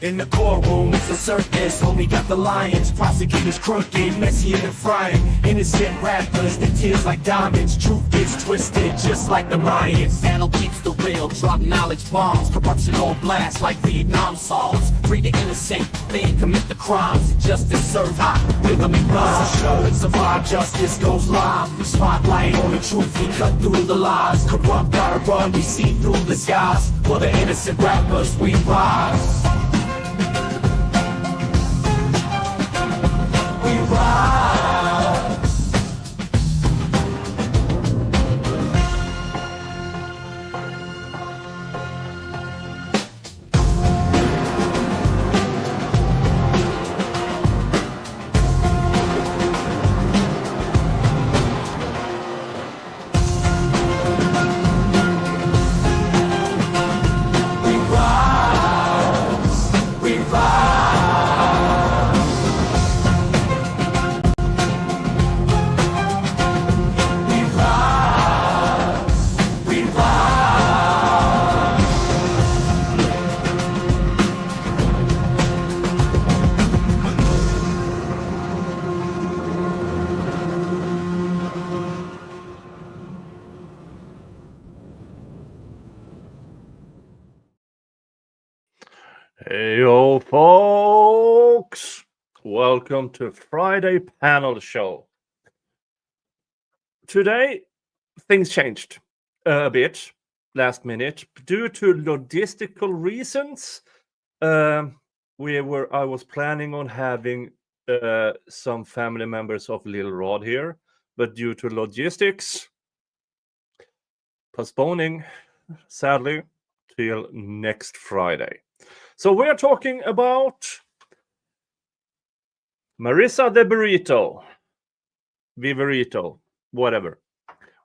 In the courtroom, it's a circus. Only got the lions, prosecutors crooked, messy and frying. Innocent rappers, their tears like diamonds. Truth gets twisted, just like the Mayans. Panel keeps the real, drop knowledge bombs. Corruption on blast like Vietnam songs. Free the innocent, they ain't commit the crimes. Justice served hot, rhythm and rhyme. Show and survive, justice goes live. Spotlight on the truth, we cut through the lies. Corrupt gotta run, we see through the skies. For the innocent rappers, we rise. We rise. Heyo, folks! Welcome to Friday Panel Show. Today, things changed a bit last minute due to logistical reasons. I was planning on having some family members of Lil Rod here, but due to logistics, postponing, sadly, till next Friday. So we're talking about Marissa the Burrito, Vivorito, whatever.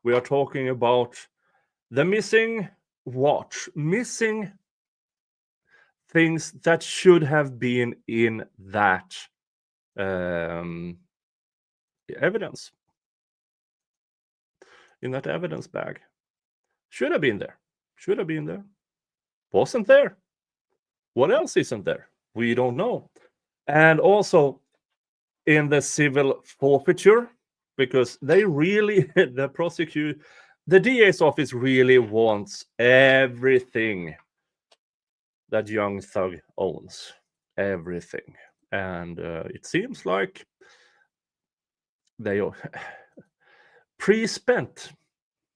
We are talking about the missing watch, missing things that should have been in that evidence, in that evidence bag. Should have been there. Should have been there. Wasn't there. What else isn't there? We don't know. And also in the civil forfeiture, because they really, the DA's office really wants everything that Young Thug owns. Everything. And it seems like they pre-spent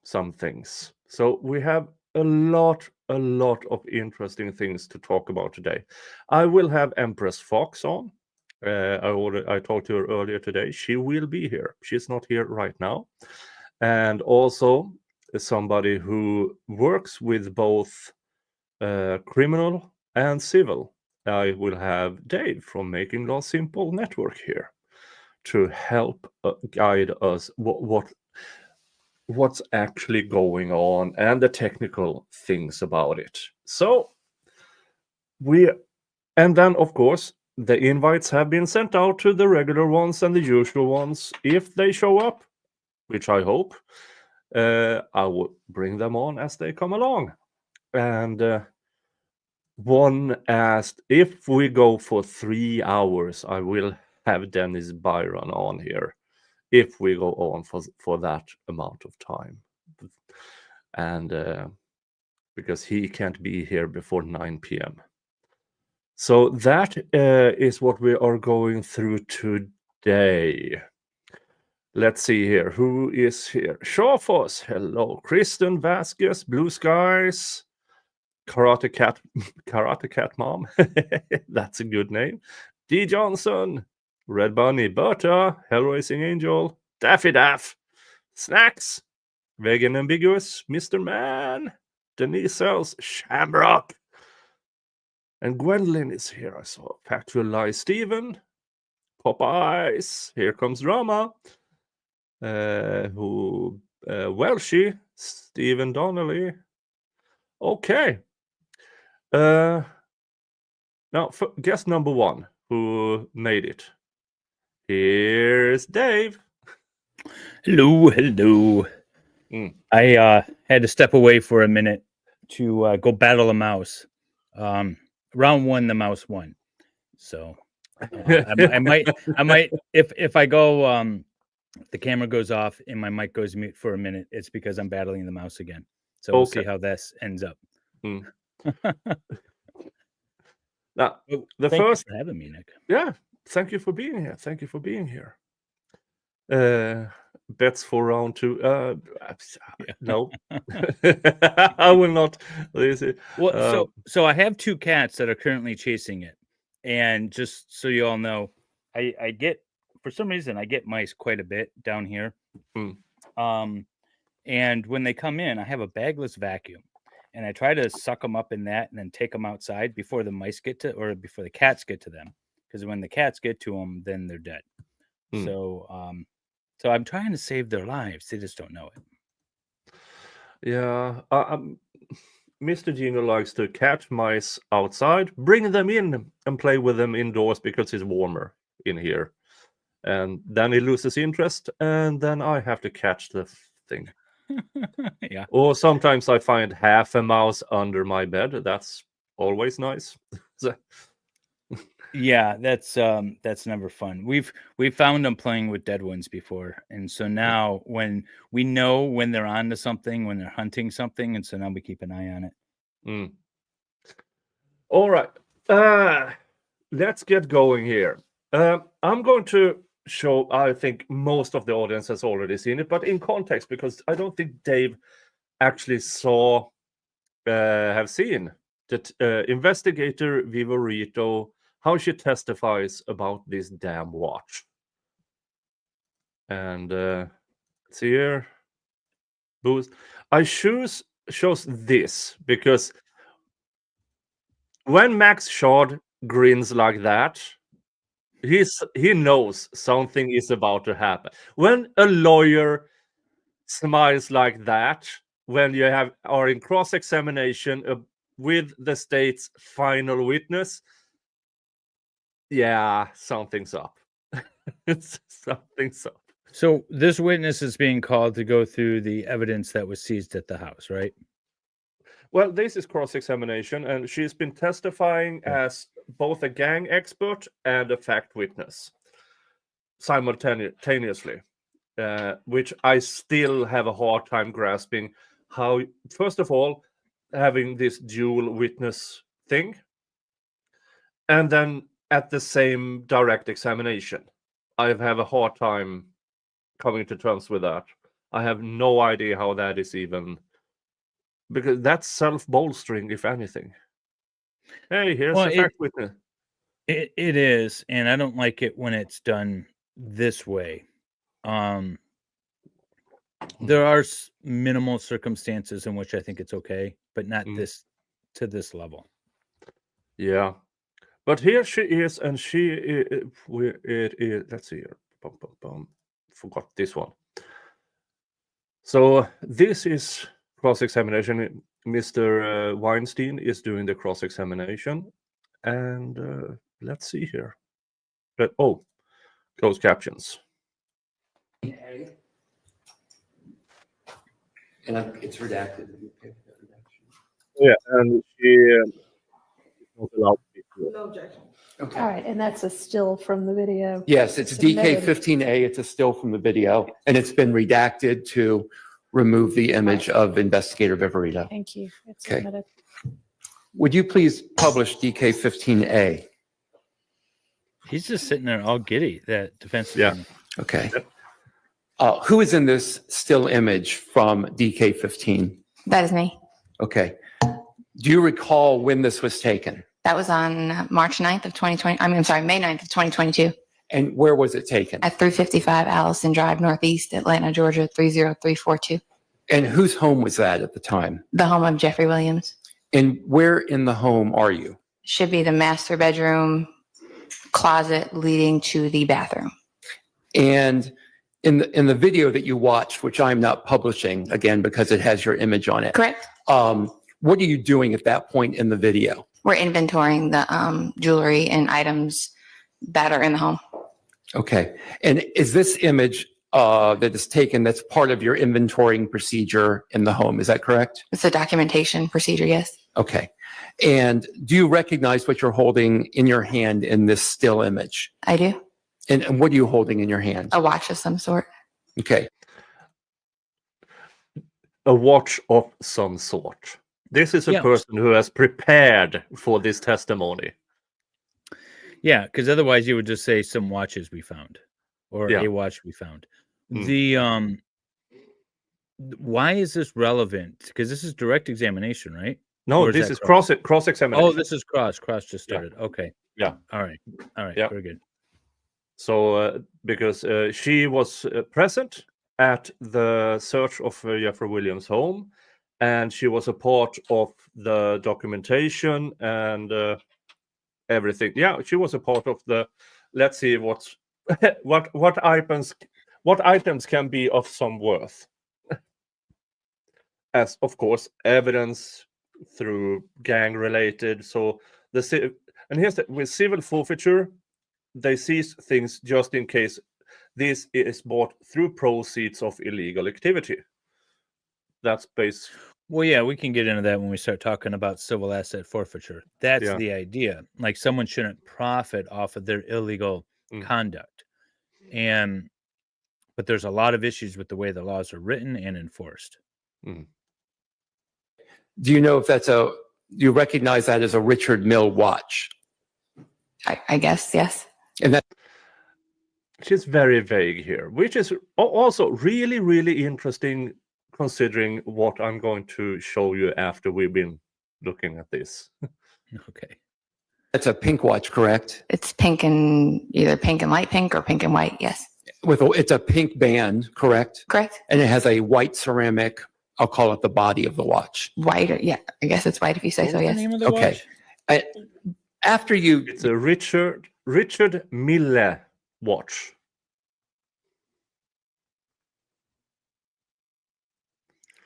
some things. So we have a lot of interesting things to talk about today. I will have Empress Fox on. I talked to her earlier today. She will be here. She's not here right now. And also somebody who works with both criminal and civil. I will have Dave from Making Law Simple Network here to help guide us what's actually going on and the technical things about it. So and then of course the invites have been sent out to the regular ones and the usual ones. If they show up, which I hope, I will bring them on as they come along. And one asked, if we go for 3 hours, I will have Dennis Byron on here. If we go on for that amount of time. And because he can't be here before 9 p.m. So that is what we are going through today. Let's see here. Who is here? Shawfoss, hello. Kristen Vasquez, Blue Skies. Karate Cat Mom. That's a good name. D. Johnson. Red Bunny, Berta, Hellraising Angel, Daffy Daff, Snacks, Vegan Ambiguous, Mr. Man, Denise Sells, Shamrock, and Gwendolyn is here. I saw Factual Lie, Steven, Popeyes, Here Comes Drama, Welshie, Stephen Donnelly. Okay. Now, for guest number 1 who made it. Here's Dave. Hello. I had to step away for a minute to go battle a mouse. round one, the mouse won. So I might, if I go, the camera goes off and my mic goes mute for a minute, it's because I'm battling the mouse again. So we'll see how this ends up. Now, thank you for having me, Nick. Yeah, thank you for being here. Thank you for being here. Bets for round two. No, I will not. Well, so I have two cats that are currently chasing it, and just so you all know, I get, for some reason, I get mice quite a bit down here. And when they come in, I have a bagless vacuum, and I try to suck them up in that and then take them outside before the mice get to, or before the cats get to them. Because when the cats get to them, then they're dead. So I'm trying to save their lives. They just don't know it. Yeah. Mr. Jingle likes to catch mice outside, bring them in and play with them indoors because it's warmer in here. And then he loses interest, and then I have to catch the thing. Yeah. Or sometimes I find half a mouse under my bed. That's always nice. Yeah, that's never fun. We've found them playing with dead ones before, and so now when we know when they're on to something, when they're hunting something, and so now we keep an eye on it. All right, let's get going here. I'm going to show. I think most of the audience has already seen it, but in context, because I don't think Dave actually have seen that investigator Vivorito, how she testifies about this damn watch. And see here, boost. I shows this because when Max Shard grins like that, he knows something is about to happen. When a lawyer smiles like that, when you are in cross-examination with the state's final witness, yeah, something's up. Something's up. So this witness is being called to go through the evidence that was seized at the house, right? Well, this is cross-examination, and she's been testifying as both a gang expert and a fact witness simultaneously, which I still have a hard time grasping how, first of all, having this dual witness thing, and then at the same direct examination. I have a hard time coming to terms with that. I have no idea how that is even, because that's self-bolstering, if anything. Hey, here's a fact witness. It is, and I don't like it when it's done this way. There are minimal circumstances in which I think it's okay, but not this to this level. Yeah, but here she is, and it is. Let's see here. Forgot this one. So this is cross-examination. Mr. Weinstein is doing the cross-examination, and let's see here. Closed captions. And it's redacted. Yeah, and she is not allowed to be sure. No objection. Okay. All right, and that's a still from the video. Yes, it's Submitted. DK15A. It's a still from the video, and it's been redacted to remove the image of investigator Vivorito. Thank you. It's Okay. submitted. Would you please publish DK15A? He's just sitting there all giddy, that defense Yeah. attorney. Okay. Who is in this still image from DK15? That is me. Okay. Do you recall when this was taken? That was on March 9th of 2020. I'm sorry, May 9th of 2022 And where was it taken? at 355 Allison Drive, Northeast, Atlanta, Georgia, 30342. And whose home was that at the time? The home of Jeffrey Williams. And where in the home are you? Should be the master bedroom closet leading to the bathroom. And in the video that you watched, which I'm not publishing again because it has your image on it. Correct? What are you doing at that point in the video? We're inventorying the jewelry and items that are in the home. Okay. And is this image that is taken, that's part of your inventorying procedure in the home? Is that correct? It's a documentation procedure, yes. Okay. And do you recognize what you're holding in your hand in this still image? I do. And what are you holding in your hand? A watch of some sort. Okay. A watch of some sort. This is a Yeah. person who has prepared for this testimony. Yeah, because otherwise you would just say some watches we found, or Yeah. a watch we found. Mm. The why is this relevant? Because this is direct examination, right? No, Or is this that is cross? cross-examination. Oh, this is cross. Cross just Yeah. started. Okay. Yeah. All right. All right. Yeah. Very good. So, because she was present at the search of Jeffrey Williams' home, and she was a part of the documentation and everything. Yeah, she was a part of the. Let's see what's what items can be of some worth, as of course evidence through gang related. So and here's with civil forfeiture, they seize things just in case this is bought through proceeds of illegal activity. That's base. Well, yeah, we can get into that when we start talking about civil asset forfeiture. That's Yeah. the idea. Like someone shouldn't profit off of their illegal conduct. But there's a lot of issues with the way the laws are written and enforced. Mm. Do you know if you recognize that as a Richard Mille watch? I guess, yes. And that She's very vague here, which is also really, really interesting considering what I'm going to show you after we've been looking at this. Okay. that's a pink watch, correct? It's pink and either pink and light pink or pink and white. Yes. It's a pink band, correct? Correct. And it has a white ceramic, I'll call it the body of the watch. White. Yeah. I guess it's white if you say What so. was the Yes. name of the Okay. watch? After you, It's a Richard Mille watch.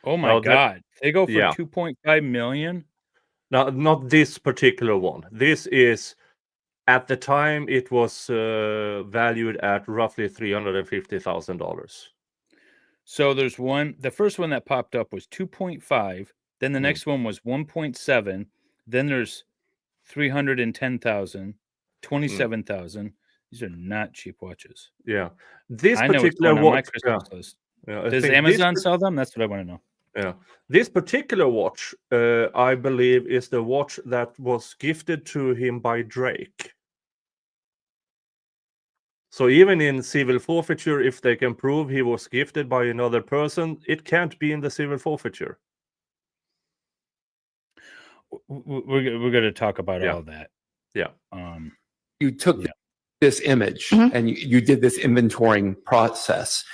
Oh my Now that- God. They go for yeah. 2.5 million. Now, not this particular one. This is, at the time, it was valued at roughly $350,000. So there's one, the first one that popped up was 2.5. Then the next one was 1.7. Then there's 310,000, 27,000. These are not cheap watches. Yeah, this I know what's particular going on my watch. Christmas list. I Does think Amazon this, sell them? That's what I want to know. Yeah, this particular watch, I believe, is the watch that was gifted to him by Drake. So even in civil forfeiture, if they can prove he was gifted by another person, it can't be in the civil forfeiture. We're going to talk about Yeah. all that. Yeah. you took Yeah. this image Mhm. and you did this inventorying process.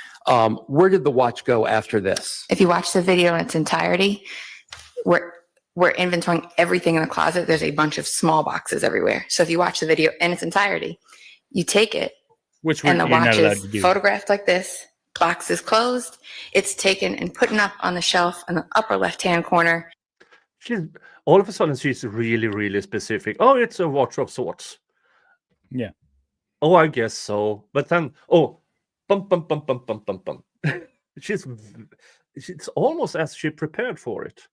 Where did the watch go after this? If you watch the video in its entirety, we're inventorying everything in the closet. There's a bunch of small boxes everywhere. So if you watch the video in its entirety, you take it Which and the you're not watch allowed is to do. photographed like this. Box is closed. It's taken and put up on the shelf in the upper left-hand corner. She's all of a sudden she's really, really specific. Oh, it's a watch of sorts. Yeah. Oh, I guess so. But then, oh, bum bum bum bum bum bum bum. She's almost as she prepared for it.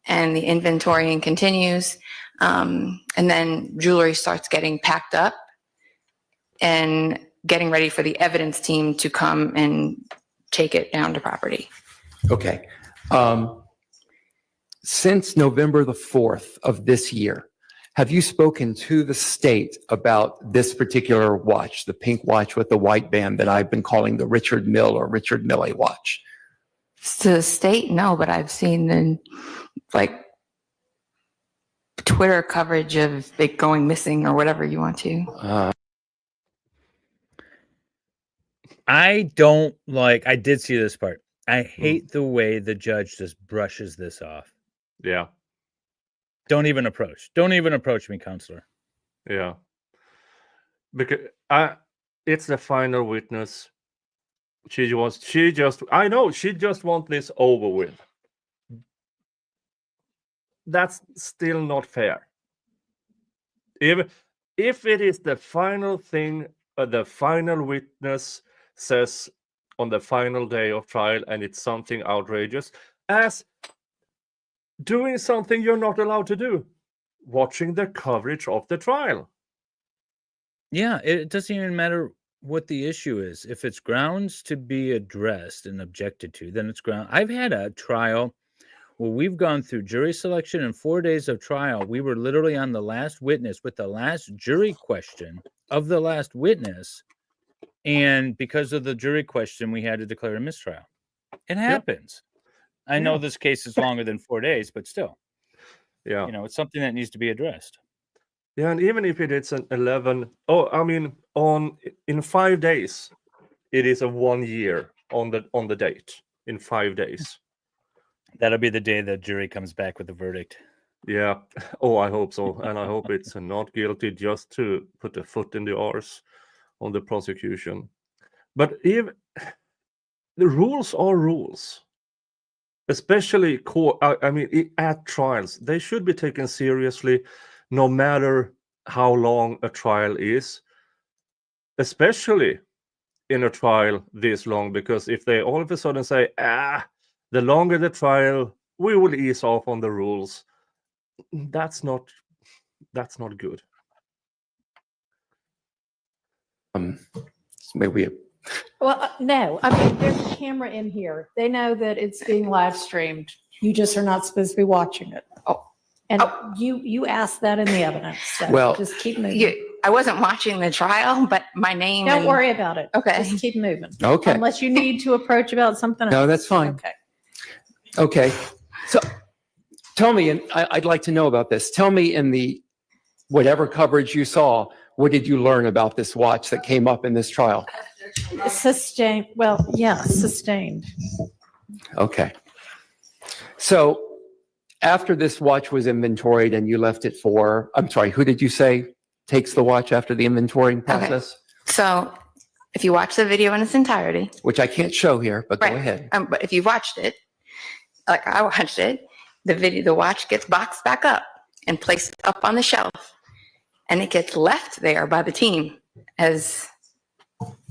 And the inventorying continues. And then jewelry starts getting packed up and getting ready for the evidence team to come and take it down to property. Okay. Since November the 4th of this year, have you spoken to the state about this particular watch, the pink watch with the white band that I've been calling the Richard Mille or Richard Mille watch? To the state, no, but I've seen the Twitter coverage of it going missing or whatever you want to. I did see this part. I hate the way the judge just brushes this off. Yeah. Don't even approach me, counselor. Yeah. Because it's the final witness. She just wants this over with. That's still not fair. If it is the final thing, the final witness says on the final day of trial, and it's something outrageous, as doing something you're not allowed to do, watching the coverage of the trial. Yeah, it doesn't even matter what the issue is. If it's grounds to be addressed and objected to, then it's ground. I've had a trial where we've gone through jury selection and 4 days of trial. We were literally on the last witness with the last jury question of the last witness. And because of the jury question, we had to declare a mistrial. It happens. I know Yeah. this case is longer than 4 days, but still, Yeah. it's something that needs to be addressed. Yeah, and even if it's an 11, in 5 days, it is a 1 year on the date in 5 days. That'll be the day the jury comes back with a verdict. Yeah. Oh, I hope so, and I hope it's a not guilty just to put a foot in the arse on the prosecution. But even the rules are rules, especially at trials. They should be taken seriously, no matter how long a trial is, especially in a trial this long, because if they all of a sudden say, the longer the trial, we will ease off on the rules, that's not good. Maybe Well, no, I mean, there's a camera in here. They know that it's being live streamed. You just are not supposed to be watching it. Oh. And you asked that in the evidence. So Well, just keep moving. I wasn't watching the trial, but my name. Don't worry about it. Okay. Just keep moving. Okay. Unless you need to approach about something else. No, that's fine. Okay. Okay. So tell me, and I'd like to know about this. Tell me, in the whatever coverage you saw, what did you learn about this watch that came up in this trial? Sustained. Well, yeah, sustained. Okay. So after this watch was inventoried and you left it for, I'm sorry, who did you say takes the watch after the inventorying process? So if you watch the video in its entirety, Which I can't show here, but go Right. ahead. But if you watched it, like I watched it, the watch gets boxed back up and placed up on the shelf, and it gets left there by the team as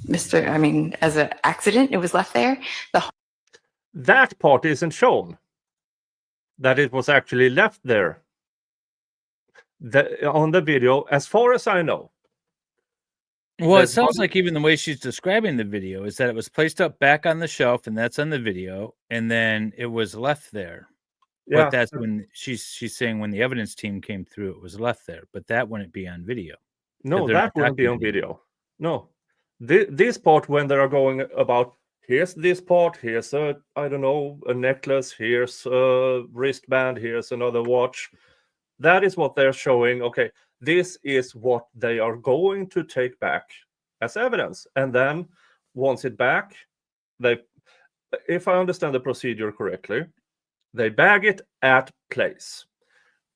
as an accident. It was left there. That part isn't shown, that it was actually left there on the video, as far as I know. Well, it The sounds body- like even the way she's describing the video is that it was placed up back on the shelf, and that's on the video, and then it was left there. Yeah, But that's when she's saying when the evidence team came through, it was left there. But that wouldn't be on video. no, they're that not wouldn't be on documenting. video. No, this part, when they are going about, here's this part, here's a necklace, here's a wristband, here's another watch. That is what they're showing. Okay, this is what they are going to take back as evidence. And then once it's back, if I understand the procedure correctly, they bag it at place,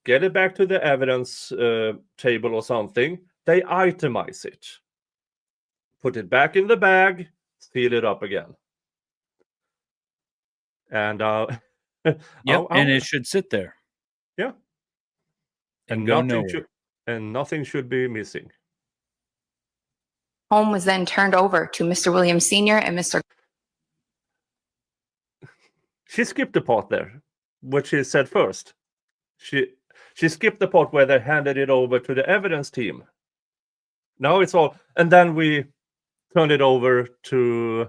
get it back to the evidence table or something. They itemize it, put it back in the bag, seal it up again. And Yep, and it should sit there. Yeah. And and go nothing nowhere. should and nothing should be missing. Home was then turned over to Mr. Williams Sr. and Mr. She skipped the part there, what she said first. She skipped the part where they handed it over to the evidence team. Now it's all, and then we turned it over to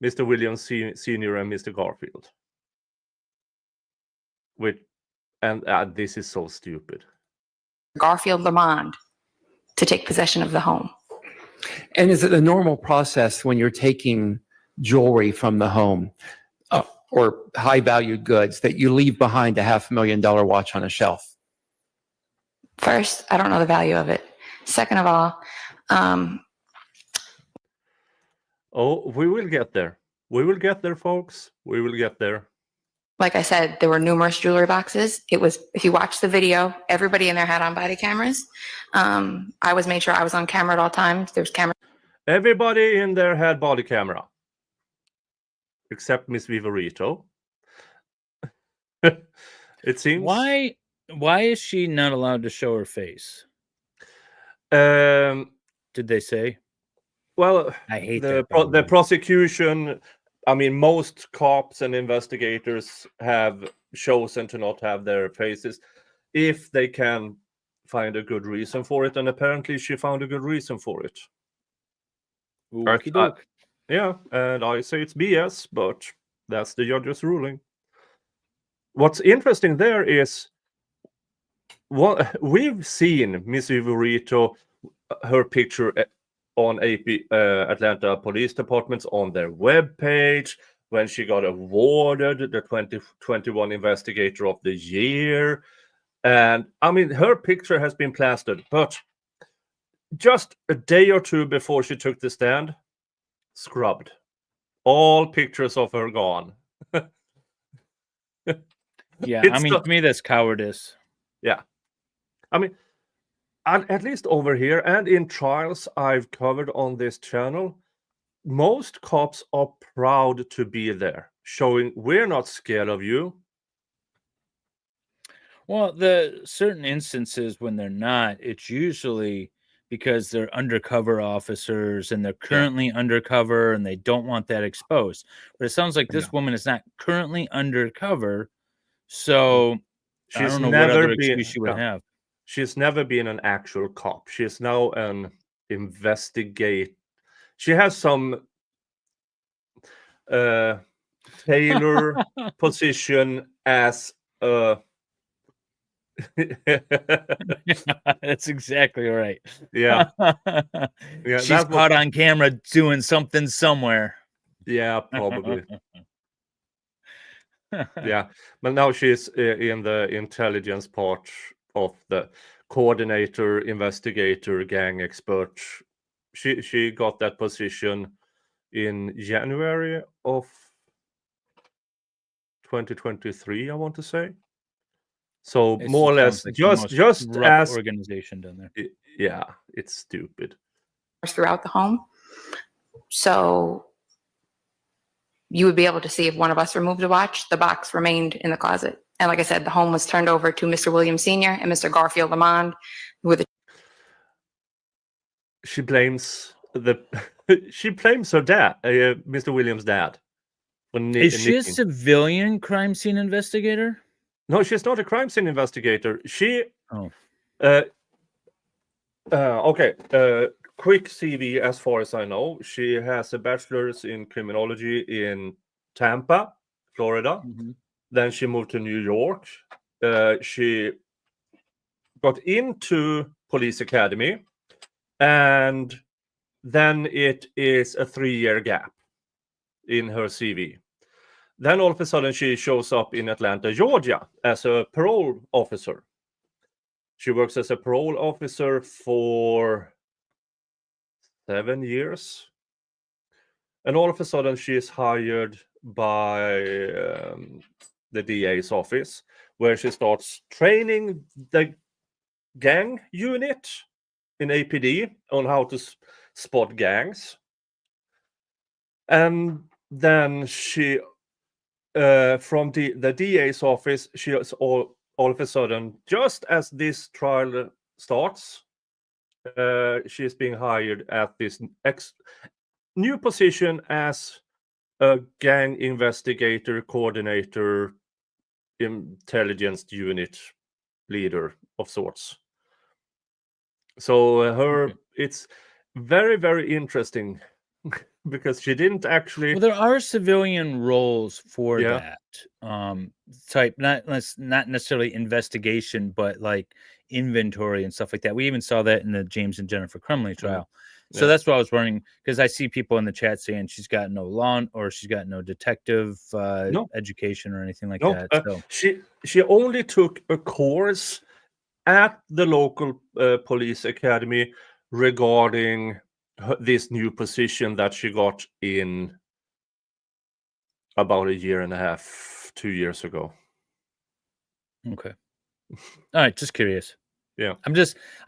Mr. Williams Sr. and Mr. Garfield. And this is so stupid. Garfield Lamond to take possession of the home. And is it a normal process when you're taking jewelry from the home or high valued goods that you leave behind a $500,000 watch on a shelf? First, I don't know the value of it. Second of all, We will get there. We will get there, folks. We will get there. like I said, there were numerous jewelry boxes. It was, if you watch the video, everybody in there had on body cameras. I was made sure I was on camera at all times. There's camera. Everybody in there had body camera, except Miss Vivorito. It seems. Why is she not allowed to show her face? Um, Did they say? well, I hate the that. prosecution I mean, most cops and investigators have chosen to not have their faces if they can find a good reason for it, and apparently she found a good reason for it. Okie doke. Yeah, and I say it's BS, but that's the judge's ruling. What's interesting there is what we've seen Miss Vivorito, her picture on AP Atlanta Police Departments on their webpage when she got awarded the 2021 Investigator of the Year. And I mean, her picture has been plastered, but just a day or two before she took the stand, scrubbed. All pictures of her gone. Yeah, It's I mean, the- to me, that's cowardice. Yeah. I mean, at least over here and in trials I've covered on this channel, most cops are proud to be there, showing we're not scared of you. Well, the certain instances when they're not, it's usually because they're undercover officers and they're currently undercover and they don't want that exposed. But it sounds like this woman is not currently undercover, so I She's don't know what never other been. excuse she would have. She's never been an actual cop. She's now an investigate. She has some tailor position as a. That's exactly right. Yeah. She's that's caught on camera doing something somewhere. Yeah, probably. Yeah, but now she's in the intelligence part of the coordinator, investigator, gang expert. She got that position in January of 2023, I want to say. So It more or less, sounds like the most just corrupt as organization down there. yeah, it's stupid. throughout the home. So you would be able to see if one of us removed a watch, the box remained in the closet. And like I said, the home was turned over to Mr. Williams Sr. and Mr. Garfield Lamond with a She blames she blames her dad, Mr. Williams' dad. Is she a civilian crime scene investigator? No, she's not a crime scene investigator. She Oh. Okay. Quick CV as far as I know. She has a bachelor's in criminology in Tampa, Florida. Mhm. Then she moved to New York. She got into police academy, and then it is a 3-year gap in her CV. Then all of a sudden she shows up in Atlanta, Georgia as a parole officer. She works as a parole officer for 7 years. And all of a sudden she is hired by the DA's office, where she starts training the gang unit in APD on how to spot gangs. And then she, from the DA's office, she is all of a sudden, just as this trial starts, she is being hired at this new position as a gang investigator, coordinator, intelligence unit leader of sorts. So it's very, very interesting because she didn't actually. Well, there are civilian roles for Yeah. that type, not necessarily investigation, but like inventory and stuff like that. We even saw that in the James and Jennifer Crumley trial. So Yeah. that's what I was wondering, because I see people in the chat saying she's got no law or she's got no detective No. education or anything like No, that. So she only took a course at the local police academy regarding this new position that she got in about 1.5 years, 2 years ago. okay. All right, just curious. Yeah.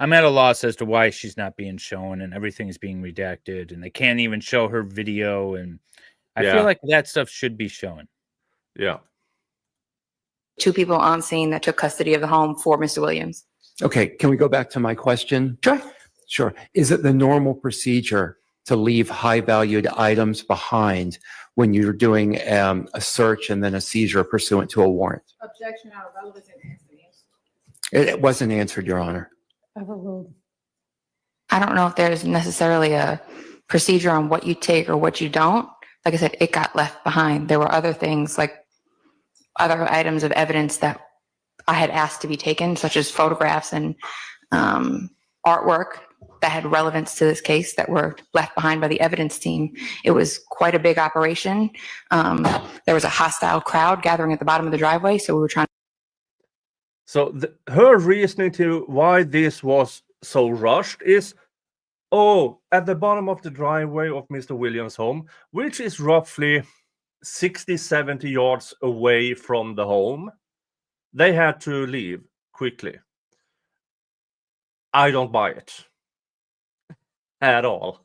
I'm at a loss as to why she's not being shown and everything is being redacted and they can't even show her video. And I Yeah. feel like that stuff should be shown. Yeah. 2 people on scene that took custody of the home for Mr. Williams. Okay, can we go back to my question? Sure. Sure. Is it the normal procedure to leave high-valued items behind when you're doing a search and then a seizure pursuant to a warrant? Objection out of relevance and answer. It wasn't answered, Your Honor. Overruled. I don't know if there's necessarily a procedure on what you take or what you don't. Like I said, it got left behind. There were other things, like other items of evidence that I had asked to be taken, such as photographs and artwork that had relevance to this case that were left behind by the evidence team. It was quite a big operation. There was a hostile crowd gathering at the bottom of the driveway, so we were trying. So her reasoning to why this was so rushed is, oh, at the bottom of the driveway of Mr. Williams' home, which is roughly 60, 70 yards away from the home, they had to leave quickly. I don't buy it at all.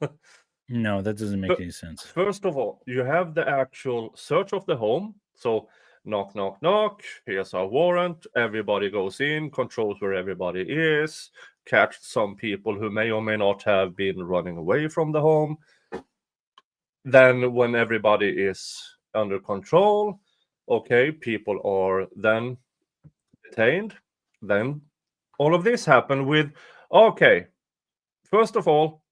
No, that doesn't make any sense. First of all, you have the actual search of the home. So knock, knock, knock. Here's our warrant. Everybody goes in, controls where everybody is, catch some people who may or may not have been running away from the home. Then when everybody is under control, okay, people are then detained. Then all of this happened with, okay, first of all,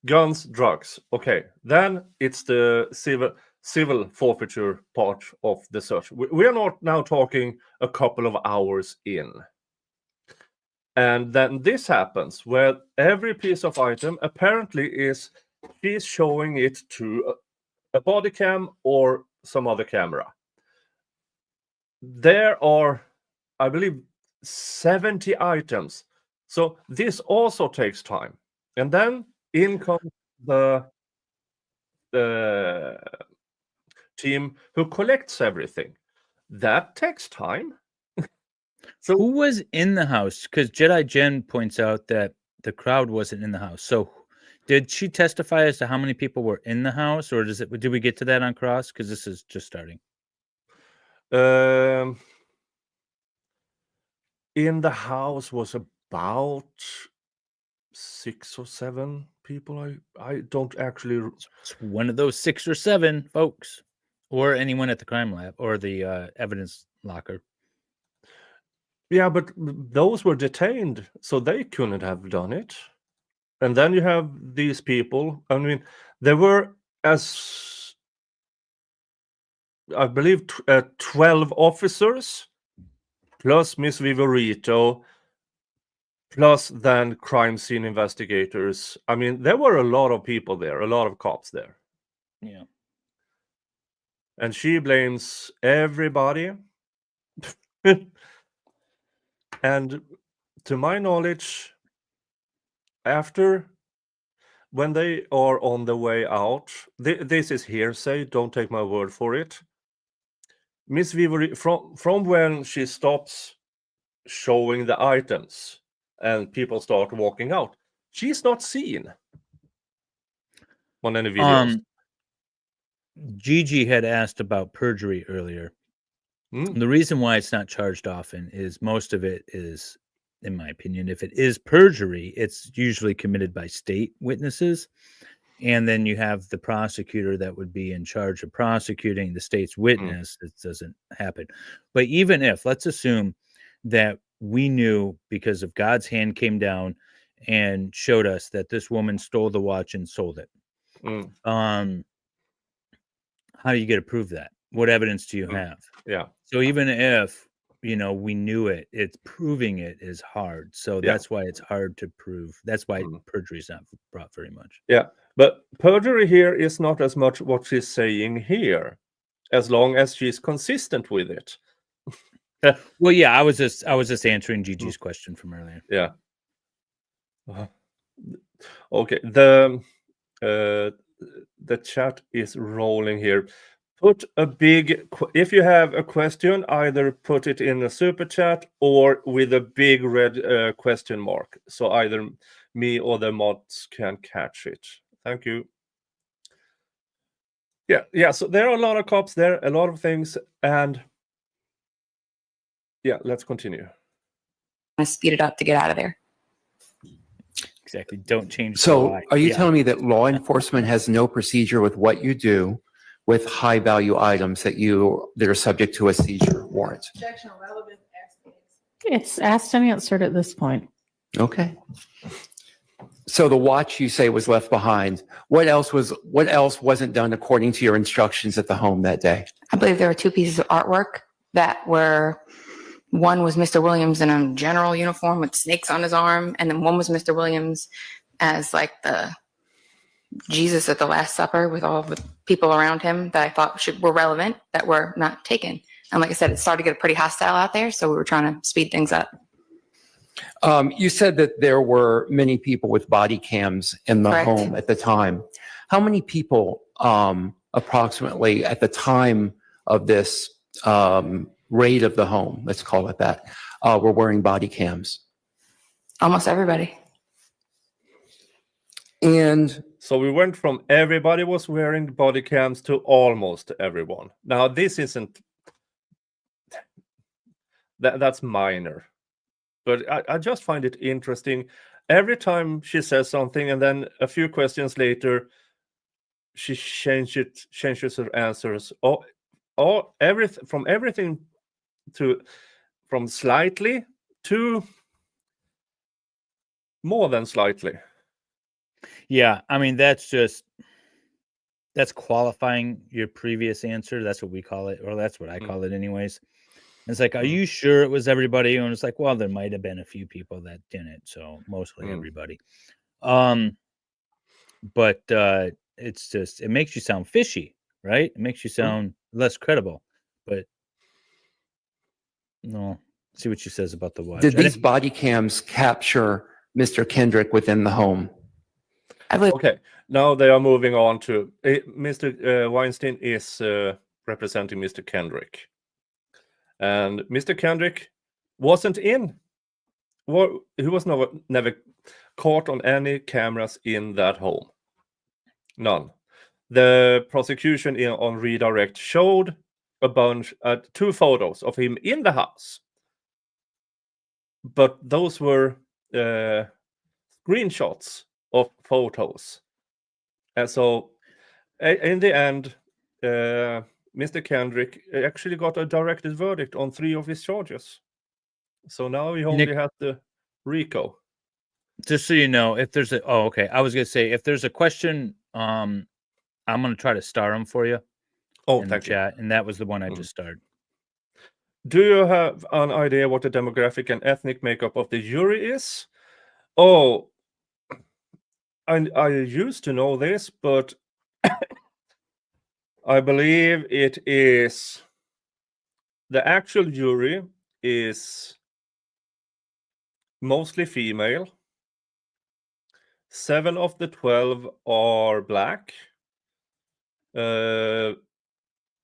guns, drugs. Okay, then it's the civil forfeiture part of the search. We are not now talking a couple of hours in. And then this happens where every piece of item apparently she's showing it to a body cam or some other camera. There are, I believe, 70 items. So this also takes time. And then in comes the team who collects everything. That takes time. So who was in the house? Because Jedi Jen points out that the crowd wasn't in the house. So did she testify as to how many people were in the house, or did we get to that on cross? Because this is just starting. In the house was about 6 or 7 people. I don't actually. It's one of those 6 or 7 folks, or anyone at the crime lab or the evidence locker. Yeah, but those were detained, so they couldn't have done it. And then you have these people. I mean, there were, as I believe, 12 officers, plus Miss Vivorito, plus then crime scene investigators. I mean, there were a lot of people there, a lot of cops there. Yeah. And she blames everybody. And to my knowledge, when they are on the way out, this is hearsay, don't take my word for it. Miss Vivorito, from when she stops showing the items and people start walking out, she's not seen on any videos. Gigi had asked about perjury earlier. The reason why it's not charged often is most of it is, in my opinion, if it is perjury, it's usually committed by state witnesses. And then you have the prosecutor that would be in charge of prosecuting the state's witness. It doesn't happen. But even if, let's assume that we knew because of God's hand came down and showed us that this woman stole the watch and sold it. How do you get to prove that? What evidence do you have? Yeah. So even if, we knew it, it's proving it is hard. So that's why it's hard to prove. That's why perjury is not brought very much. Yeah. But perjury here is not as much what she's saying here, as long as she's consistent with it. Well, yeah, I was just answering Gigi's question from earlier. Yeah. Okay. The chat is rolling here. Put a big, if you have a question, either put it in a super chat or with a big red question mark. So either me or the mods can catch it. Thank you. Yeah. So there are a lot of cops there, a lot of things, and yeah, let's continue. Speed it up to get out of there. Exactly. Don't change the So lie. are you Yeah. telling me that law enforcement has no procedure with what you do with high value items that are subject to a seizure warrant? Objection, relevant aspects. It's asked and answered at this point. Okay. So the watch you say was left behind. What else wasn't done according to your instructions at the home that day? I believe there were two pieces of artwork that were, one was Mr. Williams in a general uniform with snakes on his arm, and then one was Mr. Williams as like the Jesus at the Last Supper with all the people around him that I thought were relevant that were not taken. And like I said, it started to get pretty hostile out there, so we were trying to speed things up. You said that there were many people with body cams in the Correct. home at the time. How many people approximately at the time of this raid of the home, let's call it that, were wearing body cams? Almost everybody. And So we went from everybody was wearing body cams to almost everyone. Now this isn't that's minor, but I just find it interesting. Every time she says something, and then a few questions later, she changes her answers. Everything from slightly to more than slightly. Yeah. I mean, that's qualifying your previous answer. That's what we call it, or that's what I call it anyways. It's like, are you sure it was everybody? And it's like, well, there might have been a few people that didn't, so mostly everybody. But it's just, it makes you sound fishy, right? It makes you sound less credible. But no, see what she says about the watch. did these body cams capture Mr. Kendrick within the home? I believe Okay, now they are moving on to Mr. Weinstein is representing Mr. Kendrick. And Mr. Kendrick wasn't in. Well, he was never caught on any cameras in that home. None. The prosecution on redirect showed a bunch, 2 photos of him in the house. But those were screenshots of photos. And so in the end, Mr. Kendrick actually got a directed verdict on 3 of his charges. So now he only has the RICO. Just so you know, if there's okay. I was gonna say if there's a question, I'm gonna try to star them for you. Oh, in thank the chat, and that was the one I just started. Do you have an idea what the demographic and ethnic makeup of the jury is? Oh, I used to know this, but I believe it is the actual jury is mostly female. 7 of the 12 are black.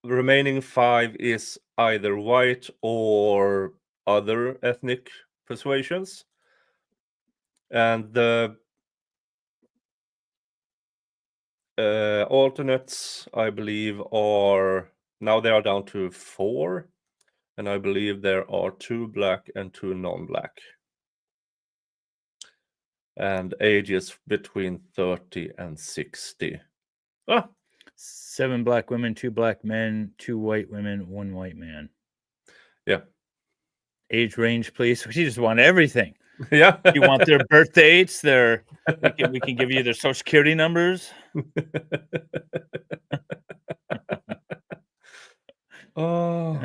Remaining 5 is either white or other ethnic persuasions. And the alternates, I believe, are now they are down to 4. And I believe there are 2 black and 2 non-black. And ages between 30 and 60. 7 black women, 2 black men, 2 white women, 1 white man. Yeah. Age range, please. We just want everything. Yeah. You want their birth dates, we can give you their social security numbers. Oh.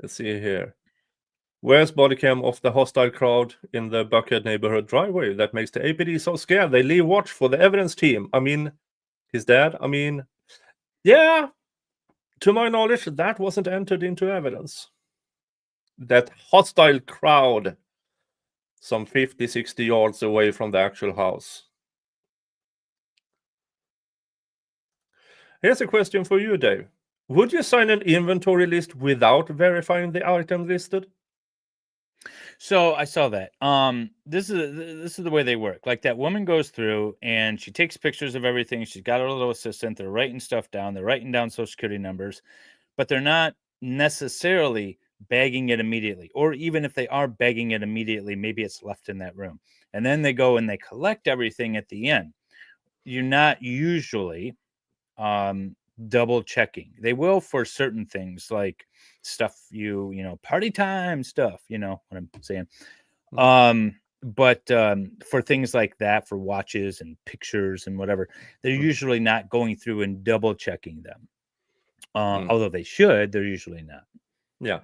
Let's see here. Where's body cam of the hostile crowd in the Buckhead neighborhood driveway that makes the APD so scared they leave watch for the evidence team? I mean, his dad? I mean, yeah, to my knowledge, that wasn't entered into evidence. That hostile crowd some 50, 60 yards away from the actual house. Here's a question for you, Dave. Would you sign an inventory list without verifying the item listed? So I saw that. This is the way they work. Like that woman goes through and she takes pictures of everything. She's got her little assistant. They're writing stuff down. They're writing down social security numbers, but they're not necessarily bagging it immediately, or even if they are bagging it immediately, maybe it's left in that room, and then they go and they collect everything at the end. You're not usually double checking. They will for certain things like stuff party time stuff, you know what I'm saying. But for things like that, for watches and pictures and whatever, they're usually not going through and double checking them. Although they should, they're usually not. Yeah.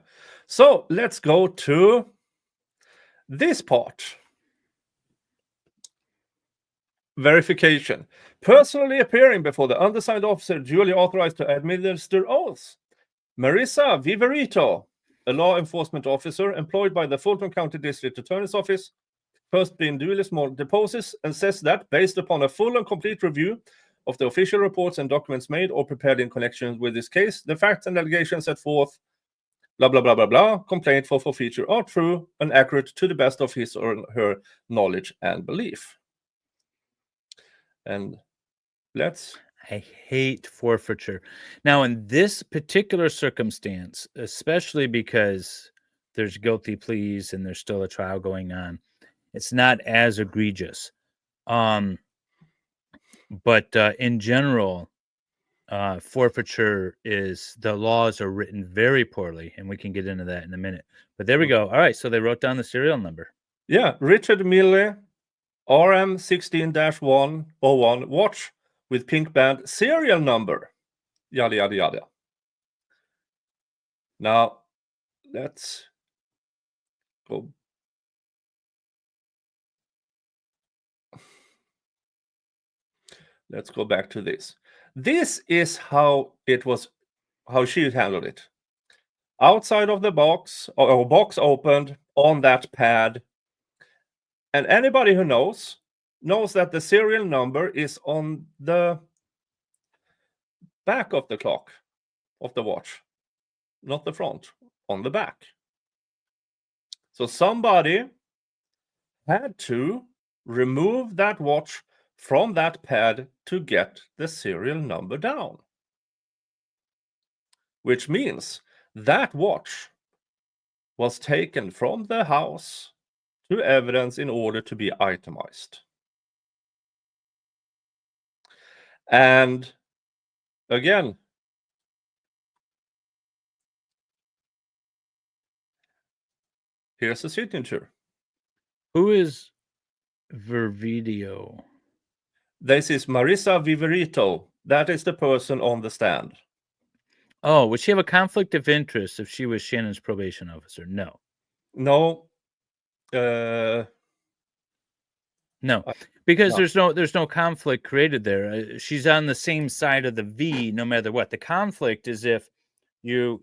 So let's go to this part. Verification. Personally appearing before the undersigned officer duly authorized to administer oaths. Marissa Vivorito, a law enforcement officer employed by the Fulton County District Attorney's Office, first been duly small deposes and says that based upon a full and complete review of the official reports and documents made or prepared in connection with this case, the facts and allegations set forth, blah, blah, blah, blah, blah, complaint for forfeiture are true and accurate to the best of his or her knowledge and belief. And I hate forfeiture. Now, in this particular circumstance, especially because there's guilty pleas and there's still a trial going on, it's not as egregious. But in general, forfeiture the laws are written very poorly, and we can get into that in a minute. But there we go. All right, so they wrote down the serial number. Yeah, Richard Mille, RM 16-101 watch with pink band, serial number, yada, yada, yada. Now, let's go. Let's go back to this. This is how she handled it. Outside of the box, or box opened on that pad. And anybody who knows that the serial number is on the back of the clock, of the watch, not the front, on the back. So somebody had to remove that watch from that pad to get the serial number down. Which means that watch was taken from the house to evidence in order to be itemized. And again, here's the signature. Who is Vivorito? This is Marissa Vivorito. That is the person on the stand. Oh, would she have a conflict of interest if she was Shannon's probation officer? No. No. No, because no. there's no conflict created there. She's on the same side of the V no matter what. The conflict is if you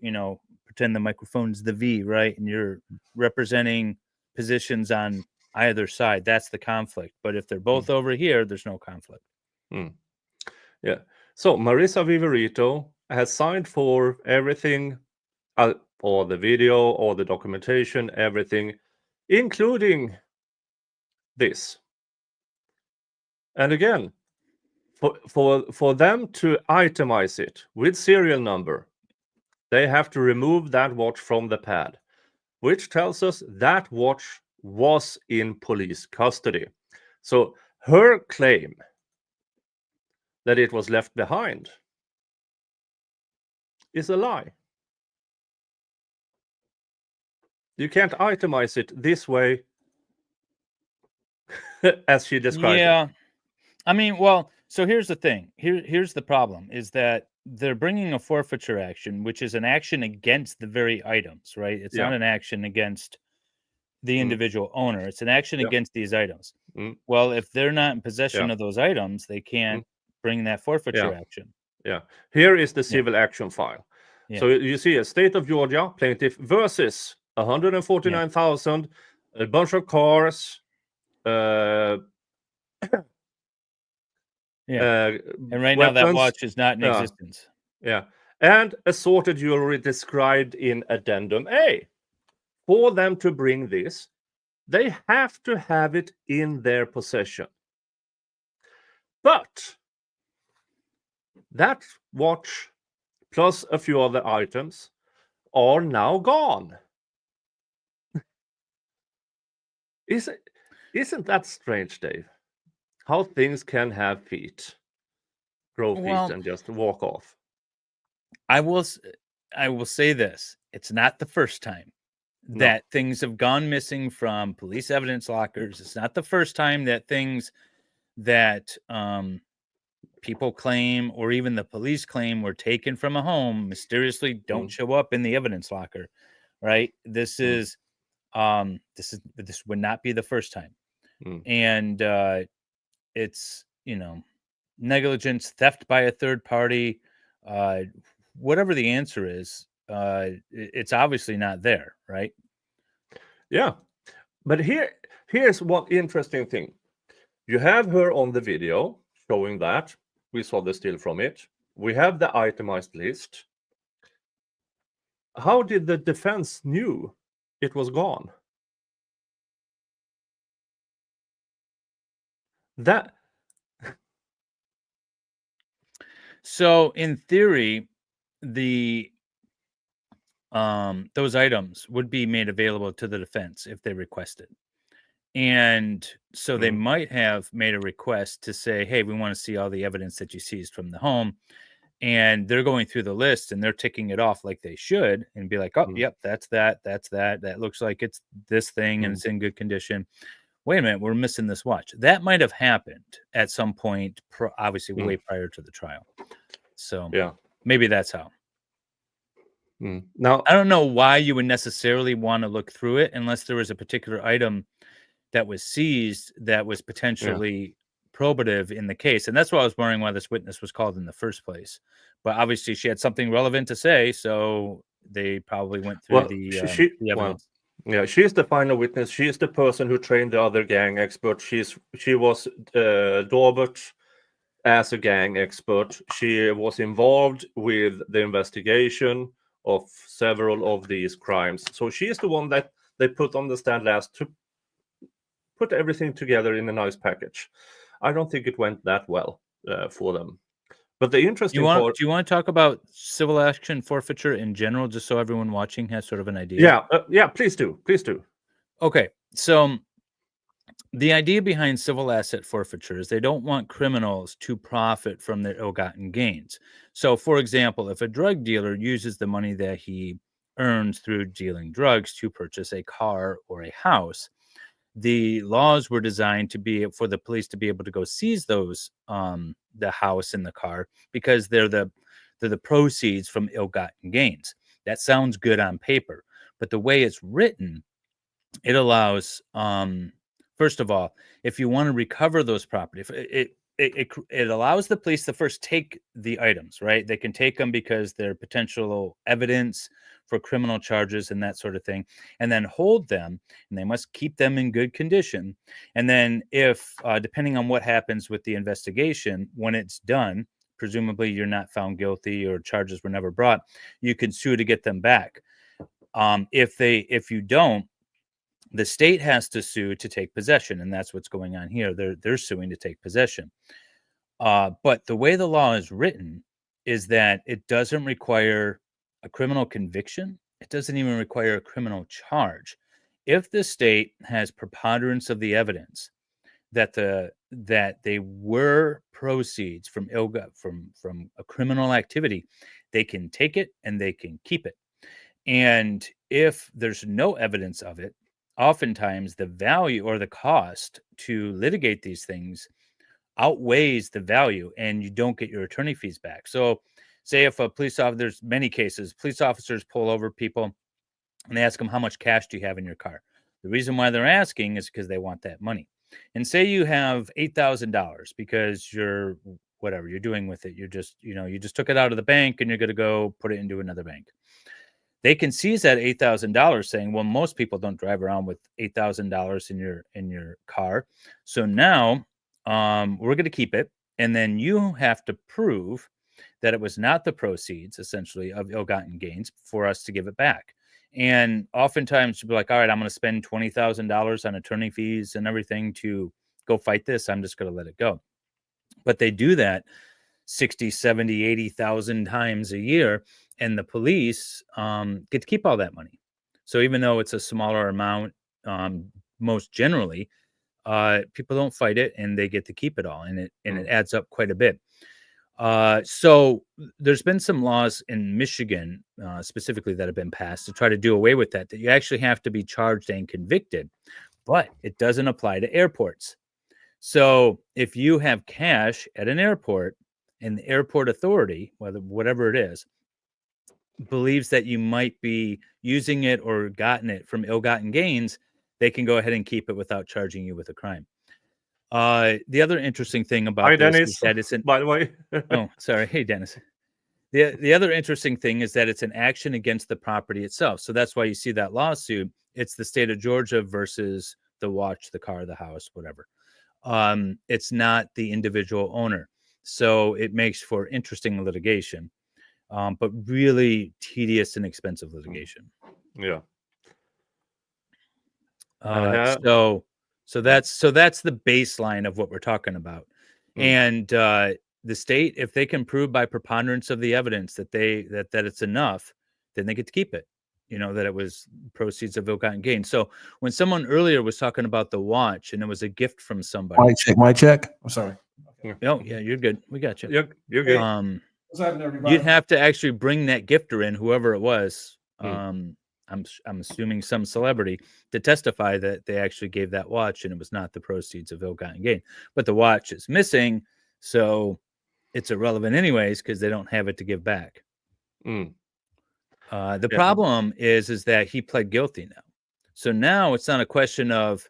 pretend the microphone's the V, right? And you're representing positions on either side. That's the conflict. But if they're both over here, there's no conflict. Yeah. So Marissa Vivorito has signed for everything, or the video, or the documentation, everything, including this. And again, for them to itemize it with serial number, they have to remove that watch from the pad, which tells us that watch was in police custody. So her claim that it was left behind is a lie. You can't itemize it this way as she described it. I mean, well, so here's the thing. Here's the problem is that they're bringing a forfeiture action, which is an action against the very items, right? It's not an action against the individual owner. It's an action against these items. Well, if they're not in possession of those items, they can't bring that forfeiture action. Yeah. Here is the civil action file. Yeah. So you see a state of Georgia plaintiff versus 149,000, a bunch of cars, and right weapons, now that watch is not in existence. Yeah. And assorted jewelry described in Addendum A. For them to bring this, they have to have it in their possession. But that watch, plus a few other items, are now gone. Isn't that strange, Dave? How things can have feet, grow feet, Well, and just walk off. I will say this: it's not the first time No. that things have gone missing from police evidence lockers. It's not the first time that things that people claim or even the police claim were taken from a home mysteriously don't show up in the evidence locker, right? This would not be the first time. And it's, negligence, theft by a third party, whatever the answer is, it's obviously not there, right? Yeah, but here's one interesting thing. You have her on the video showing that. We saw the still from it. We have the itemized list. How did the defense knew it was gone? That So in theory, the those items would be made available to the defense if they requested. And so they might have made a request to say, hey, we want to see all the evidence that you seized from the home. And they're going through the list and they're ticking it off like they should and be like, oh, yep, that's that. That looks like it's this thing and it's in good condition. Wait a minute, we're missing this watch. That might have happened at some point, obviously way prior to the trial. So yeah. maybe that's how. Now I don't know why you would necessarily want to look through it unless there was a particular item that was seized that was potentially probative in the case. And that's why I was wondering why this witness was called in the first place. But obviously she had something relevant to say, so they probably went through the evidence. Yeah, she's the final witness. She is the person who trained the other gang expert. She was Dorbert as a gang expert. She was involved with the investigation of several of these crimes. So she is the one that they put on the stand last to put everything together in a nice package. I don't think it went that well for them. But the interesting part... Do you want to talk about civil action forfeiture in general, just so everyone watching has sort of an idea? Yeah, please do. Please do. Okay, so the idea behind civil asset forfeiture is they don't want criminals to profit from their ill-gotten gains. So, for example, if a drug dealer uses the money that he earns through dealing drugs to purchase a car or a house, the laws were designed to be for the police to be able to go seize those, the house and the car, because they're the proceeds from ill-gotten gains. That sounds good on paper, but the way it's written, it allows, first of all, if you want to recover those property, it allows the police to first take the items, right? They can take them because they're potential evidence for criminal charges and that sort of thing, and then hold them, and they must keep them in good condition. And then if, depending on what happens with the investigation, when it's done, presumably you're not found guilty or charges were never brought, you can sue to get them back. If you don't, the state has to sue to take possession, and that's what's going on here. They're suing to take possession. But the way the law is written is that it doesn't require a criminal conviction. It doesn't even require a criminal charge. If the state has preponderance of the evidence that they were proceeds from from a criminal activity, they can take it and they can keep it. And if there's no evidence of it, oftentimes the value or the cost to litigate these things outweighs the value, and you don't get your attorney fees back. So say if a police officer, there's many cases, police officers pull over people and they ask them, how much cash do you have in your car? The reason why they're asking is because they want that money. And say you have $8,000 because you're doing with it. You just took it out of the bank and you're going to go put it into another bank. They can seize that $8,000 saying, well, most people don't drive around with $8,000 in your car. So now we're going to keep it. And then you have to prove that it was not the proceeds, essentially, of ill-gotten gains for us to give it back. And oftentimes you'll be like, all right, I'm going to spend $20,000 on attorney fees and everything to go fight this. I'm just going to let it go. But they do that 60, 70, 80,000 times a year, and the police get to keep all that money. So even though it's a smaller amount, most generally, people don't fight it, and they get to keep it all, and it adds up quite a bit. So there's been some laws in Michigan, specifically, that have been passed to try to do away with that you actually have to be charged and convicted, but it doesn't apply to airports. So if you have cash at an airport and the airport authority, whatever it is, believes that you might be using it or gotten it from ill-gotten gains, they can go ahead and keep it without charging you with a crime. The other interesting thing about Hi, this Dennis. is that it's an By the way. oh, sorry. Hey, Dennis. The other interesting thing is that it's an action against the property itself. So that's why you see that lawsuit. It's the state of Georgia versus the watch, the car, the house, whatever. It's not the individual owner. So it makes for interesting litigation, but really tedious and expensive litigation. Yeah. So that's the baseline of what we're talking about. And the state, if they can prove by preponderance of the evidence that it's enough, then they get to keep it. That it was proceeds of ill-gotten gain. So when someone earlier was talking about the watch and it was a gift from somebody. My check. I'm sorry. Oh, yeah, you're good. We got you. You're good. What's happening, everybody? You'd have to actually bring that gifter in, whoever it was. I'm assuming some celebrity, to testify that they actually gave that watch and it was not the proceeds of ill-gotten gain. But the watch is missing, so it's irrelevant anyways because they don't have it to give back. The problem is that he pled guilty now. So now it's not a question of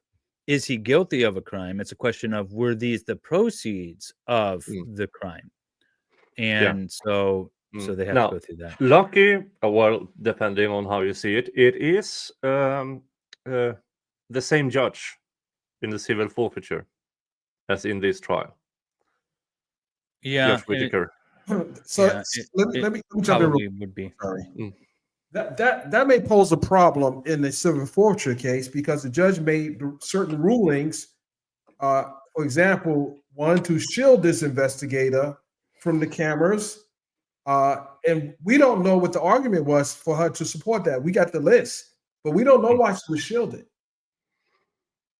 is he guilty of a crime? It's a question of were these the proceeds of the crime? And so they have to go through that. Lucky, well, depending on how you see it, it is the same judge in the civil forfeiture as in this trial. Yeah. Judge Whitaker. So let me jump in. Would be. Sorry. That may pose a problem in the civil forfeiture case because the judge made certain rulings, for example, one to shield this investigator from the cameras, and we don't know what the argument was for her to support that. We got the list, but we don't know why she was shielded.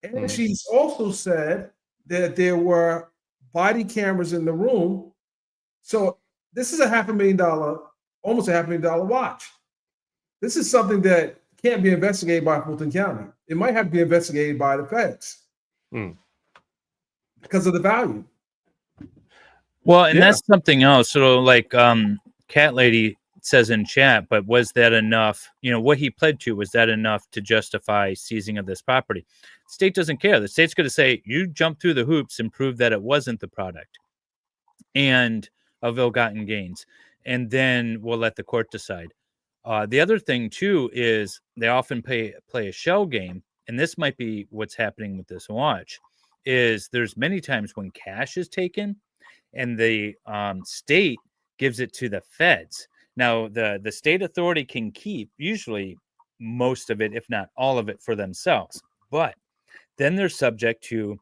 And she's also said that there were body cameras in the room. So this is a almost a $500,000 watch. This is something that can't be investigated by Fulton County. It might have to be investigated by the feds because of the value. Well, and that's something else. So like Cat Lady says in chat, but was that enough? What he pled to, was that enough to justify seizing of this property? The state doesn't care. The state's going to say, you jump through the hoops and prove that it wasn't the product and of ill-gotten gains. And then we'll let the court decide. The other thing, too, is they often play a shell game, and this might be what's happening with this watch, is there's many times when cash is taken and the state gives it to the feds. Now, the state authority can keep usually most of it, if not all of it, for themselves. But then they're subject to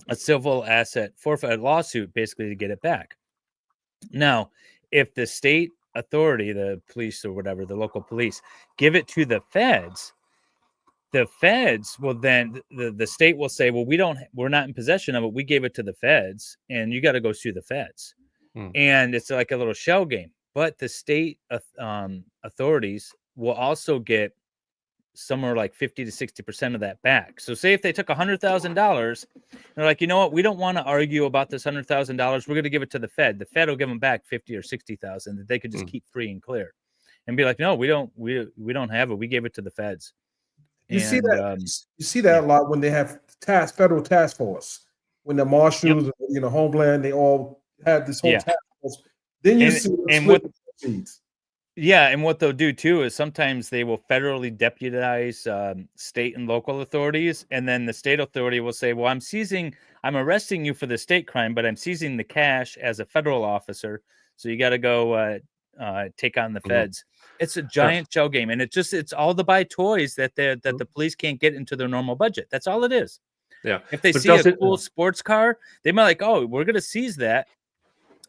a civil asset forfeit lawsuit, basically, to get it back. Now, if the state authority, the police or whatever, the local police, give it to the feds will then, the state will say, well, we're not in possession of it. We gave it to the feds and you got to go sue the feds. And it's like a little shell game. But the state authorities will also get somewhere like 50 to 60% of that back. So say if they took $100,000, they're like, you know what, we don't want to argue about this $100,000. We're going to give it to the Fed. The Fed will give them back 50 or 60,000 that they could just keep free and clear, and be like, no, we don't have it. We gave it to the feds. You see that a lot when they have federal task force, when the marshals, Homeland, they all have this whole task force. Then you see the proceeds. Yeah, and what they'll do too is sometimes they will federally deputize state and local authorities, and then the state authority will say, well, I'm arresting you for the state crime, but I'm seizing the cash as a federal officer, so you got to go take on the feds. It's a giant shell game, and it's all to buy toys that the police can't get into their normal budget. That's all it is. Yeah. If they see a cool sports car, they might like, oh, we're going to seize that.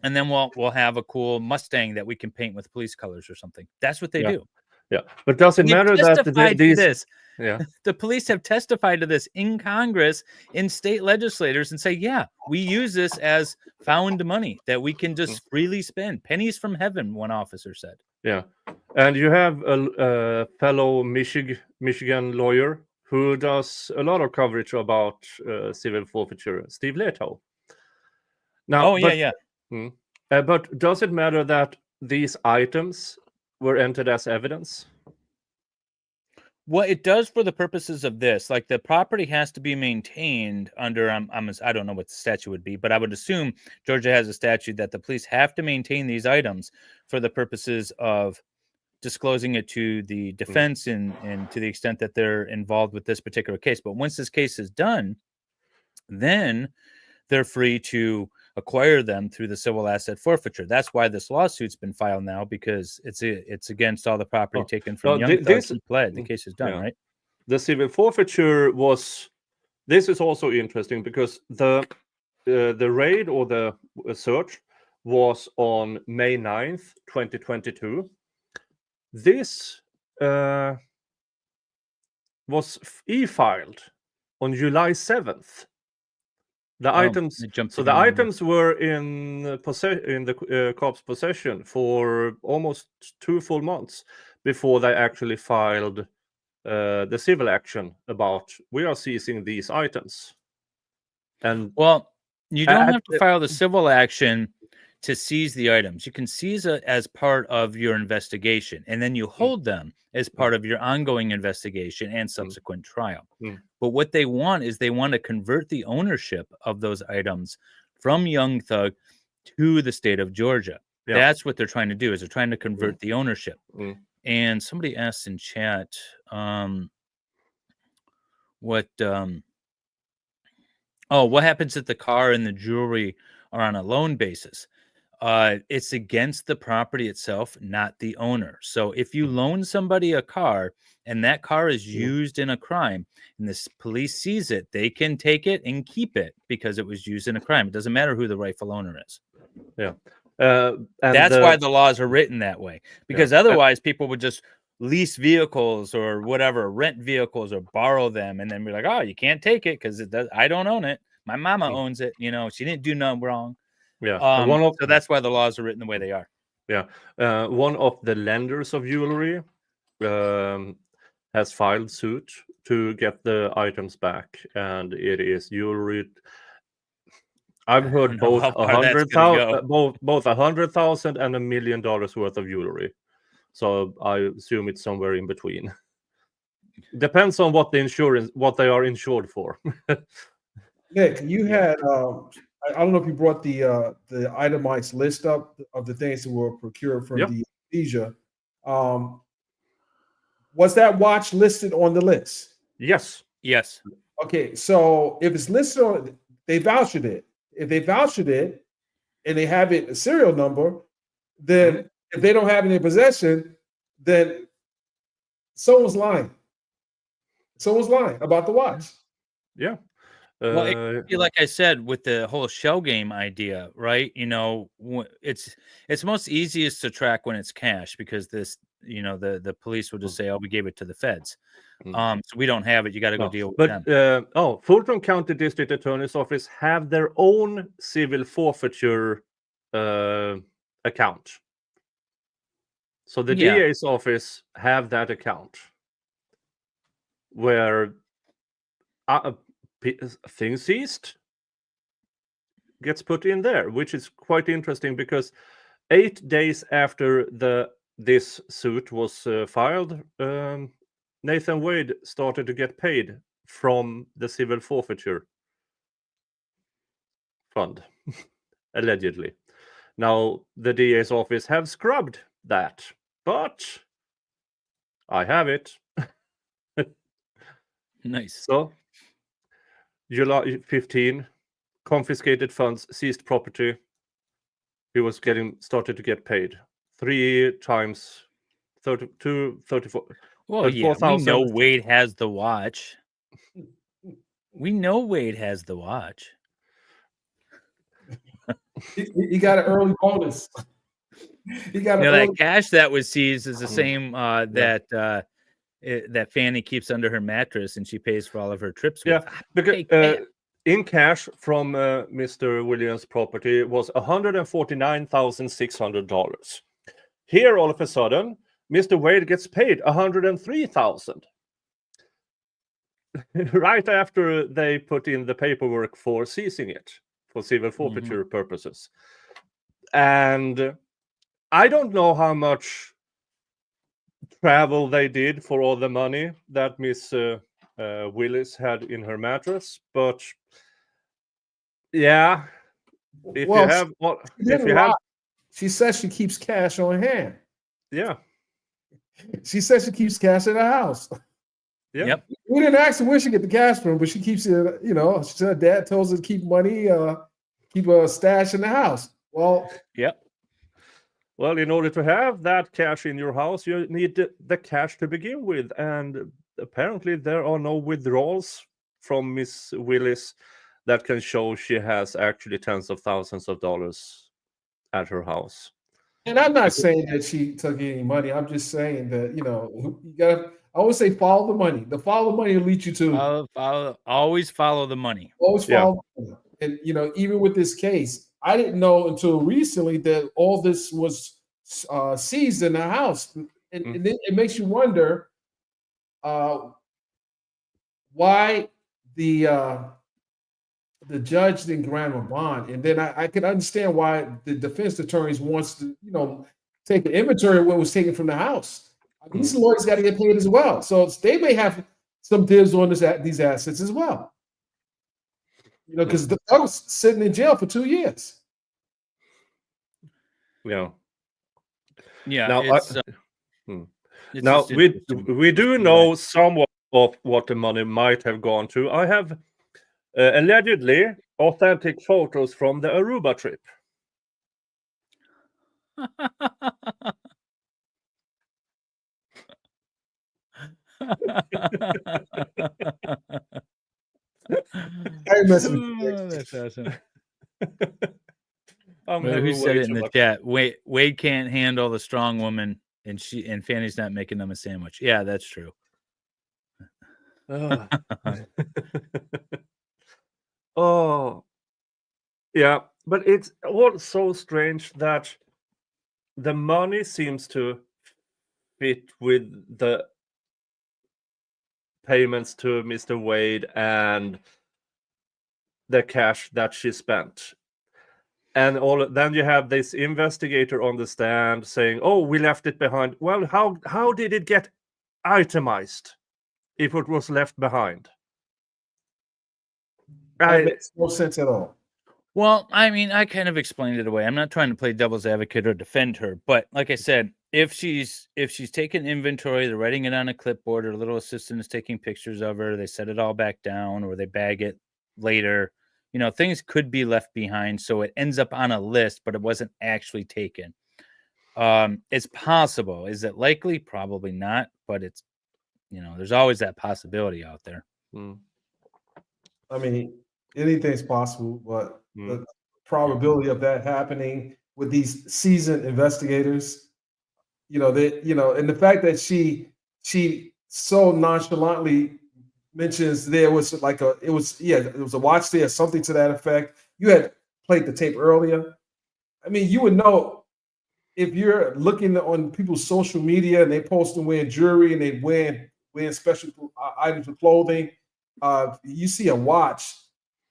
and then we'll have a cool Mustang that we can paint with police colors or something. That's what they Yeah. do. Yeah, but does it They've matter that testified to these? this. Yeah, The police have testified to this in Congress, in state legislators, and say, yeah, we use this as found money that we can just freely spend. Pennies from heaven, one officer said. yeah, and you have a fellow Michigan lawyer who does a lot of coverage about civil forfeiture, Steve Leto. Now, Oh, yeah. but does it matter that these items were entered as evidence? Well, it does for the purposes of this. Like, the property has to be maintained under, I don't know what the statute would be, but I would assume Georgia has a statute that the police have to maintain these items for the purposes of disclosing it to the defense and to the extent that they're involved with this particular case. But once this case is done, then they're free to acquire them through the civil asset forfeiture. That's why this lawsuit's been filed now, because it's against all the property taken from Young Thug. He pled. The case is done, right? The civil forfeiture was. This is also interesting because the raid or the search was on May 9th, 2022. This was e-filed on July 7th. The items, so the items were in the cops' possession for almost 2 full months before they actually filed the civil action about we are seizing these items. And well, you don't have to file the civil action to seize the items. You can seize it as part of your investigation, and then you hold them as part of your ongoing investigation and subsequent trial. But what they want is they want to convert the ownership of those items from Young Thug to the state of Georgia. Yeah. That's what they're trying to do, is they're trying to convert the ownership. And somebody asked in chat, what happens if the car and the jewelry are on a loan basis? It's against the property itself, not the owner. So if you loan somebody a car and that car is used in a crime and the police sees it, they can take it and keep it because it was used in a crime. It doesn't matter who the rightful owner is. Yeah. That's why the laws are written that way, because otherwise people would just lease vehicles or whatever, rent vehicles or borrow them, and then be like, oh, you can't take it because I don't own it. My mama owns it. You know, she didn't do nothing wrong. Yeah. So that's why the laws are written the way they are. Yeah. One of the lenders of jewelry has filed suit to get the items back, and it is jewelry. I've heard both $100,000 and $1 million worth of jewelry. So I assume it's somewhere in between. Depends on what they are insured for. Nick, you had I don't know if you brought the itemized list up of the things that were procured from the anesthesia. Was that watch listed on the list? Yes. Yes. Okay, so if it's listed on, they vouched it. If they vouched it and they have it a serial number, then if they don't have it in their possession, then someone's lying. Someone's lying about the watch. Yeah. Well, like I said, with the whole shell game idea, right? You know, it's most easiest to track when it's cash, because this, you know, the police will just say, "Oh, we gave it to the feds." So we don't have it. You got to go deal with them. Fulton County District Attorney's Office have their own civil forfeiture account. So the DA's office have that account where things seized gets put in there, which is quite interesting because 8 days after this suit was filed, Nathan Wade started to get paid from the civil forfeiture fund, allegedly. Now the DA's office have scrubbed that, but I have it. Nice. So July 15, confiscated funds, seized property. He was started to get paid 3 times 32, 34. Well, yeah, we know Wade has the watch. We know Wade has the watch. He got an early bonus. He got an You know, early. that cash that was seized is the same that Fanny keeps under her mattress, and she pays for all of her trips with. Yeah, because Hey, man. in cash from Mr. Williams' property was $149,600. Here, all of a sudden, Mr. Wade gets paid $103,000 right after they put in the paperwork for seizing it for civil forfeiture purposes. And I don't know how much travel they did for all the money that Miss Willis had in her mattress, but yeah, if Well, you have, she didn't lie. She says she keeps cash on hand. yeah, She says she keeps cash in her house. yeah. Yep. We didn't ask her where she get the cash from, but she keeps it. You know, she said her dad tells her to keep money, keep a stash in the house. Well, Yep. Well, in order to have that cash in your house, you need the cash to begin with, and apparently there are no withdrawals from Miss Willis that can show she has actually tens of thousands of dollars at her house. and I'm not saying that she took any money. I'm just saying that you gotta. I always say follow the money. The follow the money will lead you to Always follow the money. always follow. The money. And even with this case, I didn't know until recently that all this was seized in the house, and then it makes you wonder why the judge didn't grant him a bond. And then I can understand why the defense attorneys wants to take an inventory of what was taken from the house. These lawyers got to get paid as well, so they may have some dibs on these assets as well. Because the guy was sitting in jail for 2 years. Yeah. Yeah. Now, it's now just we interesting. do know somewhat of what the money might have gone to. I have allegedly authentic photos from the Aruba trip. I ain't messing with you. That's awesome. I'm Who having said way it in too the much- chat? Wade can't handle the strong woman, and Fanny's not making them a sandwich. Yeah, that's true. Ugh. Oh, yeah, but it's all so strange that the money seems to fit with the payments to Mr. Wade and the cash that she spent. And then you have this investigator on the stand saying, "Oh, we left it behind." Well, how did it get itemized if it was left behind? That makes no sense at all. Well, I mean, I kind of explained it away. I'm not trying to play devil's advocate or defend her, but like I said, if she's taking inventory, they're writing it on a clipboard, her little assistant is taking pictures of her, they set it all back down, or they bag it later. Things could be left behind, so it ends up on a list, but it wasn't actually taken. It's possible. Is it likely? Probably not, but it's there's always that possibility out there. I mean, anything's possible, but the probability of that happening with these seasoned investigators, and the fact that she so nonchalantly mentions there was it was a watch there, something to that effect. You had played the tape earlier. I mean, you would know if you're looking on people's social media and they post them wearing jewelry and they wearing special items of clothing. You see a watch,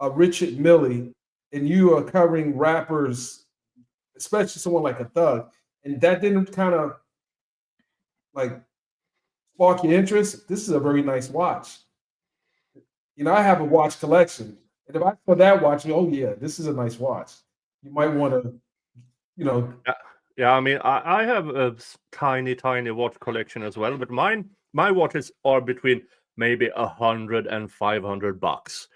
Richard Mille, and you are covering rappers, especially someone like a Thug, and that didn't kind of spark your interest. This is a very nice watch. I have a watch collection, and if I saw that watch, oh yeah, this is a nice watch. You might want to, Yeah, I mean, I have a tiny watch collection as well, but my watches are between maybe $100 and $500.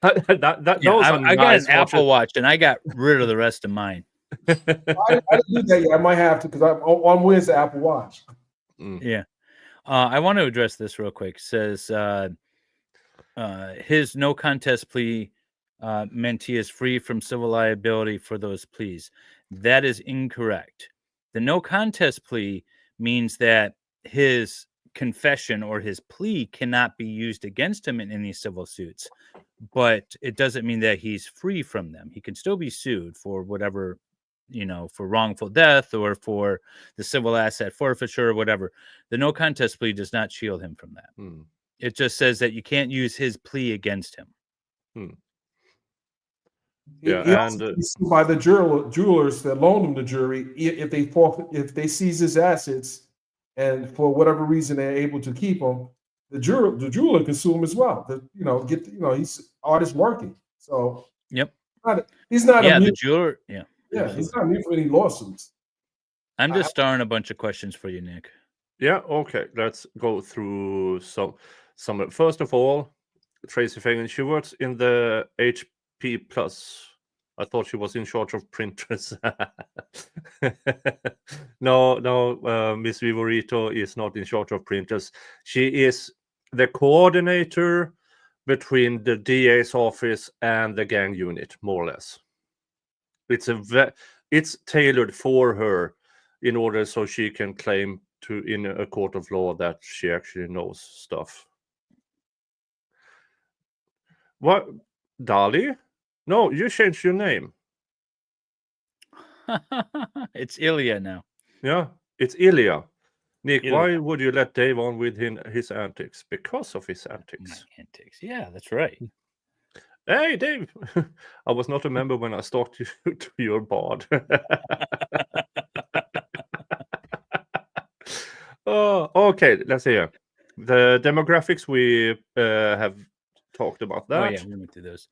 I got an Apple Watch, and I got rid of the rest of mine. I didn't do that yet. I might have to because I'm with the Apple Watch. Yeah. I want to address this real quick. It says his no contest plea meant he is free from civil liability for those pleas. That is incorrect. The no contest plea means that his confession or his plea cannot be used against him in any civil suits, but it doesn't mean that he's free from them. He can still be sued for whatever, for wrongful death or for the civil asset forfeiture or whatever. The no contest plea does not shield him from that. It just says that you can't use his plea against him. Yeah, He also can be sued by the jewelers that loaned him the jewelry if they seize his assets, and for whatever reason they're able to keep them. The jeweler can sue him as well. He's artist working, so Yep. He's not Yeah, immune. the jeweler. Yeah. He's not immune for any lawsuits. I'm just starring a bunch of questions for you, Nick. Yeah, okay. Let's go through some. First of all, Tracy Fagan, she works in the HP Plus. I thought she was in charge of printers. No, Miss Vivorito is not in charge of printers. She is the coordinator between the DA's office and the gang unit, more or less. It's tailored for her in order so she can claim in a court of law that she actually knows stuff. What, Dali? No, you changed your name. It's Ilya now. Yeah, it's Ilya. Nick, Ilya. why would you let Dave on with his antics? Because of his antics. My antics. Yeah, that's right. Hey, Dave. I was not a member when I started to your board. Oh, okay, let's see here. The demographics, we have talked about that. Oh, yeah, we went through those.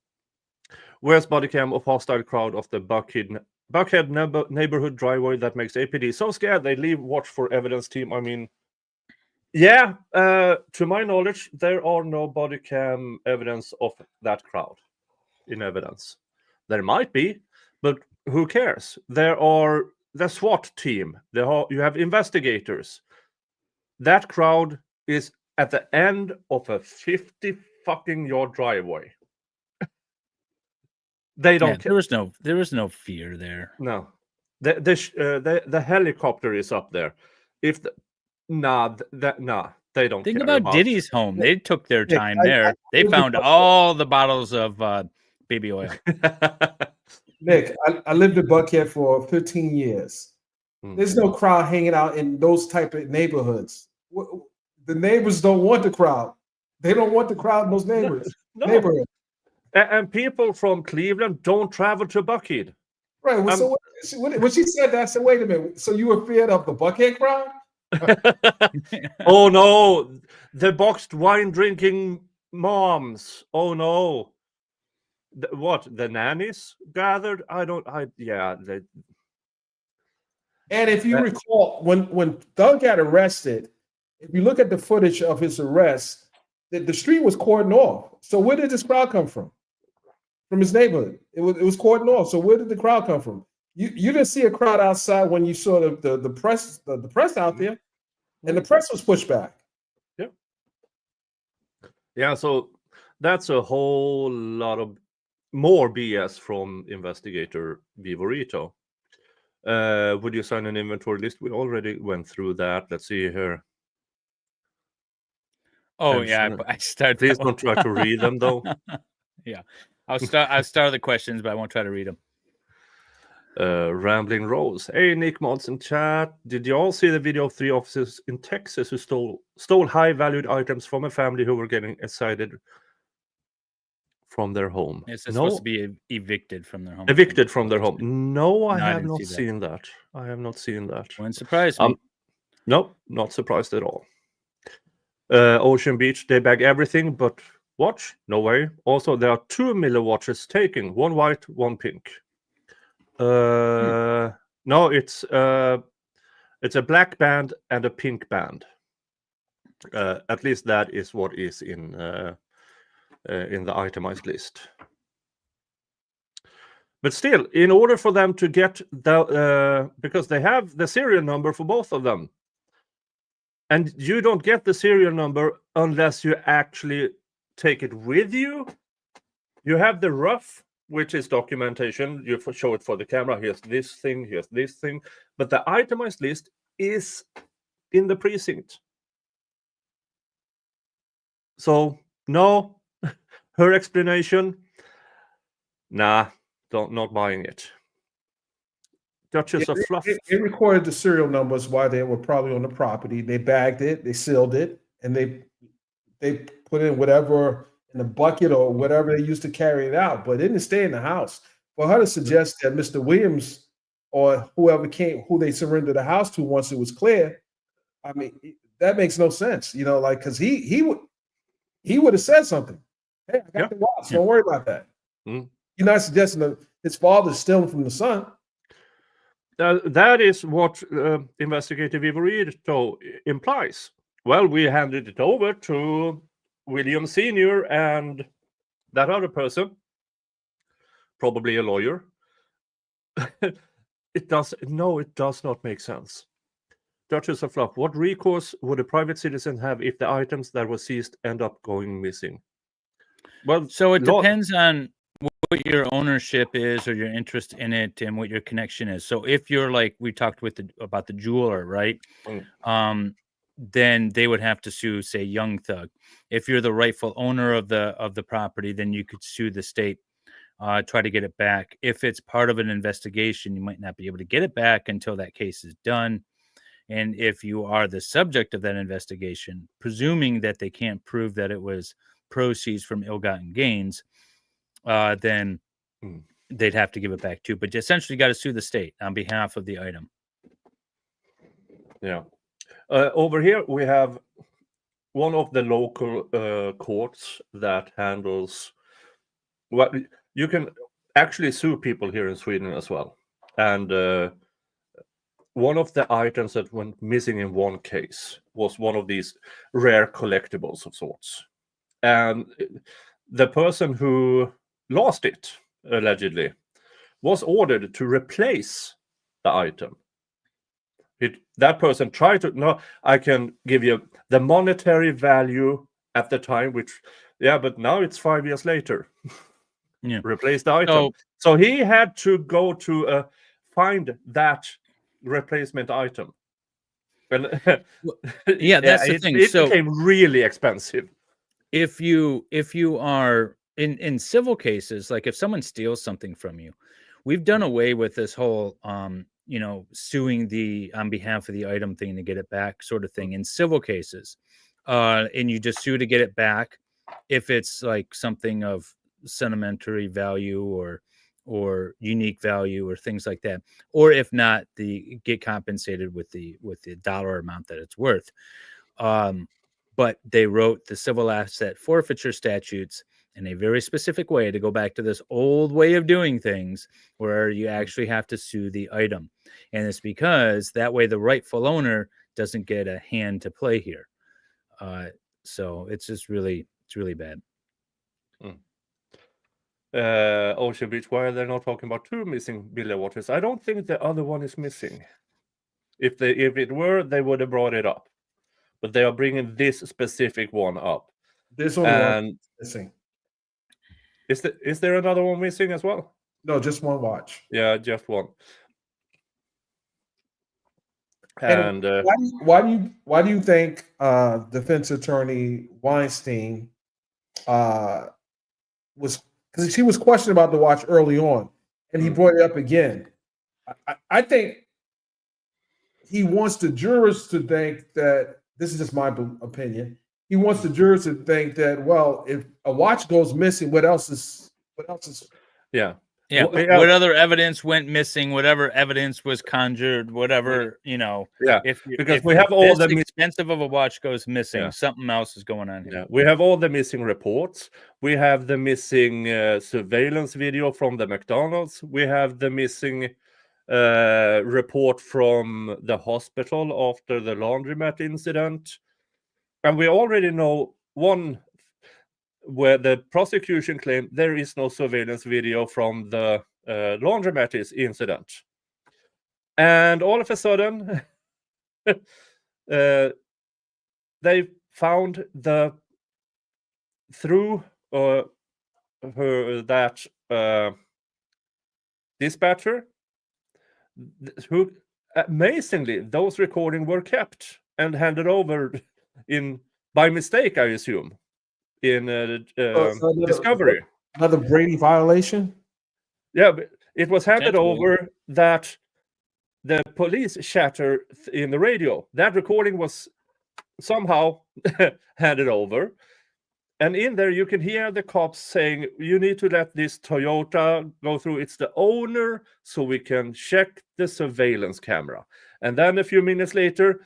Where's body cam of hostile crowd of the Buckhead neighborhood driveway that makes APD so scared they leave watch for evidence team? I mean, yeah, to my knowledge, there are no body cam evidence of that crowd in evidence. There might be, but who cares? There are the SWAT team. You have investigators. That crowd is at the end of a 50 fucking yard driveway. They don't care. There was no fear there. No, the helicopter is up there. If they don't. Think care about Diddy's home. They took their time there. They found all the bottles of baby oil. Nick, I lived in Buckhead for 15 years. There's no crowd hanging out in those type of neighborhoods. The neighbors don't want the crowd. They don't want the crowd in those neighborhoods. And people from Cleveland don't travel to Buckhead. Right. Well, so when she said that, I said, wait a minute. So you were feared of the Buckhead crowd? Oh no, the boxed wine drinking moms. Oh no. The nannies gathered? And if you recall, when Doug got arrested, if you look at the footage of his arrest, the street was cordoned off. So where did this crowd come from? From his neighborhood. It was cordoned off. So where did the crowd come from? You didn't see a crowd outside when you saw the press out there, and the press was pushed back. Yeah, so that's a whole lot of more BS from investigator Vivorito. Would you sign an inventory list? We already went through that. Let's see here. Oh, yeah. I started. Please don't try to read them, though. Yeah. I'll start the questions, but I won't try to read them. Rambling Rose. Hey, Nick Mods in chat. Did you all see the video of 3 officers in Texas who stole high-valued items from a family who were getting excited from their home? It's supposed to be evicted from their home. Evicted from their home. No, I have not seen that. I have not seen that. Wouldn't surprise me. Nope, not surprised at all. Ocean Beach, they bag everything but watch. No way. Also, there are 2 Mille watches taken. 1 white, 1 pink. No, it's a black band and a pink band. At least that is what is in the itemized list. But still, in order for them to get because they have the serial number for both of them, and you don't get the serial number unless you actually take it with you. You have the rough, which is documentation. You show it for the camera. Here's this thing. Here's this thing. But the itemized list is in the precinct. So no, her explanation. Nah, not buying it. Duchess of Fluff. It recorded the serial numbers while they were probably on the property. They bagged it, they sealed it, and they put in whatever in the bucket or whatever they used to carry it out. But it didn't stay in the house. For her to suggest that Mr. Williams or whoever who they surrendered the house to once it was clear, I mean, that makes no sense. You know, like because he would have said something. Hey, I got the watch. Don't worry about that. Mm. You're not suggesting that his father's stealing from the son. That is what investigative Vivorito implies. Well, we handed it over to William Sr. and that other person, probably a lawyer. It does not make sense. Duchess of Fluff, what recourse would a private citizen have if the items that were seized end up going missing? Well, So it depends on what your ownership is or your interest in it and what your connection is. So if you're like we talked about the jeweler, right? Then they would have to sue, say, Young Thug. If you're the rightful owner of the property, then you could sue the state, try to get it back. If it's part of an investigation, you might not be able to get it back until that case is done. And if you are the subject of that investigation, presuming that they can't prove that it was proceeds from ill-gotten gains, then they'd have to give it back too. But you essentially got to sue the state on behalf of the item. Yeah. Over here, we have one of the local courts that handles what you can actually sue people here in Sweden as well. And one of the items that went missing in one case was one of these rare collectibles of sorts. And the person who lost it, allegedly, was ordered to replace the item. That person tried to, no, I can give you the monetary value at the time, but now it's 5 years later. Yeah. Replace the item. So he had to go to find that replacement item. And yeah, that's the thing. It became really expensive. If you are in civil cases, like if someone steals something from you, we've done away with this whole suing on behalf of the item thing to get it back sort of thing in civil cases. And you just sue to get it back if it's like something of sentimentary value or unique value or things like that, or if not, get compensated with the dollar amount that it's worth. But they wrote the civil asset forfeiture statutes in a very specific way to go back to this old way of doing things where you actually have to sue the item. And it's because that way the rightful owner doesn't get a hand to play here. So it's really bad. Ocean Beach, why are they not talking about 2 missing billiard watches? I don't think the other one is missing. If it were, they would have brought it up. But they are bringing this specific one up. There's only one missing. Is there another one missing as well? No, just one watch. Yeah, just one. And why do you think defense attorney Weinstein was, because she was questioned about the watch early on, and he brought it up again. I think he wants the jurors to think that, this is just my opinion, he wants the jurors to think that, well, if a watch goes missing, what else is yeah. What other evidence went missing? Whatever evidence was conjured, whatever, Yeah, if we have all the expensive of a watch goes missing, something else is going on here. Yeah, we have all the missing reports. We have the missing surveillance video from the McDonald's. We have the missing report from the hospital after the laundromat incident. And we already know one where the prosecution claimed there is no surveillance video from the laundromat incident. And all of a sudden, they found through that dispatcher, who amazingly those recordings were kept and handed over in by mistake, I assume, in So Discovery. another Brady violation. Yeah, but it was handed Potentially. over that the police chatter in the radio. That recording was somehow handed over. And in there, you can hear the cops saying, you need to let this Toyota go through. It's the owner, so we can check the surveillance camera. And then a few minutes later,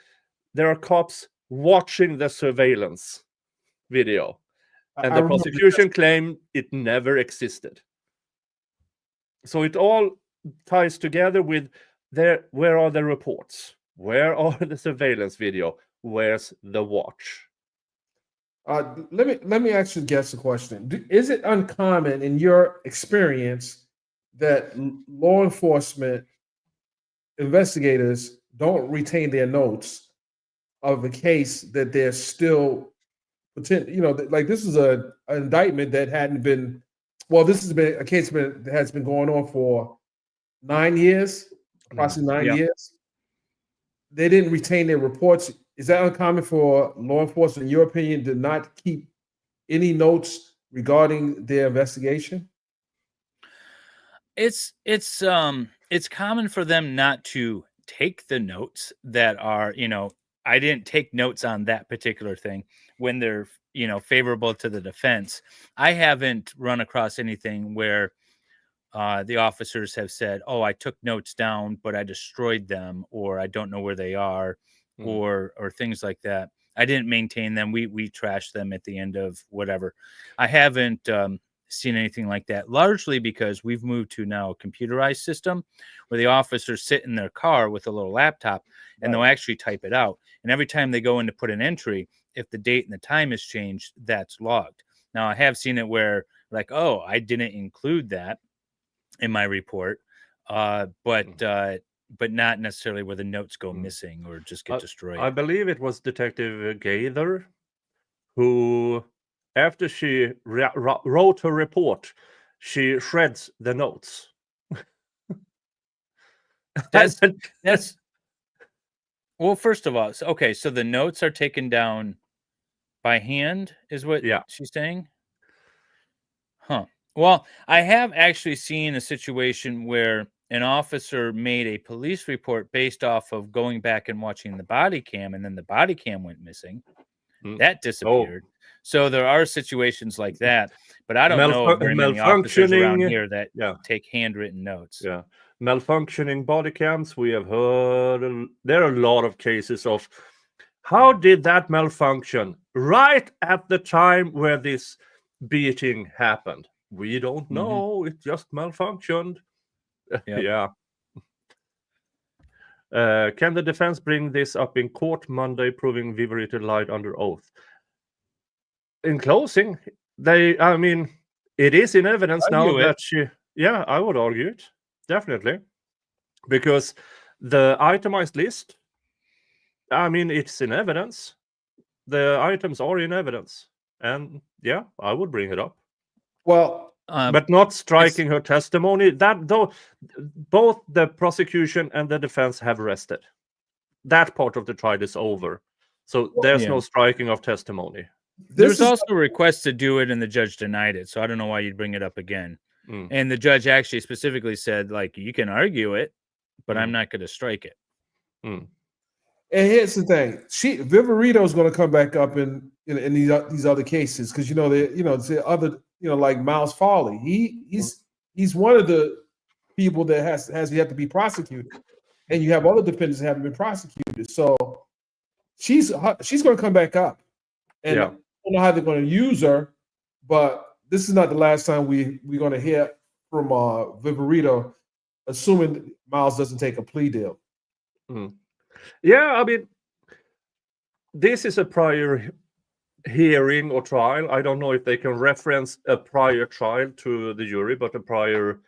there are cops watching the surveillance video. And I the remember prosecution claimed it never existed. So it all ties together with where are the reports? Where are the surveillance video? Where's the watch? Let me ask you guys a question. Is it uncommon in your experience that law enforcement investigators don't retain their notes of a case that they're still like this is an indictment that hadn't been, well, this has been a case that has been going on for 9 years, approximately 9 Yeah. years. They didn't retain their reports. Is that uncommon for law enforcement, in your opinion, to not keep any notes regarding their investigation? It's common for them not to take the notes that are, I didn't take notes on that particular thing when they're, favorable to the defense. I haven't run across anything where the officers have said, oh, I took notes down, but I destroyed them, or I don't know where they are, or things like that. I didn't maintain them. We trashed them at the end of whatever. I haven't seen anything like that, largely because we've moved to now a computerized system where the officers sit in their car with a little laptop and they'll actually type it out. And every time they go in to put an entry, if the date and the time has changed, that's logged. Now, I have seen it where, like, oh, I didn't include that in my report, but not necessarily where the notes go missing or just get destroyed. I believe it was Detective Gaither who, after she wrote her report, she shreds the notes. That's well, first of all, so the notes are taken down by hand, is what she's saying? Huh. Well, I have actually seen a situation where an officer made a police report based off of going back and watching the body cam, and then the body cam went missing. That disappeared. So there are situations like that, but I don't know very many officers around here that take handwritten notes. Yeah. Malfunctioning body cams, we have heard there are a lot of cases of how did that malfunction right at the time where this beating happened? We don't know. It just malfunctioned. Yeah. Can the defense bring this up in court Monday, proving Vivorito lied under oath? In closing, it is in evidence now that she. Yeah, I would argue it. Definitely. Because the itemized list, it's in evidence. The items are in evidence. And yeah, I would bring it up. Well, but not striking her testimony. That though, both the prosecution and the defense have rested. That part of the trial is over. So there's no striking of testimony. There's also a request to do it, and the judge denied it. So I don't know why you'd bring it up again. And the judge actually specifically said, like, you can argue it, but I'm not going to strike it. And here's the thing: Vivorito is going to come back up in these other cases because the other like Miles Farley. He's one of the people that has yet to be prosecuted, and you have other defendants that haven't been prosecuted. So she's going to come back up, and I don't know how they're going to use her, but this is not the last time we're going to hear from Vivorito, assuming Miles doesn't take a plea deal. Yeah, this is a prior hearing or trial. I don't know if they can reference a prior trial to the jury, but a prior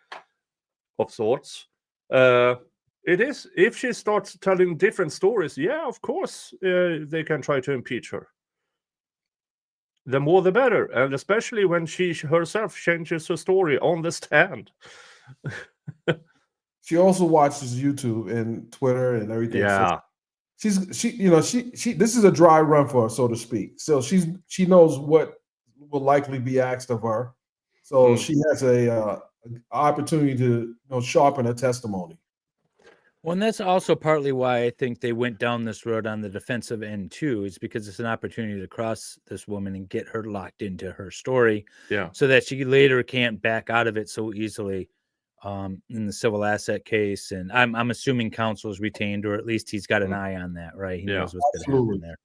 of sorts. It is, if she starts telling different stories, of course, they can try to impeach her. the more the better, and especially when she herself changes her story on the stand. She also watches YouTube and Twitter and everything. So Yeah. she this is a dry run for her, so to speak. So she knows what will likely be asked of her. So Mm. she has a opportunity to sharpen her testimony. Well, and that's also partly why I think they went down this road on the defensive end too, is because it's an opportunity to cross this woman and get her locked into her story, Yeah. so that she later can't back out of it so easily in the civil asset case. And I'm assuming counsel is retained, or at least he's got an eye on that, right? He Yeah. knows what's going to Absolutely. happen there.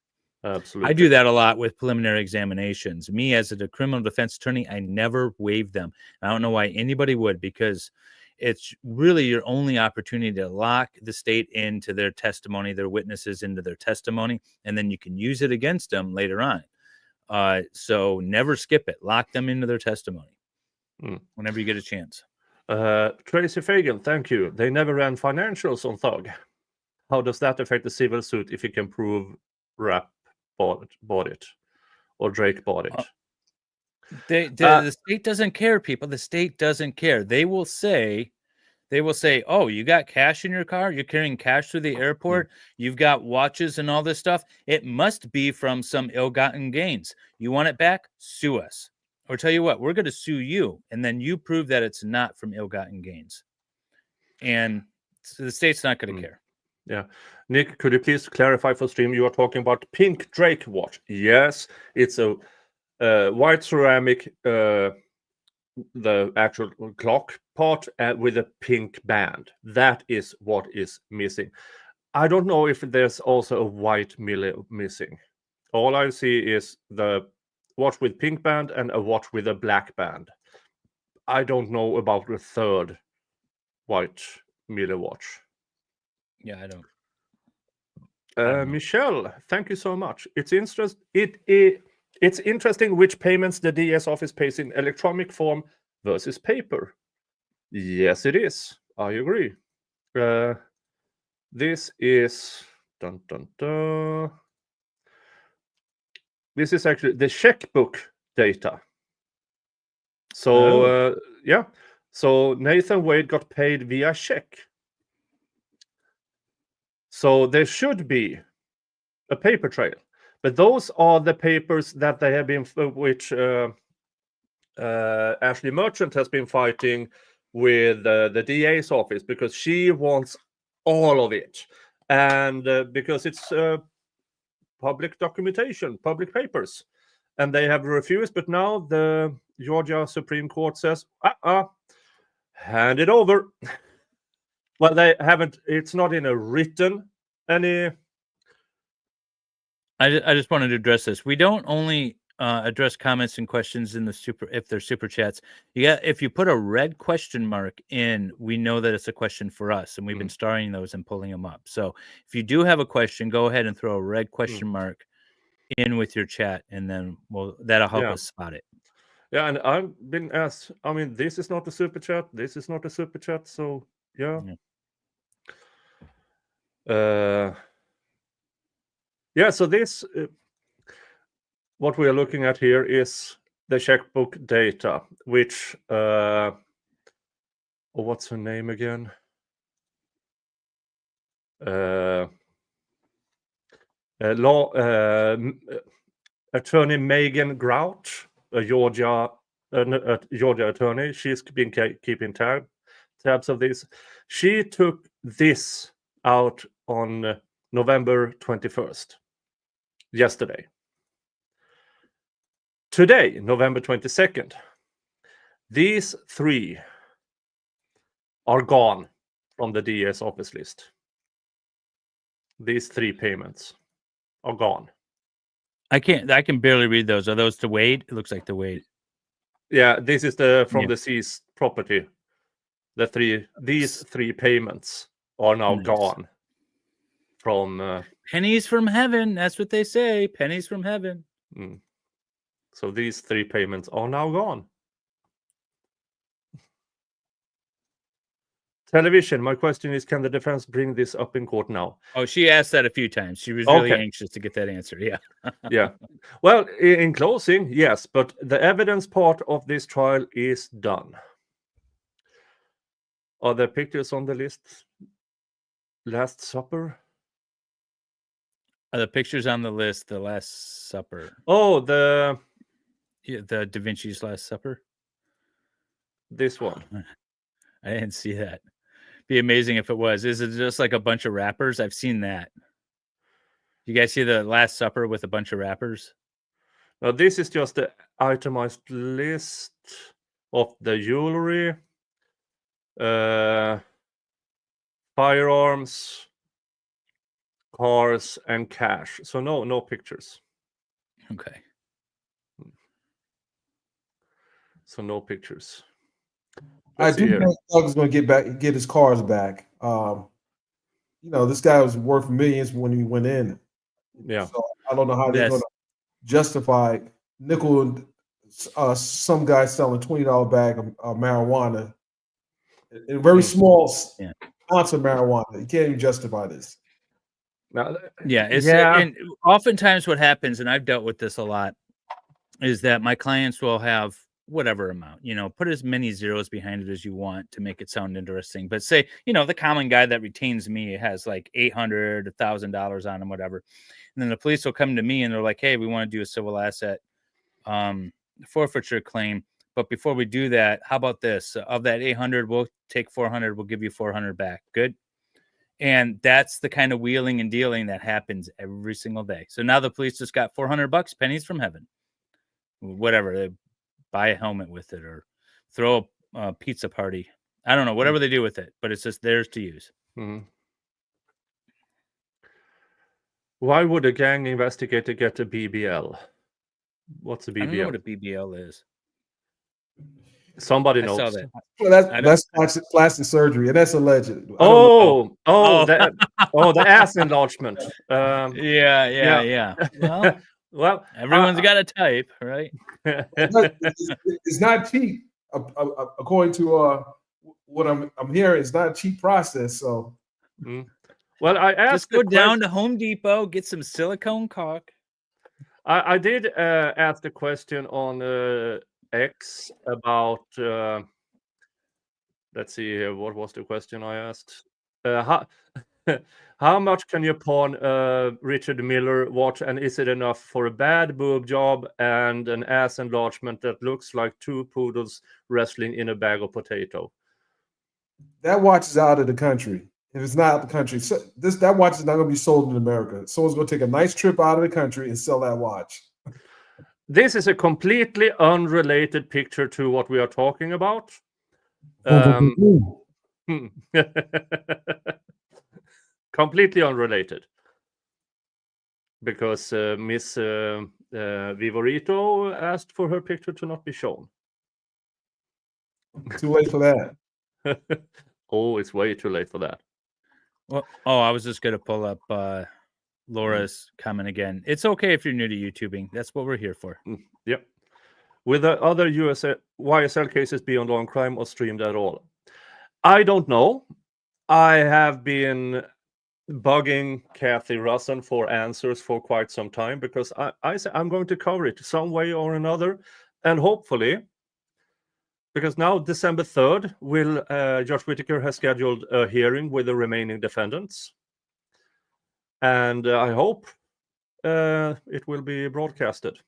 Absolutely. I do that a lot with preliminary examinations. Me as a criminal defense attorney, I never waive them. I don't know why anybody would, because it's really your only opportunity to lock the state into their testimony, their witnesses into their testimony, and then you can use it against them later on. So never skip it. Lock them into their testimony whenever you get a chance. Tracy Fagan, thank you. They never ran financials on Thug. How does that affect the civil suit if you can prove Rapp bought it or Drake bought it? The state doesn't care, people. The state doesn't care. They will say, oh, you got cash in your car? You're carrying cash through the airport? You've got watches and all this stuff? It must be from some ill-gotten gains. You want it back? Sue us. Or tell you what, we're going to sue you. And then you prove that it's not from ill-gotten gains. And so the state's not going to care. Yeah. Nick, could you please clarify for stream? You are talking about pink Drake watch. Yes, it's a white ceramic, the actual clock part with a pink band. That is what is missing. I don't know if there's also a white Mille missing. All I see is the watch with pink band and a watch with a black band. I don't know about the third white Mille watch. Yeah, I don't. Michelle, thank you so much. It's interesting which payments the DS office pays in electronic form versus paper. Yes, it is. I agree. This is this is actually the checkbook data. So yeah, so Nathan Wade got paid via check. So there should be a paper trail, but those are the papers that they have been, which Ashley Merchant has been fighting with the DA's office, because she wants all of it, and because it's public documentation, public papers, and they have refused. But now the Georgia Supreme Court says, hand it over. Well, they haven't. It's not in a written any. I just wanted to address this. We don't only address comments and questions in the if they're super chats. If you put a red question mark in, we know that it's a question for us, and we've been starring those and pulling them up. So if you do have a question, go ahead and throw a red question mark in with your chat, and then that'll help us spot it. Yeah, and I've been asked. I mean, this is not a super chat. This is not a super chat. So yeah. Yeah, so this, what we are looking at here is the checkbook data, which, what's her name again? Attorney Megan Grouch, a Georgia attorney. She's been keeping tabs of this. She took this out on November 21st. Yesterday. Today, November 22nd, these three are gone from the DS office list. These three payments are gone. I can barely read those. Are those to Wade? It looks like to Wade. Yeah, this is from the seized property. These three payments are now gone from pennies from heaven. That's what they say. Pennies from heaven. So these three payments are now gone. Television. My question is, can the defense bring this up in court now? Oh, she asked that a few times. She was really Okay. anxious to get that answer. Yeah. Yeah. Well, in closing, yes, but the evidence part of this trial is done. Are there pictures on the list? Last Supper? Are the pictures on the list, The Last Supper? Oh, the Da Vinci's Last Supper? this one. I didn't see that. Be amazing if it was. Is it just like a bunch of rappers? I've seen that. You guys see the Last Supper with a bunch of rappers? Now, this is just the itemized list of the jewelry, firearms, cars, and cash. So no pictures. Okay. So no pictures. I Let's see do here. think Doug is going to get his cars back. This guy was worth millions when he went in. Yeah. So I don't know how they're Yes. going to justify nickel. Some guy selling $20 bag of marijuana, a very small Yeah. ounce of marijuana. You can't even justify this. Now, Yeah, yeah. and oftentimes what happens, and I've dealt with this a lot, is that my clients will have whatever amount, put as many zeros behind it as you want to make it sound interesting. But say, the common guy that retains me has like $800, $1,000 on him, whatever. And then the police will come to me and they're like, hey, we want to do a civil asset forfeiture claim. But before we do that, how about this? Of that 800, we'll take 400. We'll give you 400 back. Good. And that's the kind of wheeling and dealing that happens every single day. So now the police just got $400, pennies from heaven, whatever. They buy a helmet with it or throw a pizza party. I don't know, whatever they do with it, but it's just theirs to use. Mhm. Why would a gang investigator get a BBL? What's a I don't know what a BBL? BBL is. Somebody I saw knows. that. Well, I don't- that's plastic surgery, and that's alleged. I don't know. Oh, the ass enlargement. Yeah. Well, Well, everyone's got a type, right? It's not cheap, according to what I'm hearing. It's not a cheap process. So well, I asked Just go the down to Home Depot, get some silicone caulk. I did ask the question on X about. Let's see here. What was the question I asked? How much can you pawn Richard Mille watch, and is it enough for a bad boob job and an ass enlargement that looks like two poodles wrestling in a bag of potato? that watch is out of the country. If it's not out of the country, that watch is not going to be sold in America. Someone's going to take a nice trip out of the country and sell that watch. This is a completely unrelated picture to what we are talking about. Completely unrelated. Because Miss Vivorito asked for her picture to not be shown. Too late for that. Oh, it's way too late for that. Well, I was just going to pull up Laura's comment again. It's okay if you're new to YouTubing. That's what we're here for. Yep. Will the other YSL cases be on Long Crime or streamed at all? I don't know. I have been bugging Kathy Russen for answers for quite some time because I'm going to cover it some way or another. And hopefully, because now December 3rd, Judge Whittaker has scheduled a hearing with the remaining defendants. And I hope it will be broadcasted.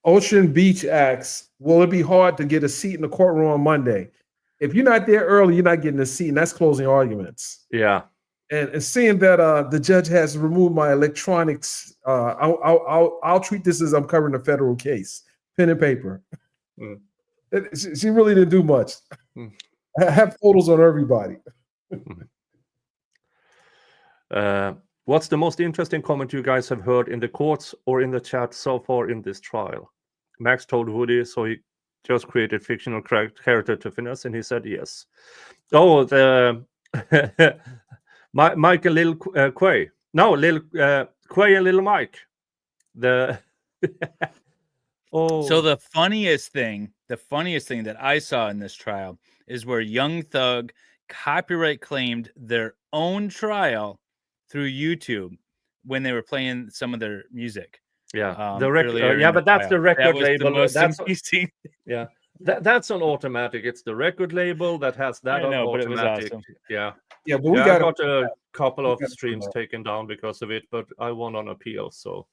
Ocean Beach asks, will it be hard to get a seat in the courtroom on Monday? If you're not there early, you're not getting a seat, and that's closing arguments. Yeah. And seeing that the judge has removed my electronics, I'll treat this as I'm covering a federal case, pen and paper. She really didn't do much. I have photos on everybody. What's the most interesting comment you guys have heard in the courts or in the chat so far in this trial? Max told Woody, so he just created fictional character to finesse, and he said yes. Oh, the Mike and Little Quay. No, Little Quay and Little Mike. The Oh, So the funniest thing that I saw in this trial is where Young Thug copyright claimed their own trial through YouTube when they were playing some of their music. yeah, Earlier in yeah, the but that's trial. the record That was label. The most That's amazing. yeah, that's on automatic. It's the record label that has that I on know, but it was automatic. awesome. Yeah, Yeah, but we yeah, I got got a couple of gotta do streams that. taken down because of it, but I won on appeal. So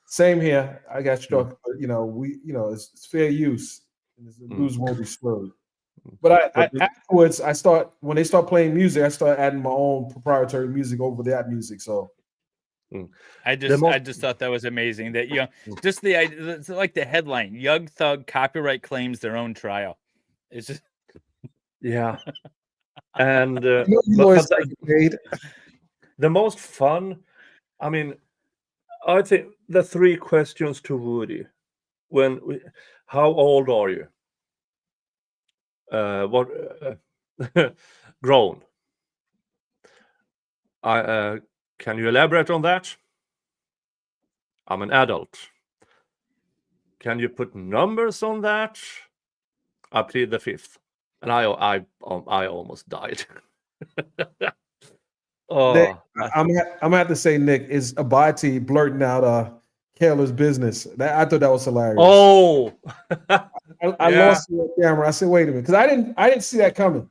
same here. I got struck, but it's fair use. And the rules won't be slurred. But I But afterwards, when they start playing music, I start adding my own proprietary music over that music. So I just thought that was amazing that just the idea, it's like the headline, Young Thug copyright claims their own trial. It's just yeah, and you always like it paid. the most fun, I mean, I think the 3 questions to Woody how old are you? What grown? Can you elaborate on that? I'm an adult. Can you put numbers on that? I plead the 5th, and I almost died. Nick, Oh, I'm gonna have to say, Nick, is Abati blurting out Kayla's business. I thought that was hilarious. oh, I yeah. lost the camera. I said, wait a minute, because I didn't see that coming.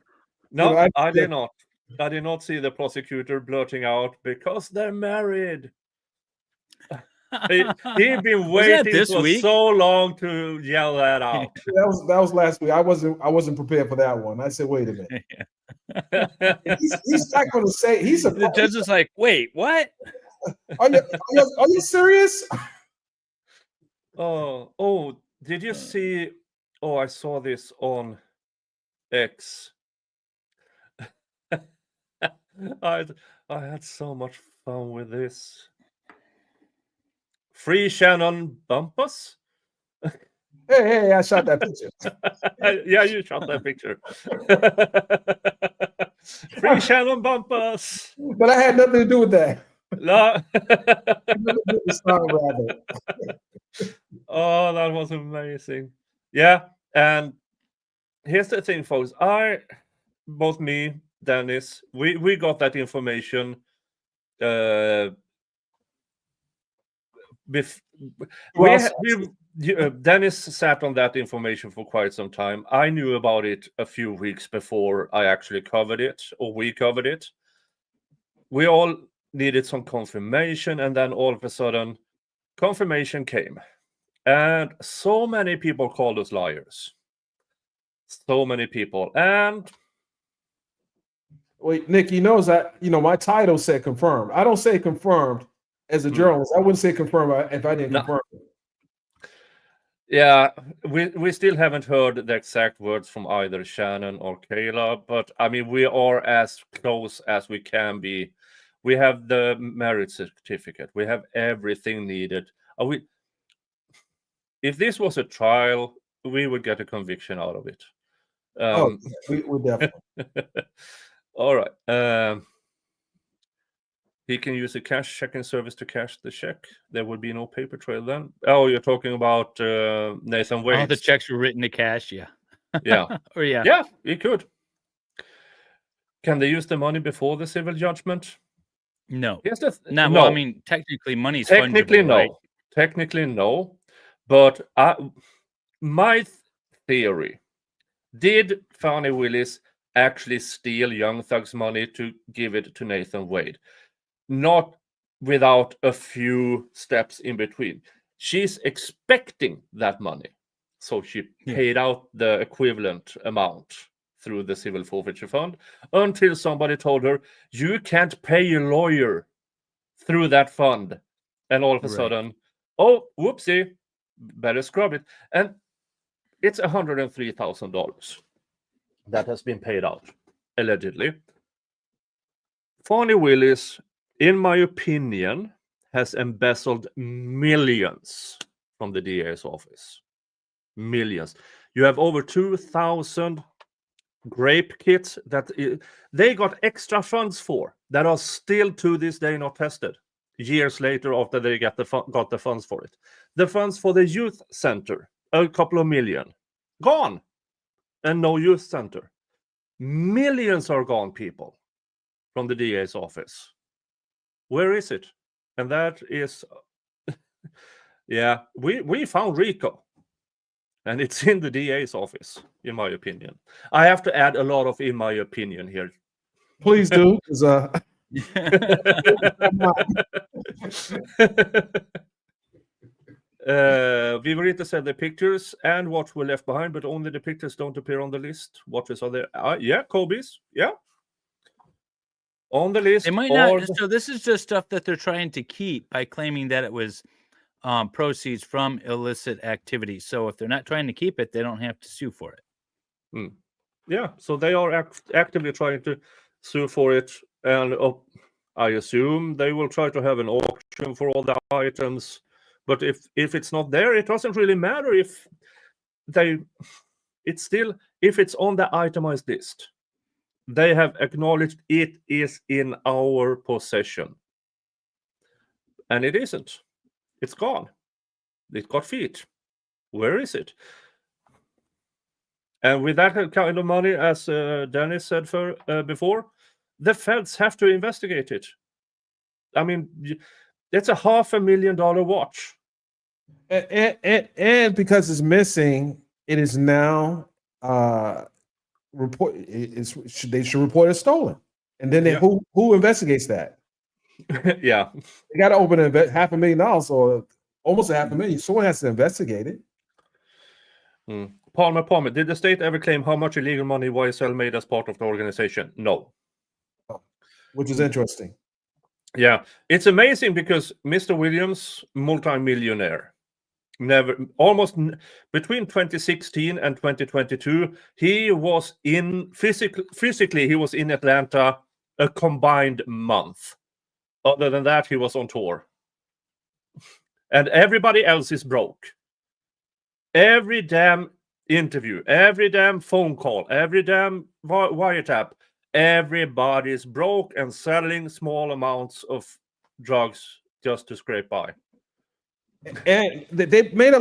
No, I did did not. I did not see the prosecutor blurting out because they're married. He'd been waiting this for week? so long to yell that out. That was last week. I wasn't prepared for that one. I said, wait a minute. He's not going to say he's a. The judge is like, wait, what? Are you serious? Oh, did you see? Oh, I saw this on X. I had so much fun with this. Free Shannon Bumpus? Hey, I shot that picture. Yeah, you shot that picture. Free Shannon Bumpus. But I had nothing to do with that. No. Rather. Oh, that was amazing. Yeah, and here's the thing, folks. Both me, Dennis, we got that information. Dennis sat on that information for quite some time. I knew about it a few weeks before I actually covered it, or we covered it. We all needed some confirmation, and then all of a sudden, confirmation came. And so many people called us liars. So many people. And wait, Nick, he knows that my title said confirmed. I don't say confirmed as a journalist. I wouldn't say confirmed if I didn't confirm it. Yeah, we still haven't heard the exact words from either Shannon or Kayla, but I mean, we are as close as we can be. We have the marriage certificate. We have everything needed. If this was a trial, we would get a conviction out of it. We definitely. All right. He can use a cash checking service to cash the check. There would be no paper trail then. Oh, you're talking about Nathan Wade. All the checks were written to cash, yeah. Yeah. Or yeah. Yeah, he could. Can they use the money before the civil judgment? No. Yes, No, no. well, I mean, technically, money's Technically, fungible, no. right? Technically, no. But my theory, did Fannie Willis actually steal Young Thug's money to give it to Nathan Wade? Not without a few steps in between. She's expecting that money. So she paid out the equivalent amount through the civil forfeiture fund until somebody told her, you can't pay your lawyer through that fund. And all of a sudden, oh, whoopsie, better scrub it. And it's $103,000 that has been paid out, allegedly. Fannie Willis, in my opinion, has embezzled millions from the DA's office. Millions. You have over 2,000 grape kits that they got extra funds for that are still to this day not tested. Years later, after they got the funds for it, the funds for the youth center a couple of million gone, and no youth center. Millions are gone, people, from the DA's office. Where is it? And that is, yeah, we found Rico, and it's in the DA's office, in my opinion. I have to add a lot of "in my opinion" here. Please do. 'Cause, Vivorito said the pictures and watch were left behind, but only the pictures don't appear on the list. Watches are there. Yeah, Kobe's. Yeah. On the list. They might not. So this is just stuff that they're trying to keep by claiming that it was proceeds from illicit activity. So if they're not trying to keep it, they don't have to sue for it. Yeah, so they are actively trying to sue for it, and I assume they will try to have an auction for all the items. But if it's not there, it doesn't really matter if it's still, if it's on the itemized list, they have acknowledged it is in our possession. And it isn't. It's gone. It got feet. Where is it? And with that kind of money, as Dennis said before, the feds have to investigate it. I mean, it's a $500,000 watch. and because it's missing, it is now they should report it stolen. And then who investigates that? Yeah. They got to open $500,000 or almost $500,000. Someone has to investigate it. Palmer, did the state ever claim how much illegal money YSL made as part of the organization? No. Which is interesting. Yeah, it's amazing because Mr. Williams, multi-millionaire, between 2016 and 2022, he was physically he was in Atlanta a combined month. Other than that, he was on tour. And everybody else is broke. Every damn interview, every damn phone call, every damn wiretap, everybody's broke and selling small amounts of drugs just to scrape by. And they made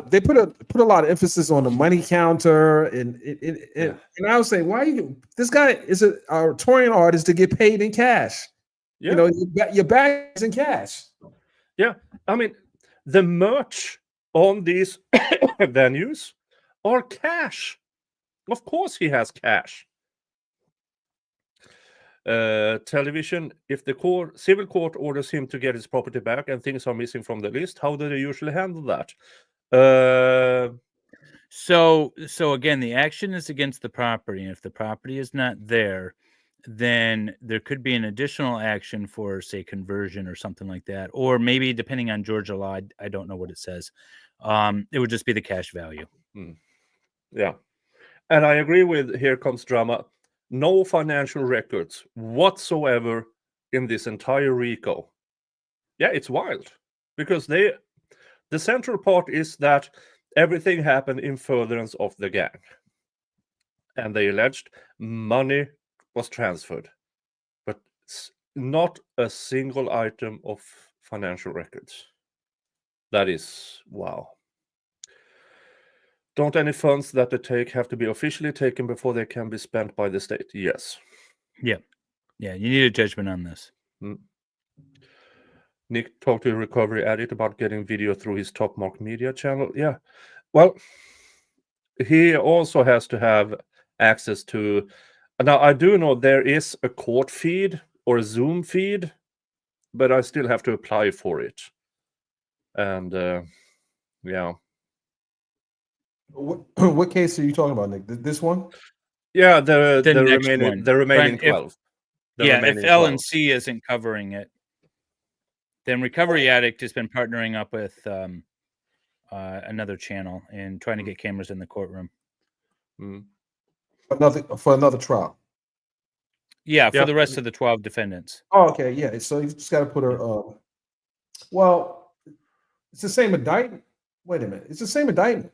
they put a lot of emphasis on the money counter, and I was saying, why this guy is a touring artist to get paid in cash? Yeah. You know, your bag is in cash. Yeah, I mean, the merch on these venues are cash. Of course, he has cash. Television, if the civil court orders him to get his property back and things are missing from the list, how do they usually handle that? So again, the action is against the property, and if the property is not there, then there could be an additional action for, say, conversion or something like that, or maybe depending on Georgia law, I don't know what it says. It would just be the cash value. Yeah, and I agree with Here Comes Drama. No financial records whatsoever in this entire RICO. Yeah, it's wild because the central part is that everything happened in furtherance of the gang, and they alleged money was transferred, but not a single item of financial records. That is wow. Don't any funds that they take have to be officially taken before they can be spent by the state? Yes. Yeah, you need a judgment on this. Nick talked to Recovery Addict about getting video through his Top Mark Media channel. Yeah, well, he also has to have access to. Now, I do know there is a court feed or a Zoom feed, but I still have to apply for it. And yeah. What case are you talking about, Nick? This one? Yeah, the next remaining one. The remaining Brian, 12. If L&C isn't covering it, then Recovery Addict has been partnering up with another channel and trying to get cameras in the courtroom. For another trial. Yeah, for the rest of the 12 defendants. Oh, okay, yeah. So you just got to put her. Well, it's the same indictment. Wait a minute, it's the same indictment.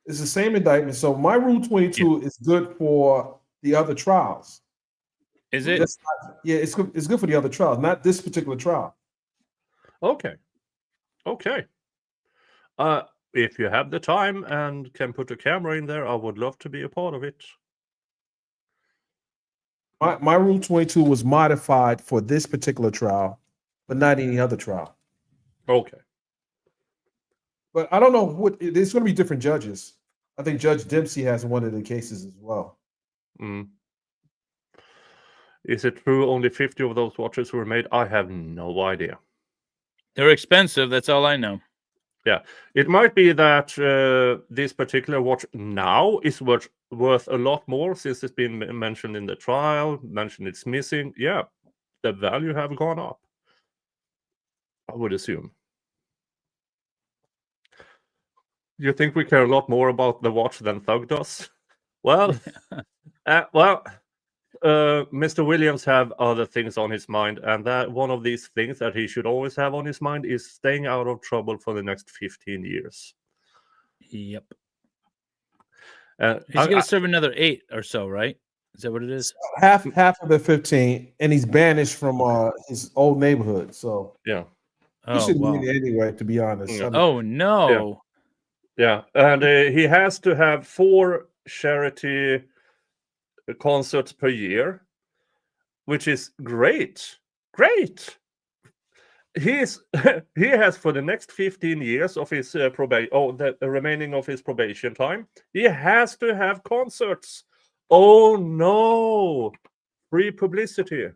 It's the same indictment. So my Rule 22 is good for the other trials. Is it? It's good for the other trials, not this particular trial. Okay. if you have the time and can put a camera in there, I would love to be a part of it. My Rule 22 was modified for this particular trial, but not any other trial. Okay. But I don't know what there's going to be different judges. I think Judge Dempsey has one of the cases as well. Mm. Is it true only 50 of those watches were made? I have no idea. They're expensive. That's all I know. It might be that this particular watch now is worth a lot more since it's been mentioned in the trial, mentioned it's missing. Yeah, the value have gone up, I would assume. You think we care a lot more about the watch than Thug does? Well, Mr. Williams have other things on his mind, and that one of these things that he should always have on his mind is staying out of trouble for the next 15 years. Yep. Uh, He's going to serve another 8 or so, right? Is that what it is? Half of the 15, and he's banished from his old neighborhood. So yeah. he Oh, shouldn't wow. be in it anyway, to be honest. Yeah. I mean, Oh, no. Yeah, and he has to have 4 charity concerts per year, which is great. Great. He has for the next 15 years of his probation, the remaining of his probation time, he has to have concerts. Oh no, free publicity.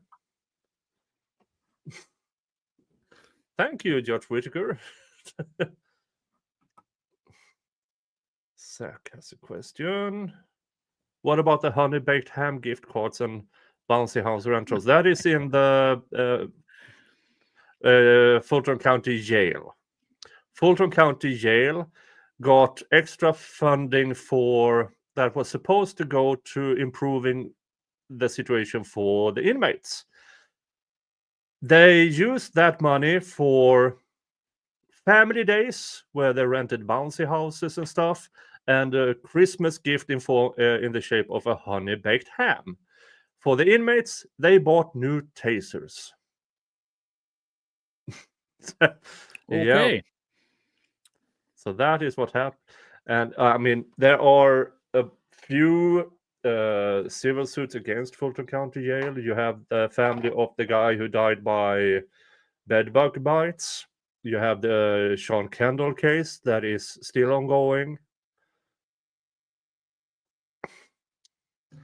Thank you, Judge Whittaker. Zach has a question. What about the honey-baked ham gift cards and bouncy house rentals? That is in the Fulton County Jail. Fulton County Jail got extra funding for that was supposed to go to improving the situation for the inmates. They used that money for family days where they rented bouncy houses and stuff, and a Christmas gift in the shape of a honey-baked ham. For the inmates, they bought new tasers. Okay. Yeah. So that is what happened. And I mean, there are a few civil suits against Fulton County Jail. You have the family of the guy who died by bedbug bites. You have the Sean Kendall case that is still ongoing.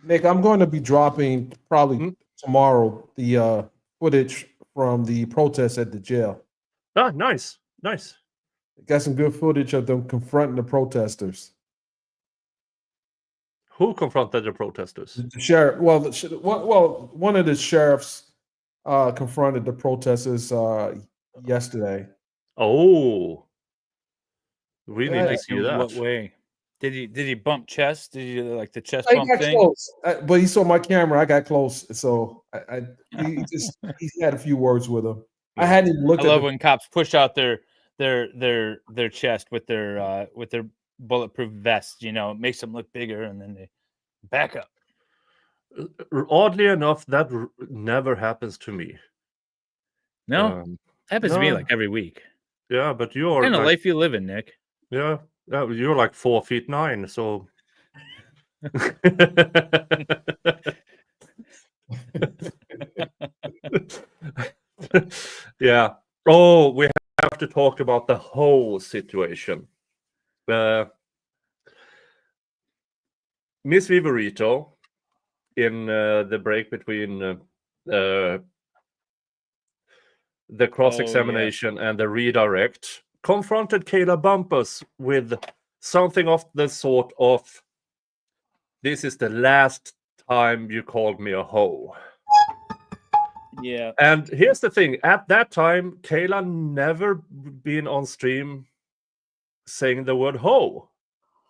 Nick, I'm going to be dropping probably tomorrow the footage from the protests at the jail. Ah, nice. Got some good footage of them confronting the protesters. Who confronted the protesters? The sheriff, one of the sheriffs confronted the protesters yesterday. Oh, we need to see In that. what way? Did he bump chest? Did he like the chest I bump got thing? close, but he saw my camera. I got close, so he had a few words with him. I hadn't even looked I at love the when cops push out their chest with their bulletproof vest. You know, it makes them look bigger, and then they back up. Oddly enough, that never happens to me. No, happens to me no. like every week. Yeah, but you're What kind of like, life you living, Nick? yeah, you're like 4'9", so. Yeah. Oh, we have to talk about the whole situation. Miss Vivorito, in the break between the cross-examination and the redirect, confronted Kayla Bumpus with something of the sort of, "This is the last time you called me a hoe." Yeah. And here's the thing. At that time, Kayla never been on stream saying the word hoe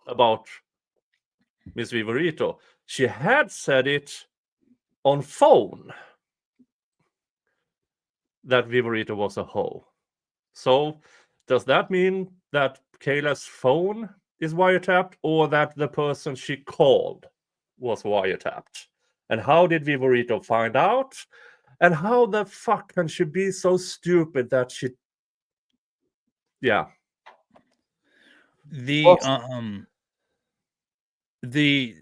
about Miss Vivorito. She had said it on phone that Vivorito was a hoe. So does that mean that Kayla's phone is wiretapped, or that the person she called was wiretapped? And how did Vivorito find out? And how the fuck can she be so stupid that she... Yeah. The the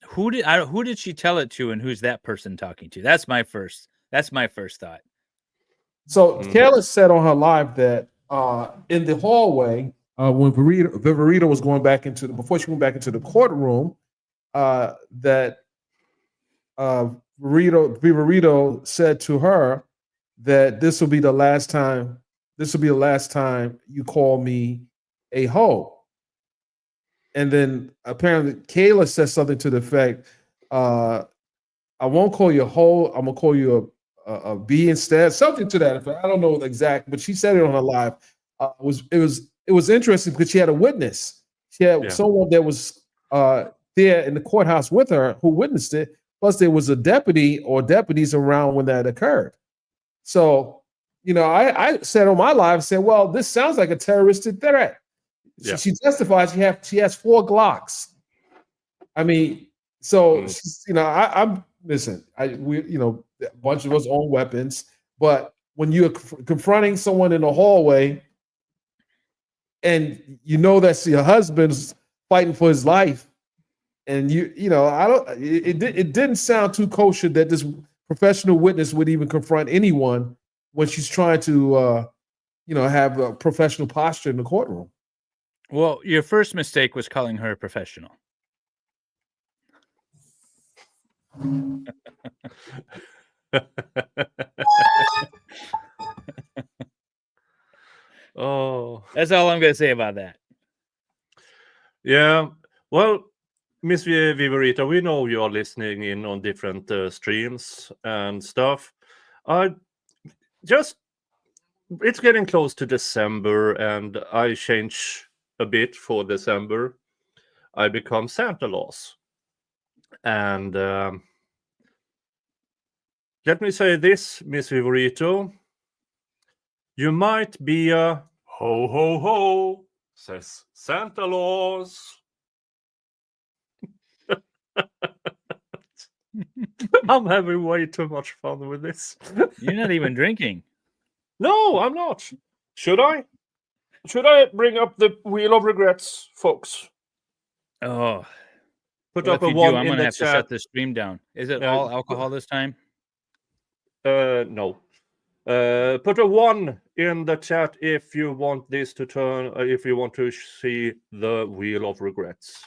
who did she tell it to, and who's that person talking to? That's my first thought. So Kayla said on her live that in the hallway, when Vivorito was going back into before she went back into the courtroom, that Vivorito said to her that this will be the last time. This will be the last time you call me a hoe. And then apparently Kayla said something to the effect, "I won't call you a hoe. I'm gonna call you a B instead." Something to that effect. I don't know the exact, but she said it on her live. It was interesting because she had a witness. She had someone that was there in the courthouse with her who witnessed it. Plus, there was a deputy or deputies around when that occurred. So, I said on my live, I said, "Well, this sounds like a terroristic threat." Yeah. She testifies she has 4 Glocks. I mean, so she's, I'm listen. A bunch of us own weapons, but when you're confronting someone in the hallway, and that's your husband's fighting for his life, and I don't. It didn't sound too kosher that this professional witness would even confront anyone when she's trying to, have a professional posture in the courtroom. Well, your first mistake was calling her a professional. Oh, that's all I'm going to say about that. Yeah. Well, Miss Vivorita, we know you are listening in on different streams and stuff. It's getting close to December, and I change a bit for December. I become Santa Claus. And let me say this, Miss Vivorito. You might be a ho, ho, ho, says Santa Claus. I'm having way too much fun with this. You're not even drinking. No, I'm not. Should I? Should I bring up the Wheel of Regrets, folks? Oh. Put Well, up if a you one do, I'm in going to the have to chat. shut the stream down. Is it all alcohol this time? No. Put a 1 in the chat if you want this to turn, if you want to see the Wheel of Regrets.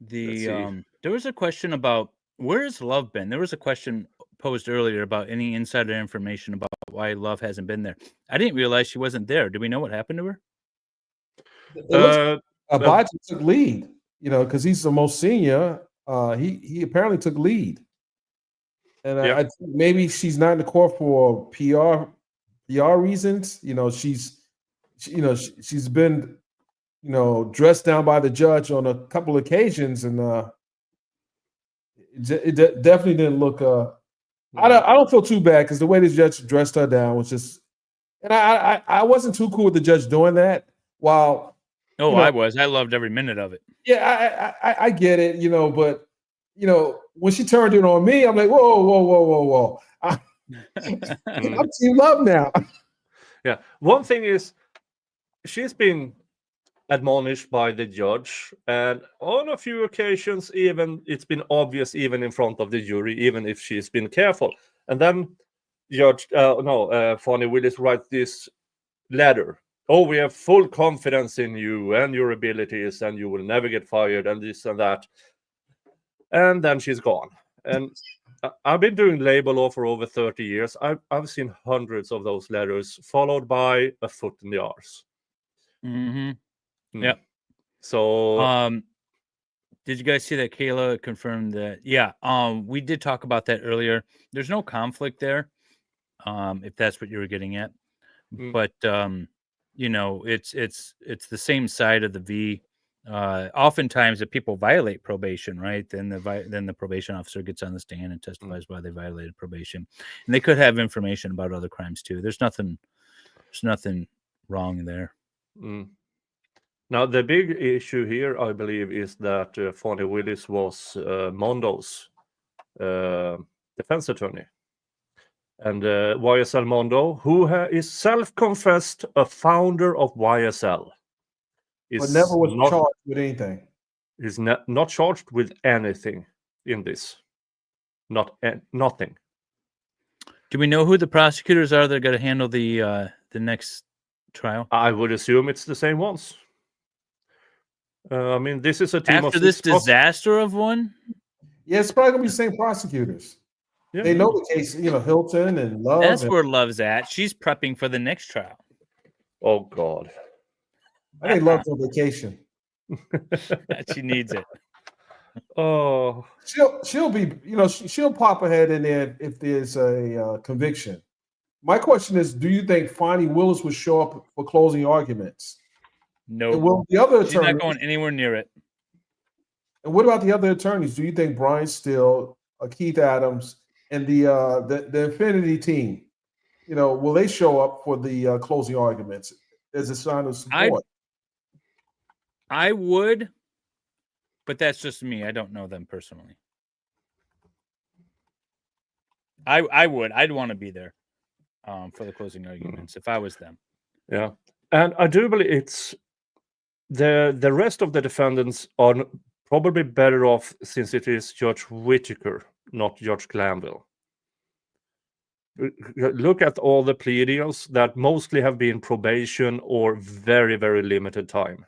There was a question about where has Love been? There was a question posed earlier about any insider information about why Love hasn't been there. I didn't realize she wasn't there. Do we know what happened to her? Abaji took lead, because he's the most senior. He apparently took lead, and I think maybe she's not in the court for PR reasons. She's been dressed down by the judge on a couple of occasions, and it definitely didn't look. I don't feel too bad because the way the judge dressed her down was just, and I wasn't too cool with the judge doing that. While I was. I loved every minute of it. Yeah, I get it, but when she turned it on me, I'm like, whoa. I'm Team Love now. Yeah. One thing is, she's been admonished by the judge, and on a few occasions, even it's been obvious, even in front of the jury, even if she's been careful. And then Fonnie Willis writes this letter. Oh, we have full confidence in you and your abilities, and you will never get fired, and this and that. And then she's gone. And I've been doing labor law for over 30 years. I've seen hundreds of those letters, followed by a foot in the arse. Mm-hmm. Yeah. So, did you guys see that Kayla confirmed that? Yeah. We did talk about that earlier. There's no conflict there, if that's what you were getting at. But it's the same side of the V. Oftentimes, if people violate probation, right, then the probation officer gets on the stand and testifies why they violated probation, and they could have information about other crimes too. There's nothing wrong there. Now, the big issue here, I believe, is that Fonnie Willis was Mondo's defense attorney. And YSL Mondo, who is self-confessed a founder of YSL, But never was not charged with anything. is not charged with anything in this. Nothing. Do we know who the prosecutors are that are going to handle the next trial? I would assume it's the same ones. I mean, this is a team After of this 6 disaster of one? Yeah, it's probably gonna be the same prosecutors. Yeah. They know the case, Hilton and Love. That's and- where Love's at. She's prepping for the next trial. Oh God. I think Love's on vacation. She needs it. Oh. She'll be, she'll pop ahead in there if there's a conviction. My question is, do you think Fonnie Willis would show up for closing arguments? No, And will the other she's not attorneys? going anywhere near it. And what about the other attorneys? Do you think Brian Steele, Keith Adams, and the Infinity team, will they show up for the closing arguments as a sign of support? I would, but that's just me. I don't know them personally. I would. I'd want to be there for the closing arguments if I was them. Yeah. And I do believe it's the rest of the defendants are probably better off since it is Judge Whitaker, not Judge Glanville. Look at all the plea deals that mostly have been probation or very, very limited time.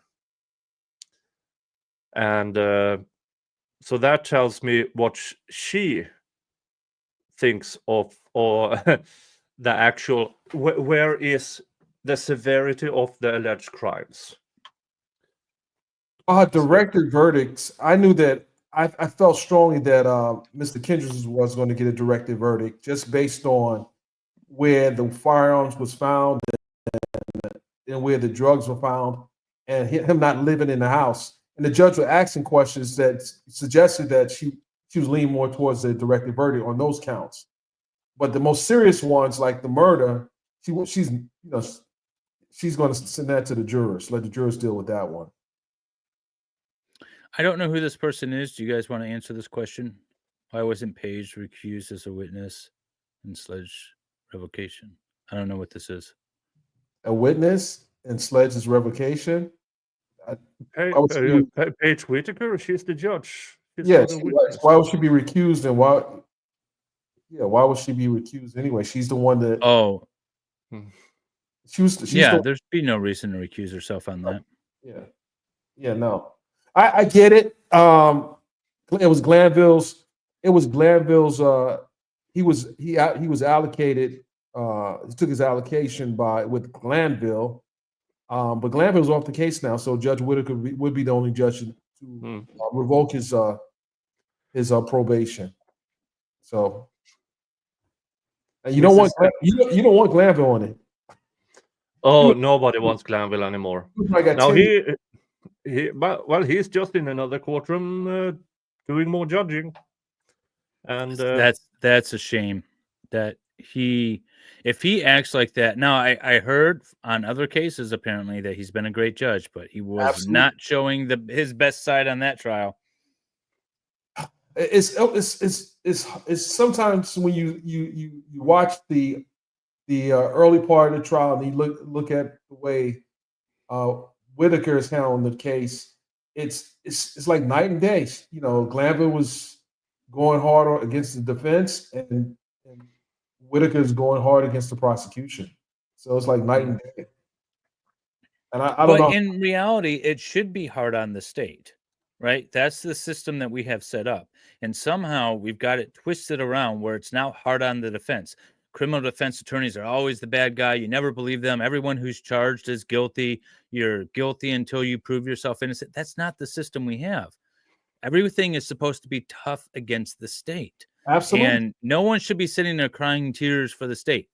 And so that tells me what she thinks of, or the actual, where is the severity of the alleged crimes. Directed verdicts. I knew that I felt strongly that Mr. Kendricks was going to get a directed verdict just based on where the firearms was found and where the drugs were found and him not living in the house. And the judge was asking questions that suggested that she was leaning more towards a directed verdict on those counts. But the most serious ones, like the murder, she's going to send that to the jurors, let the jurors deal with that one. I don't know who this person is. Do you guys want to answer this question? Why wasn't Page recused as a witness in Sledge revocation? I don't know what this is. A witness in Sledge's revocation? Paige Whitaker, she's the judge. Yes. Why would she be recused, and why would she be recused anyway? She's the one that. Oh, she's there's be no reason to recuse herself on that. Yeah, no. I get it. It was Glanville's. He was allocated. He took his allocation with Glanville, but Glanville's off the case now, so Judge Whitaker would be the only judge to revoke his probation. So, and you don't want Glanville on it. Oh, nobody wants Glanville anymore. Now he's just in another courtroom doing more judging, and that's a shame that if he acts like that. Now I heard on other cases apparently that he's been a great judge, but he was not showing his best side on that trial. It's sometimes when you watch the early part of the trial and you look at the way Whitaker is handling the case, it's like night and day. Glanville was going hard against the defense, and Whitaker is going hard against the prosecution. So it's like night and day. And I don't know. But in reality, it should be hard on the state, right? That's the system that we have set up, and somehow we've got it twisted around where it's now hard on the defense. Criminal defense attorneys are always the bad guy. You never believe them. Everyone who's charged is guilty. You're guilty until you prove yourself innocent. That's not the system we have. Everything is supposed to be tough against the state. Absolutely. And no one should be sitting there crying tears for the state.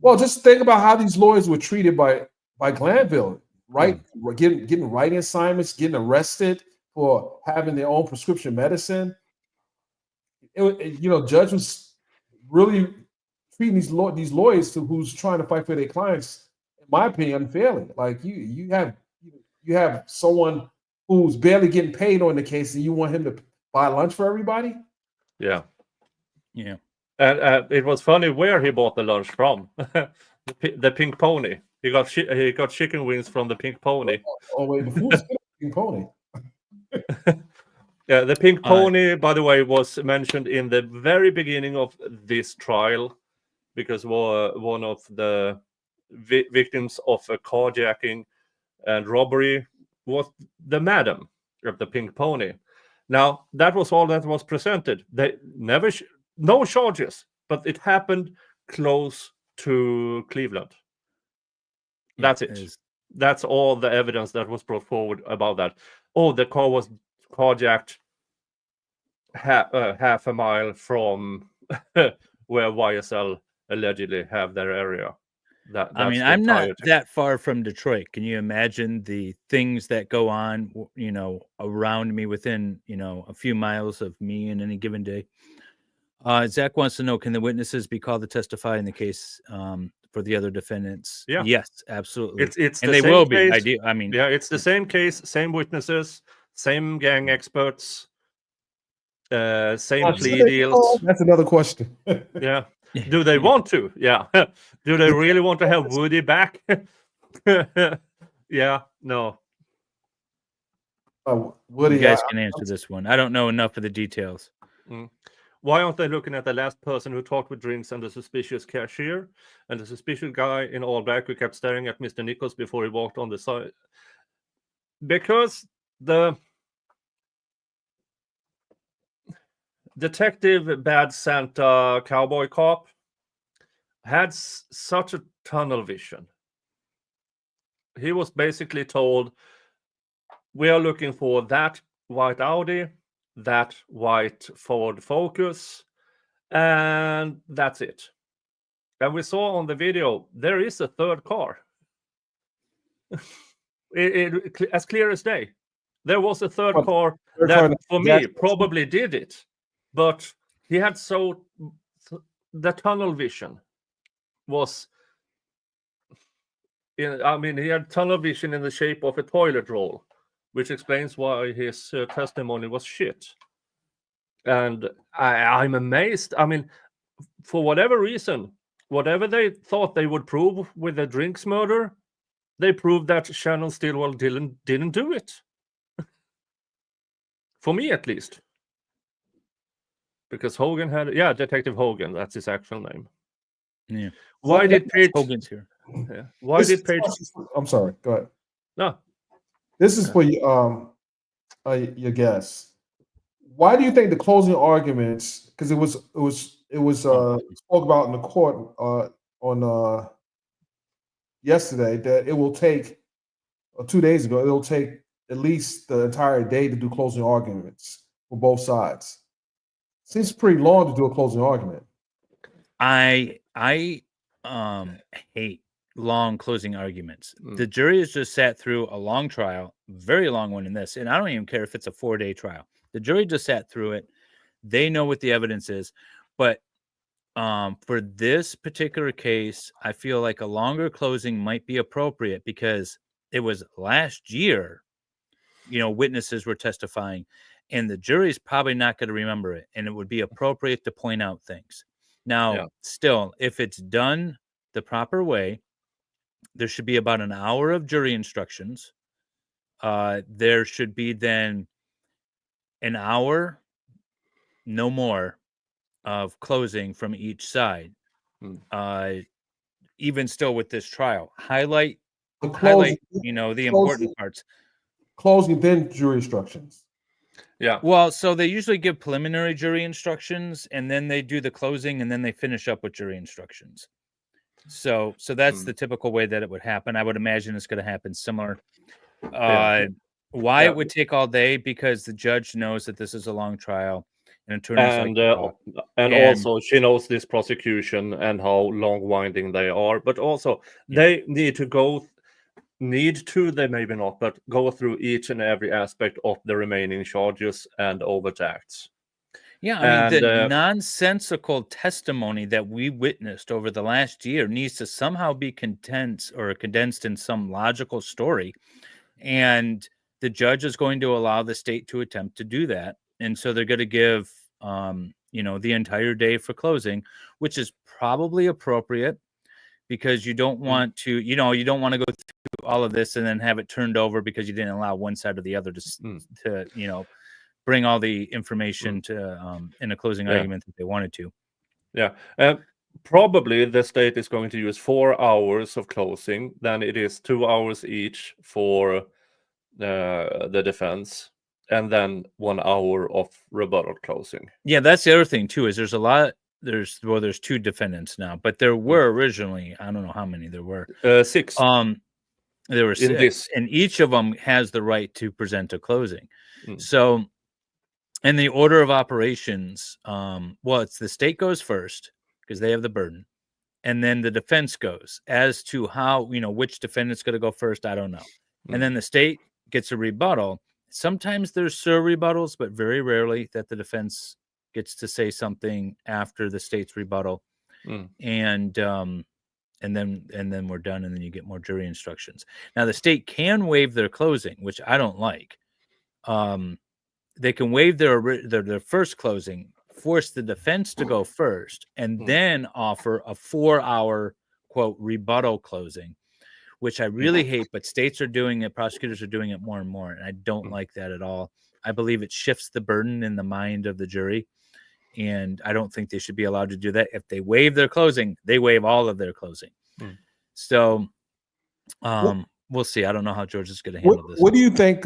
Well, just think about how these lawyers were treated by Glanville, right? Getting writing assignments, getting arrested for having their own prescription medicine. Judge was really treating these lawyers who's trying to fight for their clients, in my opinion, unfairly. Like you have someone who's barely getting paid on the case, and you want him to buy lunch for everybody? Yeah. And it was funny where he bought the lunch from. The Pink Pony. He got chicken wings from the Pink Pony. Oh wait, before Pink Pony. Yeah, the Pink Uh, Pony, by the way, was mentioned in the very beginning of this trial because one of the victims of a carjacking and robbery was the madam of the Pink Pony. Now, that was all that was presented. They never, no charges, but it happened close to Cleveland. That's it. is- That's all the evidence that was brought forward about that. Oh, the car was carjacked half a mile from where YSL allegedly have their area. I mean, that's the I'm not entire thing. that far from Detroit. Can you imagine the things that go on, around me within, a few miles of me in any given day? Zach wants to know, can the witnesses be called to testify in the case for the other defendants? Yeah. Yes, absolutely. It's and the they same will be. case. I mean, Yeah, it's the same case, same witnesses, same gang experts, same plea deals. That's another question. Yeah. Do they want to? Yeah. Do they really want to have Woody back? Yeah. No. Woody, you guys can answer this one. I don't know enough of the details. Why aren't they looking at the last person who talked with drinks and the suspicious cashier and the suspicious guy in all black who kept staring at Mr. Nichols before he walked on the side? Because the detective Bad Santa cowboy cop had such a tunnel vision. He was basically told, we are looking for that white Audi, that white Ford Focus, and that's it. And we saw on the video, there is a third car. As clear as day. There was a third car that, for me, probably did it. But he had the tunnel vision was, he had tunnel vision in the shape of a toilet roll, which explains why his testimony was shit. And I'm amazed. I mean, for whatever reason, whatever they thought they would prove with the drinks murder, they proved that Shannon Stillwell didn't do it. For me, at least. Because Hogan had, Detective Hogan, that's his actual name. Yeah. Why did Page? Hogan's here. Yeah. Why did Page? I'm sorry. Go ahead. No. This is for you, your guess. Why do you think the closing arguments? Because it was spoke about in the court on yesterday that it will take, or 2 days ago, it'll take at least the entire day to do closing arguments for both sides. Seems pretty long to do a closing argument. I hate long closing arguments. The jury has just sat through a long trial, very long one in this, and I don't even care if it's a 4-day trial. The jury just sat through it. They know what the evidence is, but for this particular case, I feel like a longer closing might be appropriate because it was last year, witnesses were testifying, and the jury's probably not going to remember it, and it would be appropriate to point out things. Now, still, if it's done the proper way, there should be about an hour of jury instructions. There should be then an hour, no more, of closing from each side. Even still with this trial, highlight the important parts. Closing, then jury instructions. Yeah. Well, so they usually give preliminary jury instructions, and then they do the closing, and then they finish up with jury instructions. So that's the typical way that it would happen. I would imagine it's going to happen similar. Why it would take all day? Because the judge knows that this is a long trial, and attorneys and also she knows this prosecution and how long-winding they are. But also they need to go. They maybe not, but go through each and every aspect of the remaining charges and overt acts. Yeah, I mean, the nonsensical testimony that we witnessed over the last year needs to somehow be condensed in some logical story. And the judge is going to allow the state to attempt to do that. And so they're going to give the entire day for closing, which is probably appropriate because you don't want to, you don't want to go through all of this and then have it turned over because you didn't allow one side or the other to bring all the information to in a closing argument that they wanted to. Yeah. Probably the state is going to use 4 hours of closing. Then it is 2 hours each for the defense, and then 1 hour of rebuttal closing. Yeah, that's the other thing too. Is there's a lot. There's 2 defendants now, but there were originally, I don't know how many there were. 6. There were 6, and each of them has the right to present a closing. So, in the order of operations, well, it's the state goes first because they have the burden, and then the defense goes. As to how, which defendant's going to go first, I don't know. And then the state gets a rebuttal. Sometimes there's rebuttals, but very rarely that the defense gets to say something after the state's rebuttal, and then we're done, and then you get more jury instructions. Now the state can waive their closing, which I don't like. They can waive their first closing, force the defense to go first, and then offer a 4-hour quote rebuttal closing, which I really hate, but states are doing it, prosecutors are doing it more and more, and I don't like that at all. I believe it shifts the burden in the mind of the jury, and I don't think they should be allowed to do that. If they waive their closing, they waive all of their closing. So we'll see. I don't know how George is going to handle this. What do you think?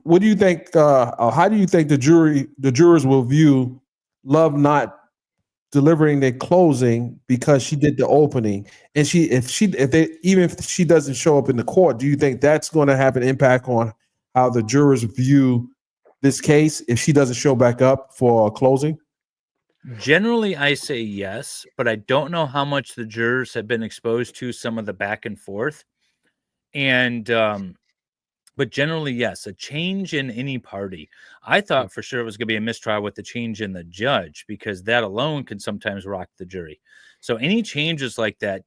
What do you think? How do you think the jurors will view Love not delivering their closing because she did the opening, and if she doesn't show up in the court? Do you think that's going to have an impact on how the jurors view this case if she doesn't show back up for closing? Generally, I say yes, but I don't know how much the jurors have been exposed to some of the back and forth. And but generally, yes, a change in any party. I thought for sure it was going to be a mistrial with the change in the judge, because that alone can sometimes rock the jury. So any changes like that,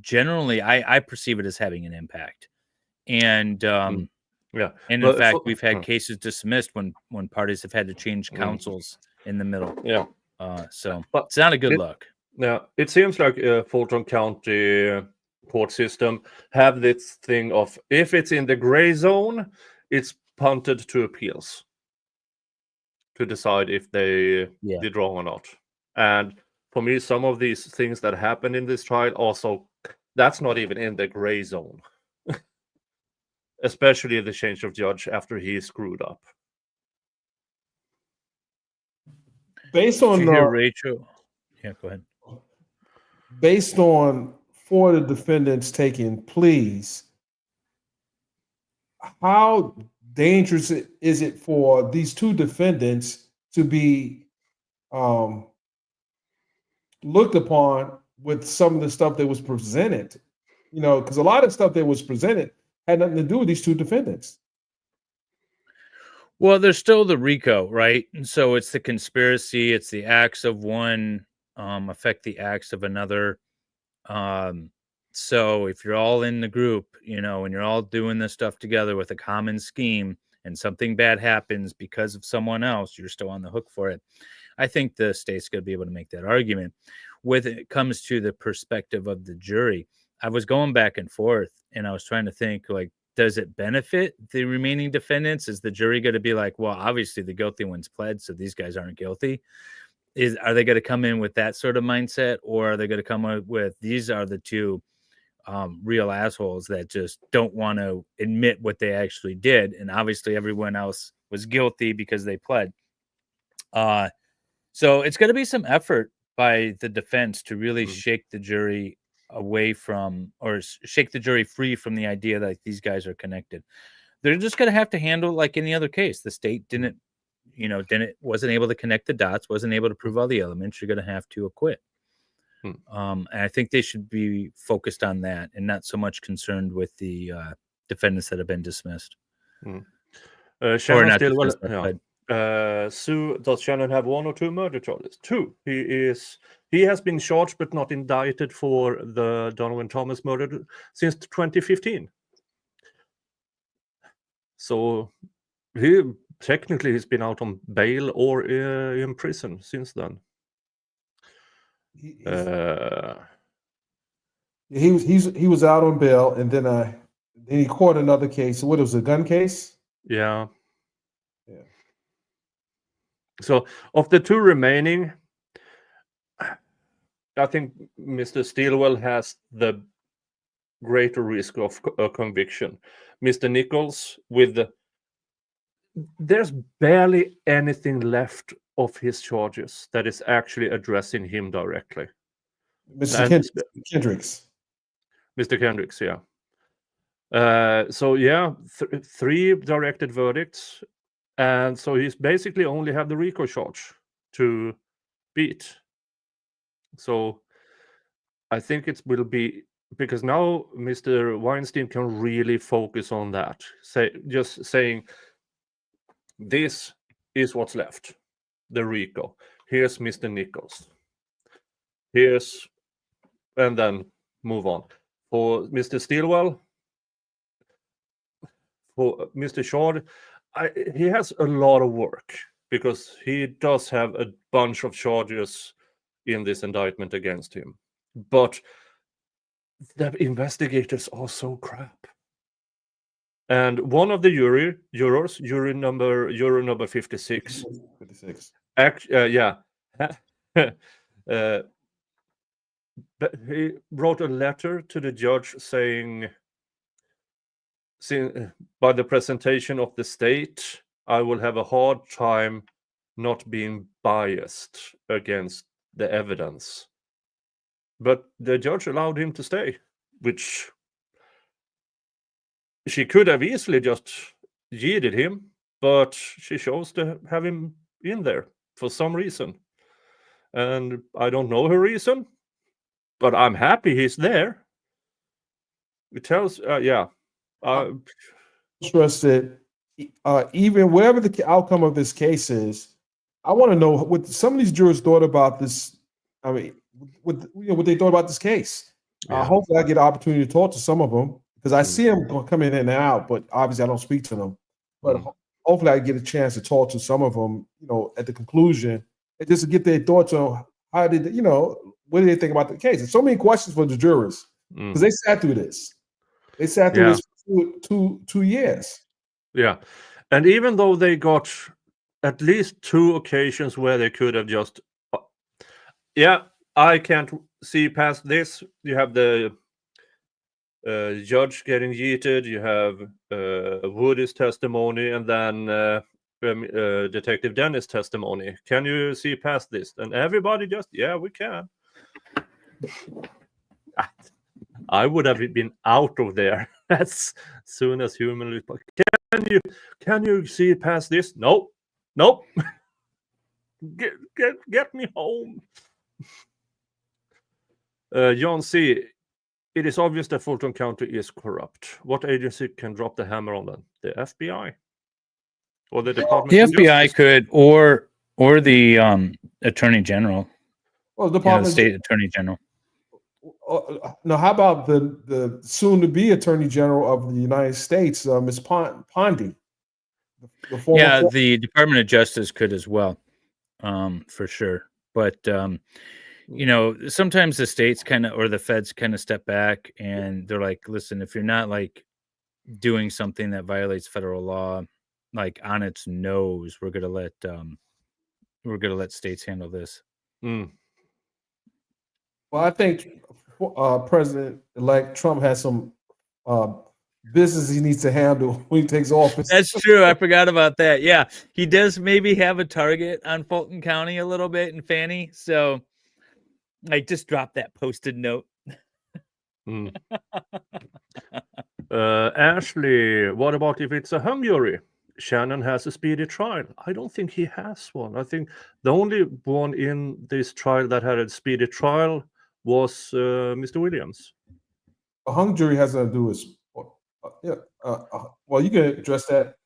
generally, I perceive it as having an impact. And and in fact, we've had cases dismissed when parties have had to change counsels in the middle. Yeah. So it's not a good look. Yeah, it seems like Fulton County court system have this thing of, if it's in the gray zone, it's punted to appeals to decide if they did wrong or not. And for me, some of these things that happened in this trial also, that's not even in the gray zone. Especially the change of judge after he screwed up. Based on Rachel, go ahead. Based on 4 of the defendants taking pleas, how dangerous is it for these 2 defendants to be looked upon with some of the stuff that was presented? Because a lot of stuff that was presented had nothing to do with these 2 defendants. Well, there's still the RICO, right? And so it's the conspiracy, it's the acts of one affect the acts of another. So if you're all in the group, and you're all doing this stuff together with a common scheme, and something bad happens because of someone else, you're still on the hook for it. I think the state's going to be able to make that argument. When it comes to the perspective of the jury, I was going back and forth, and I was trying to think, like, does it benefit the remaining defendants? Is the jury going to be like, well, obviously the guilty ones pled, so these guys aren't guilty? Are they going to come in with that sort of mindset, or are they going to come up with, these are the 2 real assholes that just don't want to admit what they actually did, and obviously everyone else was guilty because they pled. So it's going to be some effort by the defense to really shake the jury away from, or shake the jury free from the idea that these guys are connected. They're just going to have to handle it like any other case. The state wasn't able to connect the dots, wasn't able to prove all the elements. You're going to have to acquit. And I think they should be focused on that and not so much concerned with the defendants that have been dismissed. Shannon Sue, does Shannon have 1 or 2 murder charges? 2. He has been charged but not indicted for the Donovan Thomas murder since 2015. So he technically he's been out on bail or in prison since then. He was out on bail, and then he caught another case. What, it was a gun case? Yeah. Yeah. So of the two remaining, I think Mr. Stilwell has the greater risk of conviction. Mr. Nichols, there's barely anything left of his charges that is actually addressing him directly. Mr. Kendricks. Mr. Kendricks, yeah. So yeah, three directed verdicts, and so he's basically only have the RICO charge to beat. So I think it will be, because now Mr. Weinstein can really focus on that. Just saying, this is what's left, the RICO. Here's Mr. Nichols. And then move on. For Mr. Stilwell, for Mr. Shard, he has a lot of work because he does have a bunch of charges in this indictment against him. But the investigators are so crap. And one of the jurors, juror number 56. 56. Yeah. But he wrote a letter to the judge saying, by the presentation of the state, I will have a hard time not being biased against the evidence. But the judge allowed him to stay, which she could have easily just yeeted him, but she chose to have him in there for some reason. And I don't know her reason, but I'm happy he's there. It tells, Stress that even whatever the outcome of this case is, I want to know what some of these jurors thought about this. I mean, what they thought about this case. Yeah. Hopefully, I get an opportunity to talk to some of them because I see them coming in and out, but obviously I don't speak to them. But hopefully, I get a chance to talk to some of them. At the conclusion, and just to get their thoughts on how did what do they think about the case? There's so many questions for the jurors because they sat through this. They sat through this for 2 years. Yeah. And even though they got at least 2 occasions where they could have just, I can't see past this. You have the judge getting yeeted, you have Woody's testimony, and then Detective Dennis' testimony. Can you see past this? And everybody just, we can. I would have been out of there as soon as humanly possible. Can you see past this? Nope. Get me home. John C. It is obvious that Fulton County is corrupt. What agency can drop the hammer on them? The FBI or the Department The of FBI Justice? could, or the Attorney General. Well, the The Department state Attorney General. Now, how about the soon-to-be Attorney General of the United States, Ms. Pondy? The Department of Justice could as well, for sure. But sometimes the states or the feds kind of step back and they're like, listen, if you're not like doing something that violates federal law, like on its nose, we're gonna let states handle this. Well, I think President-elect Trump has some business he needs to handle when he takes office. That's true. I forgot about that. Yeah, he does maybe have a target on Fulton County a little bit and Fanny. So I just dropped that posted note. Ashley, what about if it's a hung jury? Shannon has a speedy trial. I don't think he has one. I think the only one in this trial that had a speedy trial was Mr. Williams. A hung jury has nothing to do with well, you can address that,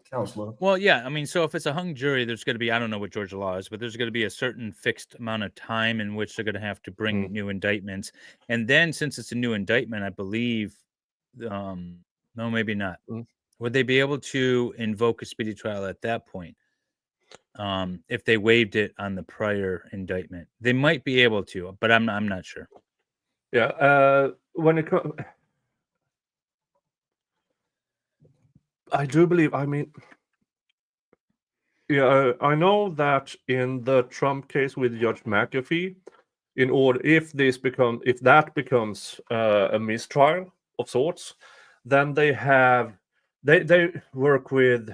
Counselor. Well, yeah. I mean, so if it's a hung jury, there's going to be, I don't know what Georgia law is, but there's going to be a certain fixed amount of time in which they're going to have to bring new indictments. And then since it's a new indictment, I believe, no, maybe not. Would they be able to invoke a speedy trial at that point? If they waived it on the prior indictment, they might be able to, but I'm not sure. Yeah. When it comes, I do believe. I mean, yeah, I know that in the Trump case with Judge McAfee, in order if that becomes a mistrial of sorts, then they work with.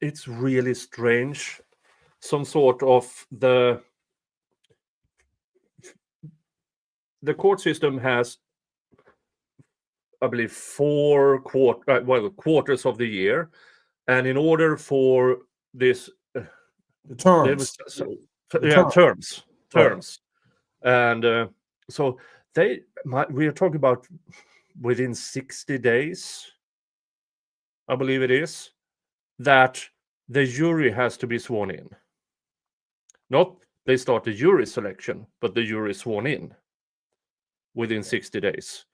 It's really strange. Some sort of the court system has, I believe, quarters of the year, and in order for this, The terms. terms, Right. and so we are talking about within 60 days, I believe it is, that the jury has to be sworn in. Not they start the jury selection, but the jury is sworn in within 60 days.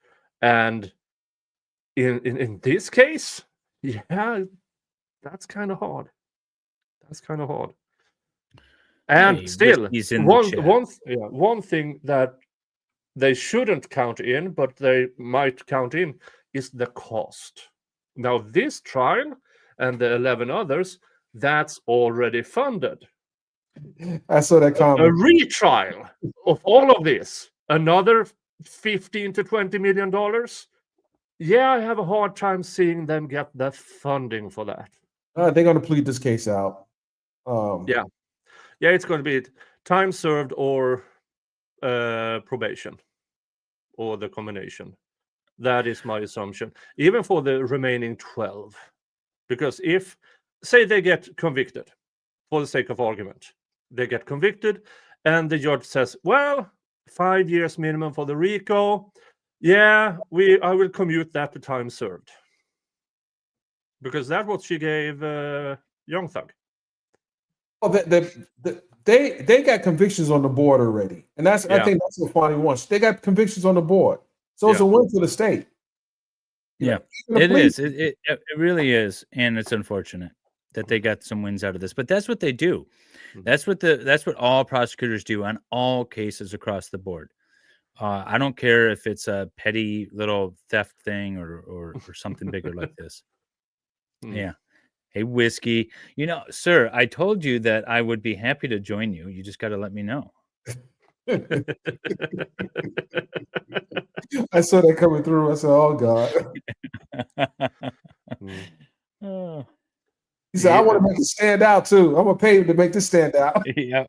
And in this case, yeah, that's kind of hard. And Hey, still, Whiskey's in the chat. one thing that they shouldn't count in, but they might count in, is the cost. Now, this trial and the 11 others, that's already funded. I saw that A comment. retrial of all of this, another $15 to $20 million. Yeah, I have a hard time seeing them get the funding for that. They're going to plead this case out. Yeah, it's going to be time served or probation, or the combination. That is my assumption, even for the remaining 12. Because if, say, they get convicted, for the sake of argument, they get convicted, and the judge says, well, 5 years minimum for the RICO. Yeah, I will commute that to time served. Because that's what she gave Young Thug. Oh, they got convictions on the board already, and I think that's what Fonnie wants. They got convictions on the board, so it's a win for the state. Yeah, it is. It really is, and it's unfortunate that they got some wins out of this. But that's what they do. That's what all prosecutors do on all cases across the board. I don't care if it's a petty little theft thing or something bigger like this. Yeah. Hey, Whiskey. Sir, I told you that I would be happy to join you. You just got to let me know. I saw that coming through. I said, "Oh God." He said, "I want to make it stand out too. I'm gonna pay him to make this stand out." Yeah.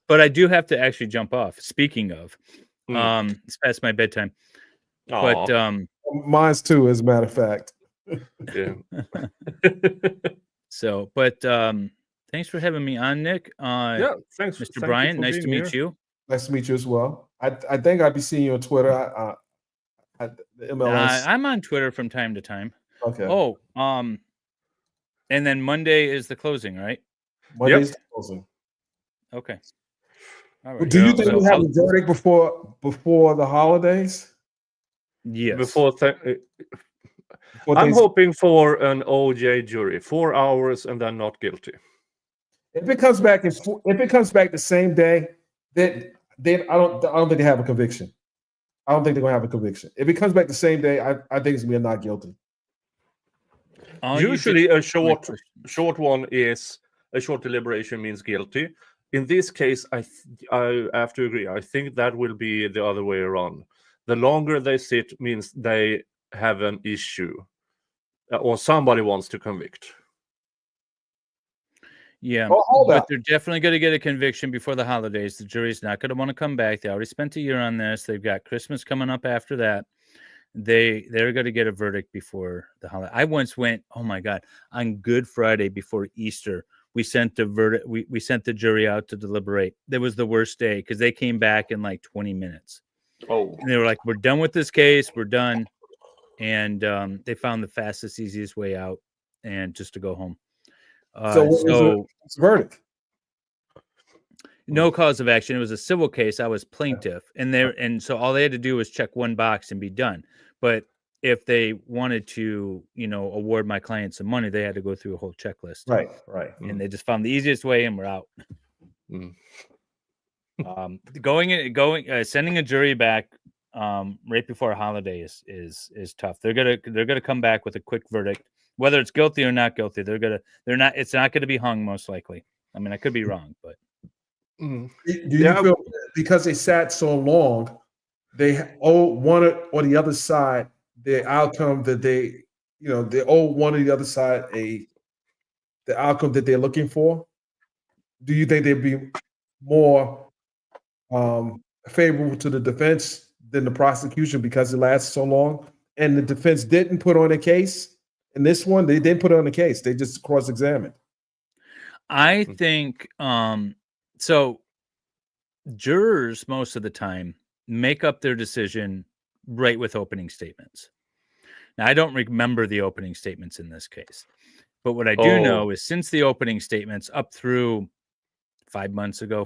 But I do have to actually jump off. Speaking of, it's past my bedtime. Aww. But mine's too, as a matter of fact. Yeah. So, but thanks for having me on, Nick. Yeah, thanks, Mr. Bryant. Nice to meet you. Nice to meet you as well. I think I'd be seeing you on Twitter. At the MLS. I'm on Twitter from time to time. Okay. Oh, and then Monday is the closing, right? Monday's the closing. Okay. All right. Do you think we'll have a verdict before the holidays? Yes. I'm hoping for an OJ jury, 4 hours and then not guilty. If it comes back the same day, then I don't think they have a conviction. I don't think they're gonna have a conviction. If it comes back the same day, I think it's gonna be a not guilty. Usually a short one is a short deliberation means guilty. In this case, I have to agree. I think that will be the other way around. The longer they sit means they have an issue, or somebody wants to convict. Yeah, but they're definitely going to get a conviction before the holidays. The jury's not going to want to come back. They already spent a year on this. They've got Christmas coming up after that. They're going to get a verdict before the holiday. I once went, oh my God, on Good Friday before Easter, we sent the verdict. We sent the jury out to deliberate. That was the worst day because they came back in like 20 minutes. Oh, and they were like, "We're done with this case. We're done." And they found the fastest, easiest way out, and just to go home. So what was the verdict? No cause of action. It was a civil case. I was plaintiff, and so all they had to do was check one box and be done. But if they wanted to, award my client some money, they had to go through a whole checklist. Right. And they just found the easiest way, and we're out. Mm. Sending a jury back right before a holiday is tough. They're gonna come back with a quick verdict, whether it's guilty or not guilty. It's not gonna be hung, most likely. I mean, I could be wrong, but Mm. Do you feel because they sat so long, they owe one or the other side the outcome that they owe one or the other side the outcome that they're looking for? Do you think they'd be more favorable to the defense than the prosecution because it lasted so long? And the defense didn't put on a case. In this one, they didn't put on a case. They just cross-examined. I think so. Jurors most of the time make up their decision right with opening statements. Now, I don't remember the opening statements in this case, but what I do know is since the opening statements up through 4 months ago,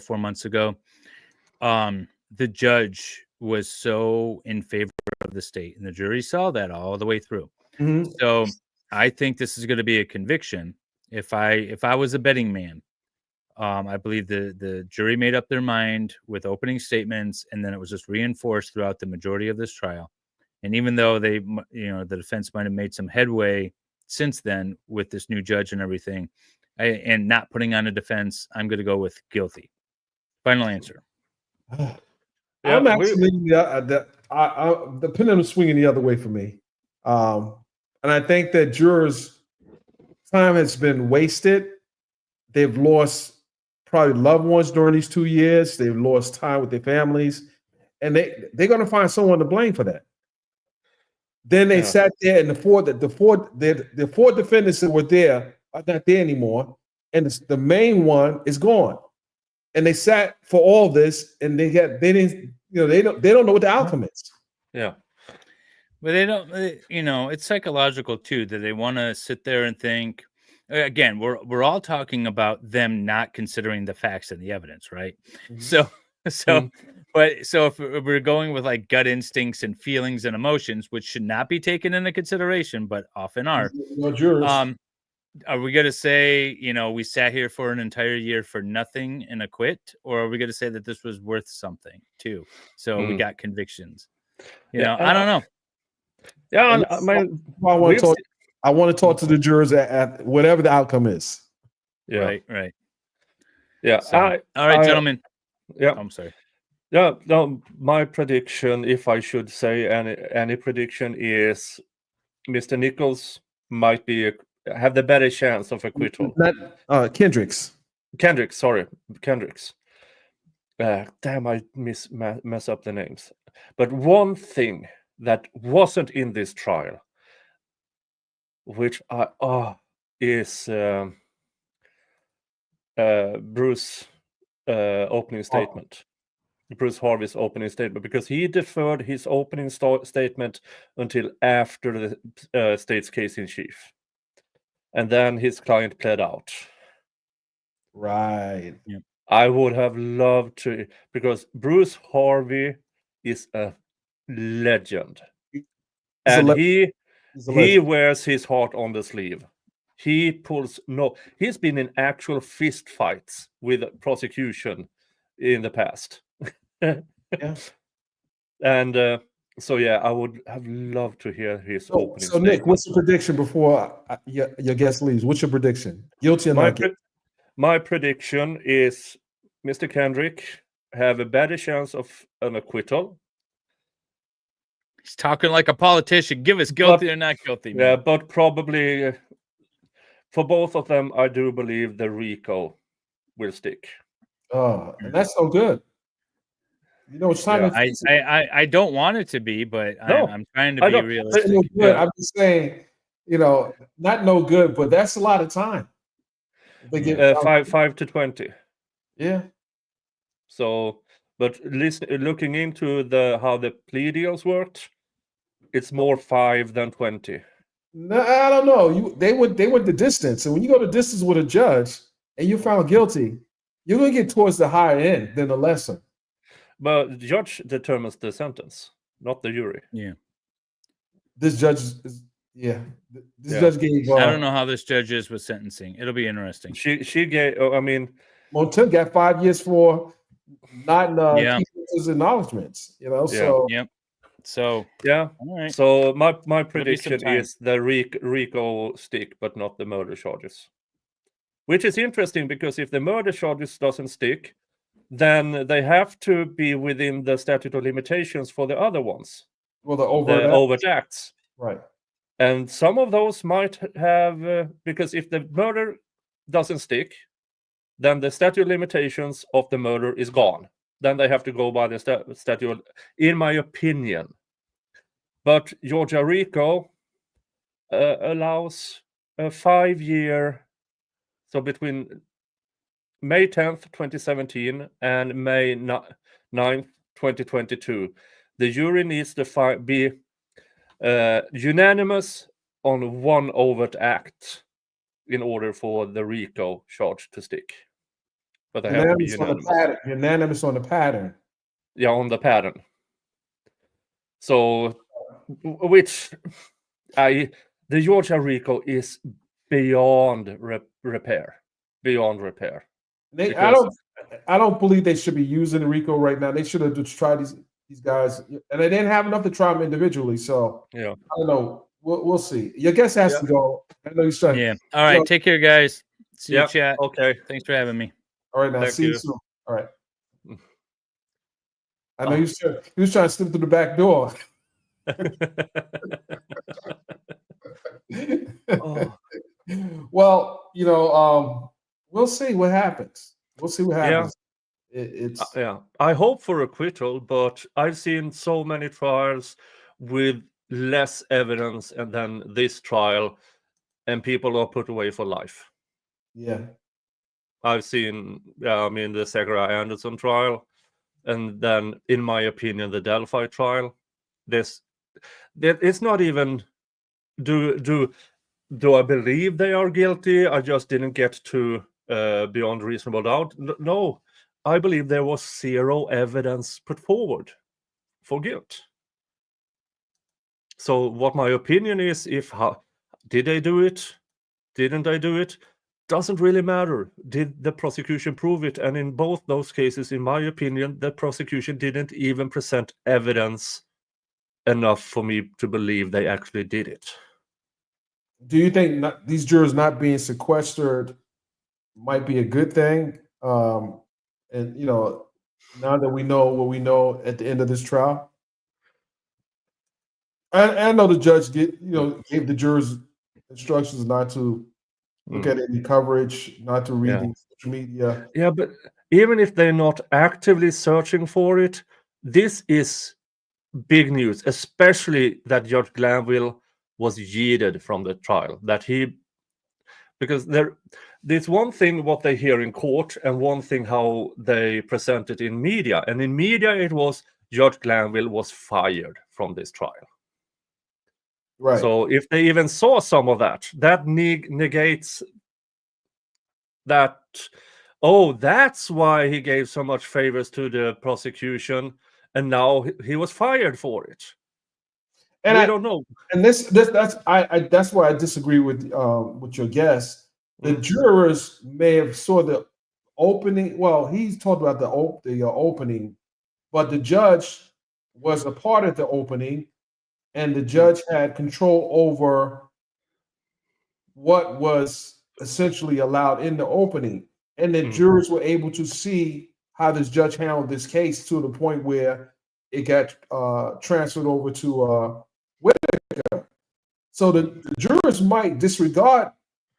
the judge was so in favor of the state, and the jury saw that all the way through. Mhm. So I think this is going to be a conviction. If I was a betting man, I believe the jury made up their mind with opening statements, and then it was just reinforced throughout the majority of this trial. And even though the defense might have made some headway since then with this new judge and everything, and not putting on a defense, I'm going to go with guilty. Final answer. I'm actually the pendulum swinging the other way for me, and I think that jurors' time has been wasted. They've lost probably loved ones during these 2 years. They've lost time with their families, and they're going to find someone to blame for that. Then they sat there, and the four defendants that were there are not there anymore, and the main one is gone. And they sat for all this, and they don't know what the outcome is. Yeah. But they don't, it's psychological too, that they want to sit there and think. Again, we're all talking about them not considering the facts and the evidence, right? Mm-hmm. So if we're going with like gut instincts and feelings and emotions, which should not be taken into consideration, but often are, are we going to say, we sat here for an entire year for nothing and acquit, or are we going to say that this was worth something too? So we got convictions. I don't know. Yeah, I want to talk to the jurors at whatever the outcome is. Yeah. Right. Yeah. So, all right, gentlemen. Yeah. I'm sorry. Yeah. No, my prediction, if I should say any prediction, is Mr. Nichols might have the better chance of acquittal. Not Kendricks. Sorry, Kendricks. Damn, I mess up the names. But one thing that wasn't in this trial, which is Bruce opening statement. Bruce Harvey's opening statement, because he deferred his opening statement until after the state's case in chief. And then his client pled out. Right. Yeah. I would have loved to, because Bruce Harvey is a legend. He wears his heart on the sleeve. He's been in actual fist fights with prosecution in the past. Yeah. And I would have loved to hear his opening So statement. Nick, what's your prediction before your guest leaves? What's your prediction? Guilty or not guilty? My prediction is Mr. Kendrick have a better chance of an acquittal. He's talking like a politician. Give us guilty or not guilty. Man. Yeah, but probably for both of them, I do believe the RICO will stick. Oh, and that's so good. It's time. I don't want it to be, but I'm trying to be realistic. I'm just saying, not no good, but that's a lot of time. They get 5 to 20. Yeah. So, but looking into how the plea deals worked, it's more 5 than 20. No, I don't know. They went the distance, and when you go the distance with a judge and you're found guilty, You're going to get towards the higher end than the lesser. But the judge determines the sentence, not the jury. Yeah. This judge is yeah. This Yeah. judge gave. I don't know how this judge is with sentencing. It'll be interesting. She gave. I mean, Montel got 5 years for not Yeah. keeping his acknowledgments. You know, Yeah. so Yep. So, yeah. all right. So my be some prediction time. is the RICO stick, but not the murder charges. Which is interesting because if the murder charges doesn't stick, then they have to be within the statute of limitations for the other ones, well, the the overt acts. right. And some of those might have, because if the murder doesn't stick, then the statute of limitations of the murder is gone. Then they have to go by the statute, in my opinion. But Georgia RICO allows a 5-year, so between May 10th, 2017 and May 9th, 2022, the jury needs to be unanimous on one overt act in order for the RICO charge to stick. But they have to be unanimous. Unanimous on the pattern. Yeah, on the pattern. So, which the Georgia RICO is beyond repair. Beyond repair. I don't believe they should be using the RICO right now. They should have just tried these guys, and they didn't have enough to try them individually. So yeah, I don't know. We'll see. Your guest has to go. I know you're trying. Yeah. All right. Take care, guys. See you, chat. Okay. Thanks for having me. All right, now Thank see you you. soon. All right. I know he was trying to slip through the back door. Oh. Well, we'll see what happens. We'll see what happens. It's yeah. I hope for acquittal, but I've seen so many trials with less evidence and then this trial, and people are put away for life. yeah. I've seen, the Segura Anderson trial, and then, in my opinion, the Delphi trial. It's not even do I believe they are guilty? I just didn't get to beyond reasonable doubt. No, I believe there was zero evidence put forward for guilt. So, what my opinion is, did they do it? Didn't they do it? Doesn't really matter. Did the prosecution prove it? And in both those cases, in my opinion, the prosecution didn't even present evidence enough for me to believe they actually did it. Do you think these jurors not being sequestered might be a good thing? And now that we know what we know at the end of this trial, I know the judge gave the jurors instructions not to look at any coverage, not to read the social media. Yeah, but even if they're not actively searching for it, this is big news, especially that Judge Glanville was yeeted from the trial. Because there's one thing what they hear in court and one thing how they present it in media. And in media, it was Judge Glanville was fired from this trial. Right. So if they even saw some of that negates that. Oh, that's why he gave so much favors to the prosecution, and now he was fired for it. And I don't know. And that's why I disagree with your guess. The jurors may have saw the opening. Well, he talked about the opening, but the judge was a part of the opening, and the judge had control over what was essentially allowed in the opening. And the jurors were able to see how this judge handled this case to the point where it got transferred over to Whitaker. So the jurors might disregard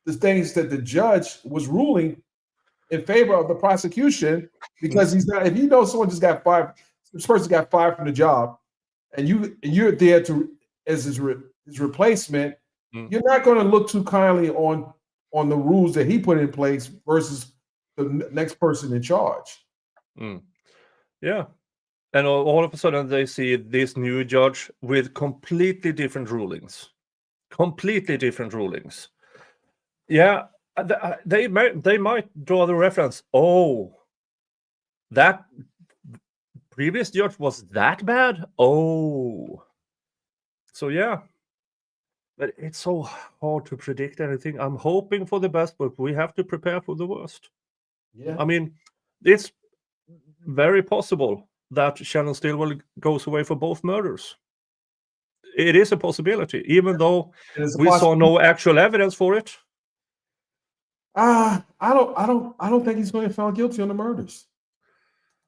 the things that the judge was ruling in favor of the prosecution because he's not. If you know someone just got fired, this person got fired from the job, and you're there as his replacement, you're not going to look too kindly on the rules that he put in place versus the next person in charge. Yeah. And all of a sudden they see this new judge with completely different rulings. Yeah, They might draw the reference. Oh, that previous judge was that bad. Oh, so yeah. But it's so hard to predict anything. I'm hoping for the best, but we have to prepare for the worst. Yeah. I mean, it's very possible that Shannon Stillwell goes away for both murders. It is a possibility, even though It is a we saw possibility. no actual evidence for it. I don't think he's going to be found guilty on the murders.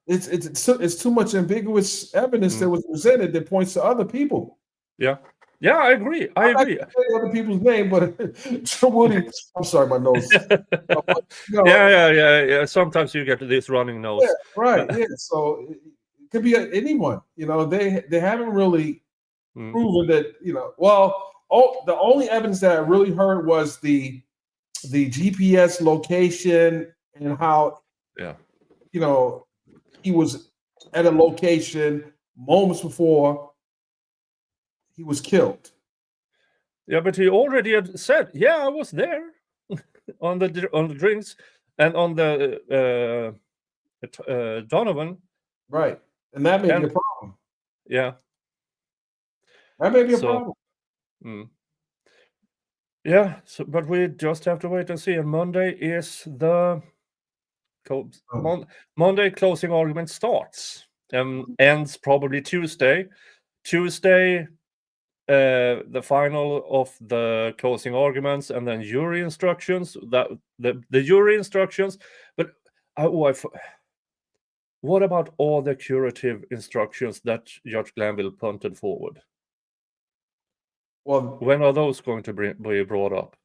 It's too much ambiguous evidence that was presented that points to other people. Yeah, I agree. I I'm not agree. gonna say other people's name, but Woody, I'm sorry, my nose. Yeah. Sometimes you get this running nose. Yeah, right. Yeah. So it could be anyone. They haven't really proven that. Well, the only evidence that I really heard was the GPS location and how he was at a location moments before he was killed. Yeah, but he already had said, "Yeah, I was there on the drinks and on the Donovan." Right, and that may be a problem. Yeah, that may be a problem. Yeah, but we just have to wait and see. And Monday is the Monday closing argument starts and ends probably Tuesday. Tuesday, the final of the closing arguments, and then jury instructions. That the jury instructions. But what about all the curative instructions that Judge Glanville punted forward? Well, when are those going to be brought up?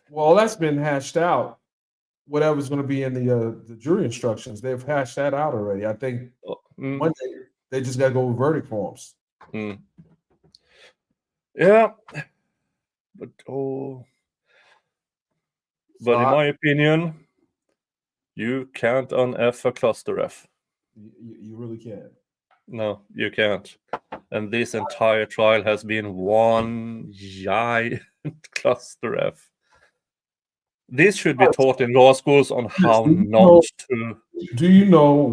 Well, that's been hashed out. Whatever's going to be in the jury instructions, they've hashed that out already. I think Monday they just got to go with verdict forms. Yeah, but in my opinion, you can't un-F a cluster F. You really can't. No, you can't. And this entire trial has been one giant cluster F. This should be taught in law schools on how not to. Do you know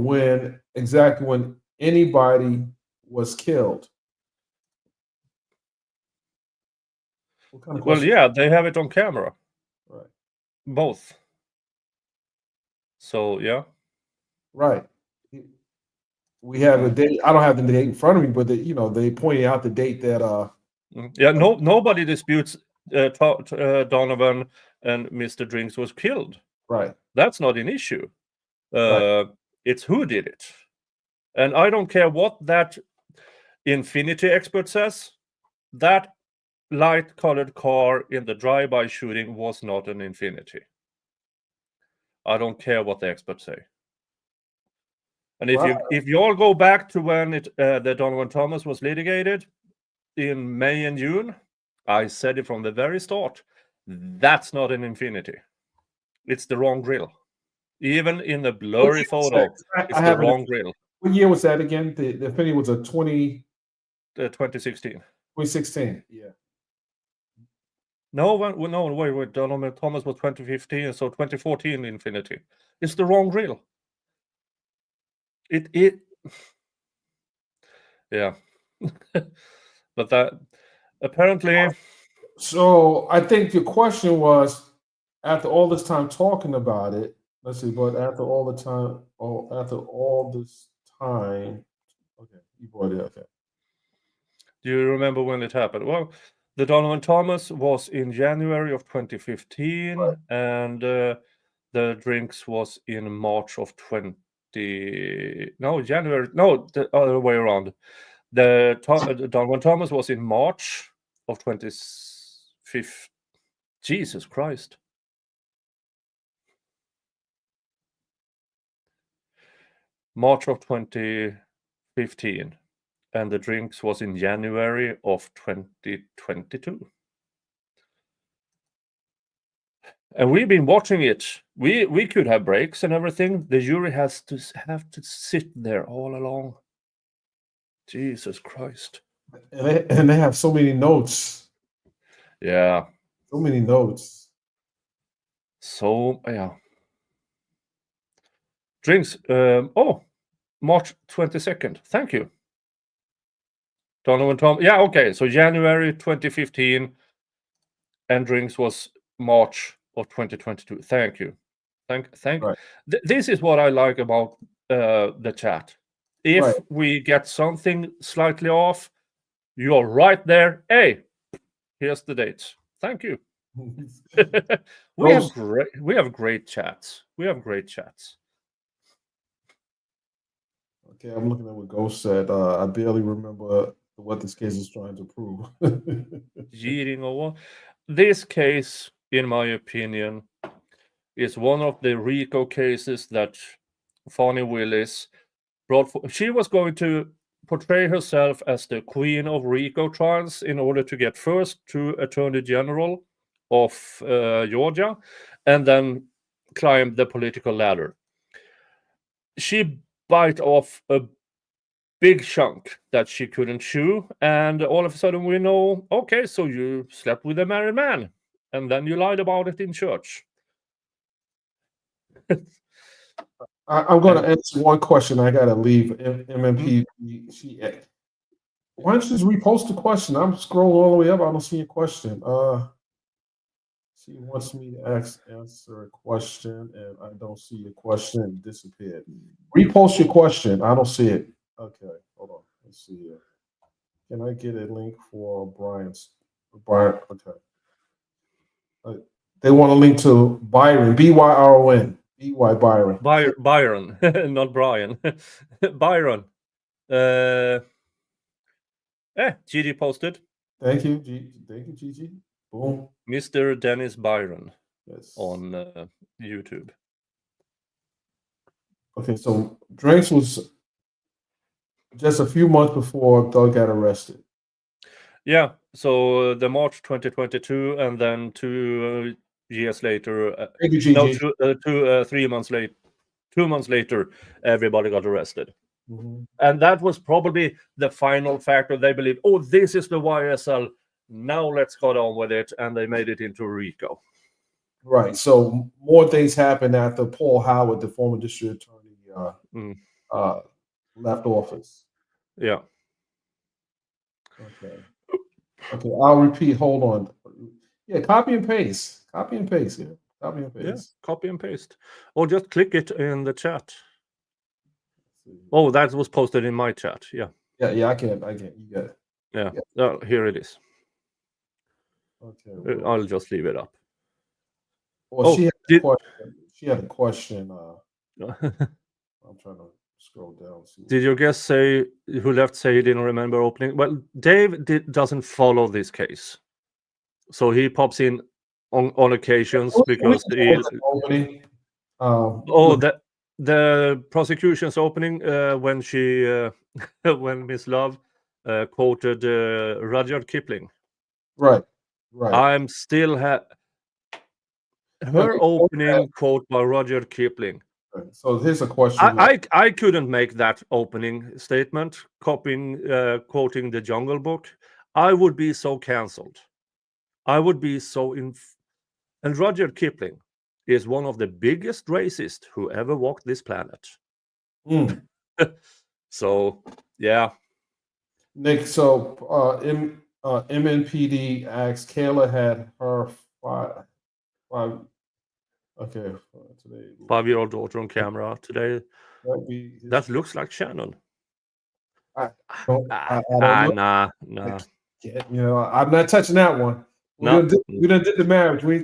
exactly when anybody was killed? What kind of question? Well, yeah, they have it on camera. Right. Both. So, yeah. Right. We have a date. I don't have the date in front of me, but they pointed out the date that. Yeah, nobody disputes Donovan and Mr. Drinks was killed. Right. That's not an issue. Right. It's who did it. And I don't care what that Infinity expert says. That light-colored car in the drive-by shooting was not an Infinity. I don't care what the experts say. And if you all go back to when the Donovan Thomas was litigated in May and June, I said it from the very start. That's not an Infinity. It's the wrong grill. Even in the blurry photo, it's the wrong grill. What year was that again? The Infinity was 2016. 2016. Yeah. No, wait. Donovan Thomas was 2015, so 2014 Infinity. It's the wrong grill. Yeah. But that apparently. So I think your question was, after all this time talking about it, let's see, but after all this time, okay, you brought it, okay. Do you remember when it happened? Well, the Donovan Thomas was in January of 2015, right. And the drinks was in March of January. No, the other way around. The Donovan Thomas was in March of 2015. Jesus Christ. March of 2015. And the drinks was in January of 2022. And we've been watching it. We could have breaks and everything. The jury have to sit there all along. Jesus Christ. And they have so many notes. Yeah. So many notes. So yeah. Drinks. March 22nd. Thank you. Donovan Tom. Yeah, okay. So January 2015 and drinks was March of 2022. Thank you. Thank. Right. This is what I like about the chat. If Right. we get something slightly off, you're right there. Hey, here's the dates. Thank you. we Those- have great chats. We have great chats. Okay, I'm looking at what Ghost said. I barely remember what this case is trying to prove. Cheating or what? This case, in my opinion, is one of the RICO cases that Fani Willis brought. She was going to portray herself as the queen of RICO trials in order to get first to Attorney General of Georgia and then climb the political ladder. She bite off a big chunk that she couldn't chew, and all of a sudden we know, okay, so you slept with a married man and then you lied about it in church. I'm going to answer one question. I got to leave. MMP. Why don't you just repost the question? I'm scrolling all the way up. I don't see a question. She wants me to answer a question, and I don't see a question. It disappeared. Repost your question. I don't see it. Okay, hold on. Let's see here. Can I get a link for Brian? Okay. They want a link to Byron. Byron. Byron. Byron, not Brian. Byron. Gigi posted. Thank you, Gigi. Boom. Mr. Dennis Byron Yes. on YouTube. Okay, so Drinks was just a few months before Doug got arrested. Yeah, so the March 2022, and then 2 years later, Thank you, Gigi. 3 months late, 2 months later, everybody got arrested. Mhm. And that was probably the final factor. They believed, oh, this is the YSL. Now let's go on with it. And they made it into RICO. Right. So more things happened after Paul Howard, the former district attorney, left office. Yeah. Okay. Okay. I'll repeat. Hold on. Yeah. Copy and paste. Yeah. Copy and paste. Yeah, copy and paste. Or just click it in the chat. Oh, that was posted in my chat. Yeah. Yeah. I can. You got it. Yeah. Oh, here it is. Okay. I'll just leave it up. Well, she had a question. I'm trying to scroll down. Did your guest say who left say he didn't remember opening? Well, Dave doesn't follow this case, so he pops in on occasions because opening. The prosecution's opening when she when Miss Love quoted Rudyard Kipling. Right. I'm still her opening quote by Rudyard Kipling. So here's a question. I couldn't make that opening statement, quoting the Jungle Book. I would be so cancelled. I would be so and Rudyard Kipling is one of the biggest racists who ever walked this planet. So yeah. Nick, so MNPD asks Kayla had her five okay today 5-year-old daughter on camera today. That looks like Shannon. Nah. You know, I'm not touching that one. We done did the marriage. We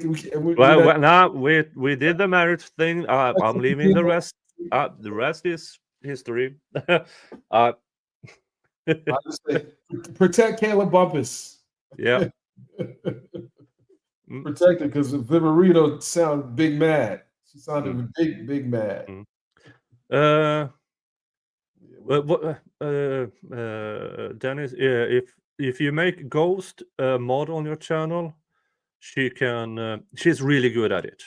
did the marriage thing. I'm leaving the rest. The rest is history. Protect Kayla Bumpus. Yeah. Protect her because Vivorito sounded big mad. She sounded big mad. Dennis, if you make Ghost a mod on your channel, she can. She's really good at it.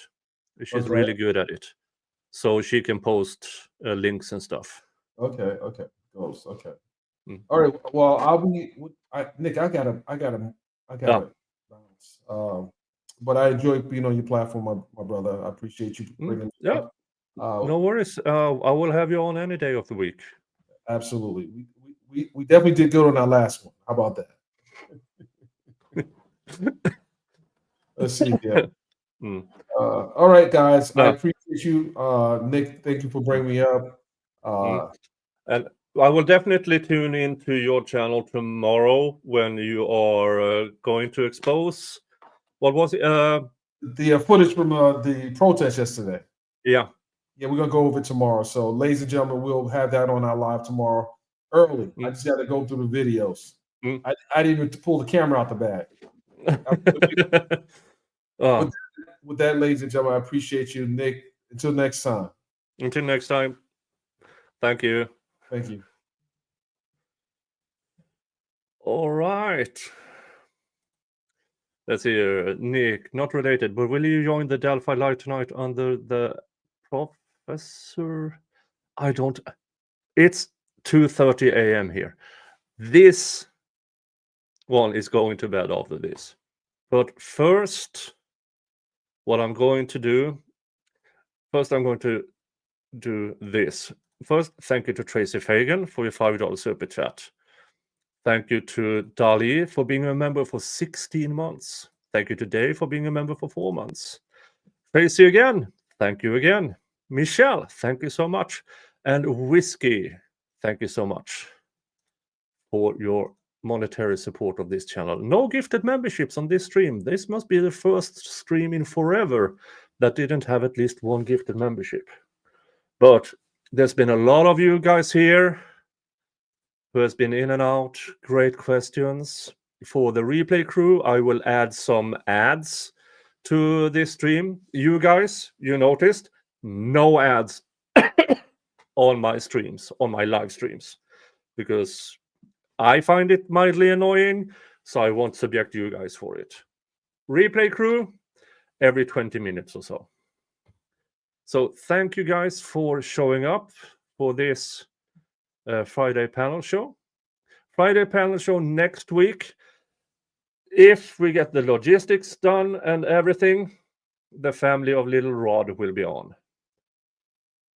Really good at it, so she can post links and stuff. Okay, Ghost. Okay. All right. Well, I'll be. Nick, I gotta bounce. but I enjoy being on your platform, my brother. I appreciate you bringing it Yeah, up. no worries. I will have you on any day of the week. Absolutely. We definitely did good on our last one. How about that? Let's see here. Mm. All right, guys. I No. appreciate you. Nick, thank you for bringing me up. And I will definitely tune into your channel tomorrow when you are going to expose. What was it? The footage from the protest yesterday. Yeah. Yeah, we're gonna go over it tomorrow. So, ladies and gentlemen, we'll have that on our live tomorrow early. I just got to go through the videos. Mm. I didn't even pull the camera out the bag. Oh, With that, ladies and gentlemen, I appreciate you, Nick. Until next time. until next time. Thank you. Thank you. All right. Let's see here. Nick, not related, but will you join the Delphi Live tonight under the professor? I don't. It's 2:30 a.m. here. This one is going to bed after this. But first, what I'm going to do, first I'm going to do this. First, thank you to Tracy Fagan for your $5 super chat. Thank you to Dali for being a member for 16 months. Thank you to Dave for being a member for 4 months. Tracy again, thank you again. Michelle, thank you so much. And Whiskey, thank you so much for your monetary support of this channel. No gifted memberships on this stream. This must be the first stream in forever that didn't have at least one gifted membership. But there's been a lot of you guys here who has been in and out. Great questions. For the replay crew, I will add some ads to this stream. You guys, you noticed no ads on my streams, on my live streams, because I find it mildly annoying, so I won't subject you guys for it. Replay crew, every 20 minutes or so. So thank you guys for showing up for this Friday panel show. Friday panel show next week. If we get the logistics done and everything, the family of Little Rod will be on.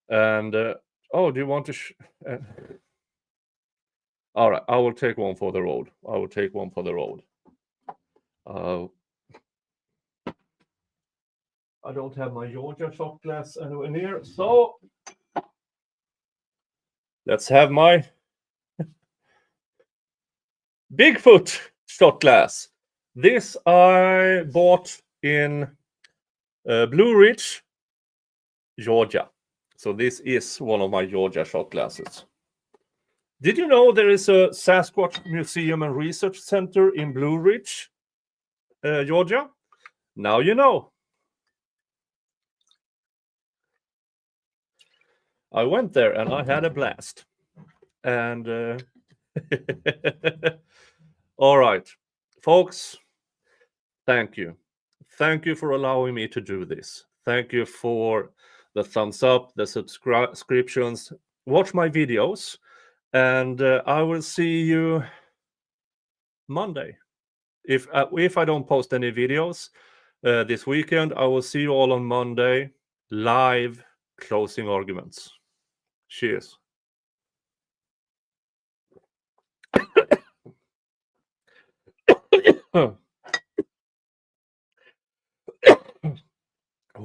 And, oh, do you want to... all right, I will take one for the road. I will take one for the road. I don't have my Georgia shot glass anywhere near, so let's have my Bigfoot shot glass. This I bought in Blue Ridge, Georgia. So this is one of my Georgia shot glasses. Did you know there is a Sasquatch Museum and Research Center in Blue Ridge, Georgia? Now you know. I went there and I had a blast. And all right, folks, thank you. Thank you for allowing me to do this. Thank you for the thumbs up, the subscriptions. Watch my videos, and I will see you Monday. If I don't post any videos this weekend, I will see you all on Monday, live closing arguments. Cheers.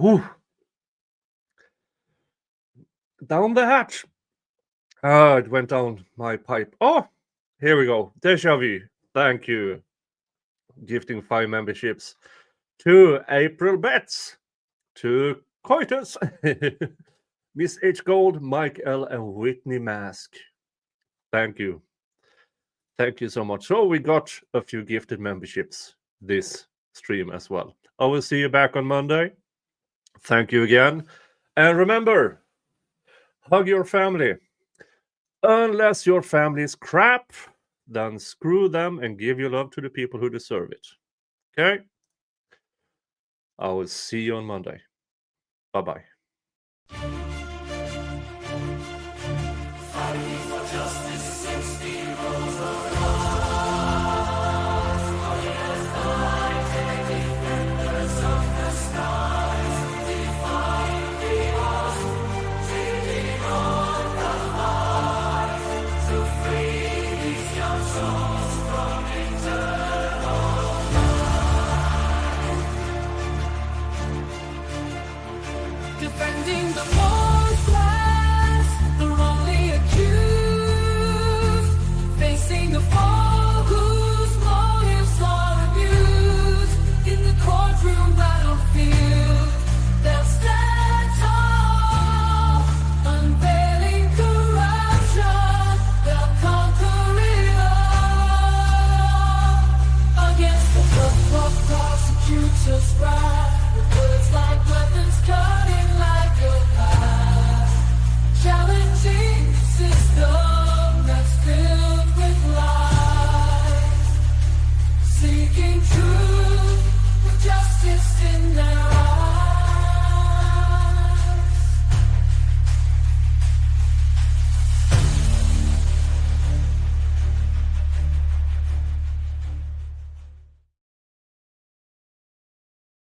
Ooh. Down the hatch. It went down my pipe. Oh, here we go. Deja vu. Thank you. Gifting 5 memberships to April Betts, to Coitus, Miss H. Gold, Mike L, and Whitney Mask. Thank you. Thank you so much. So we got a few gifted memberships this stream as well. I will see you back on Monday. Thank you again. And remember, hug your family. Unless your family is crap, then screw them and give your love to the people who deserve it. Okay? I will see you on Monday. Bye-bye.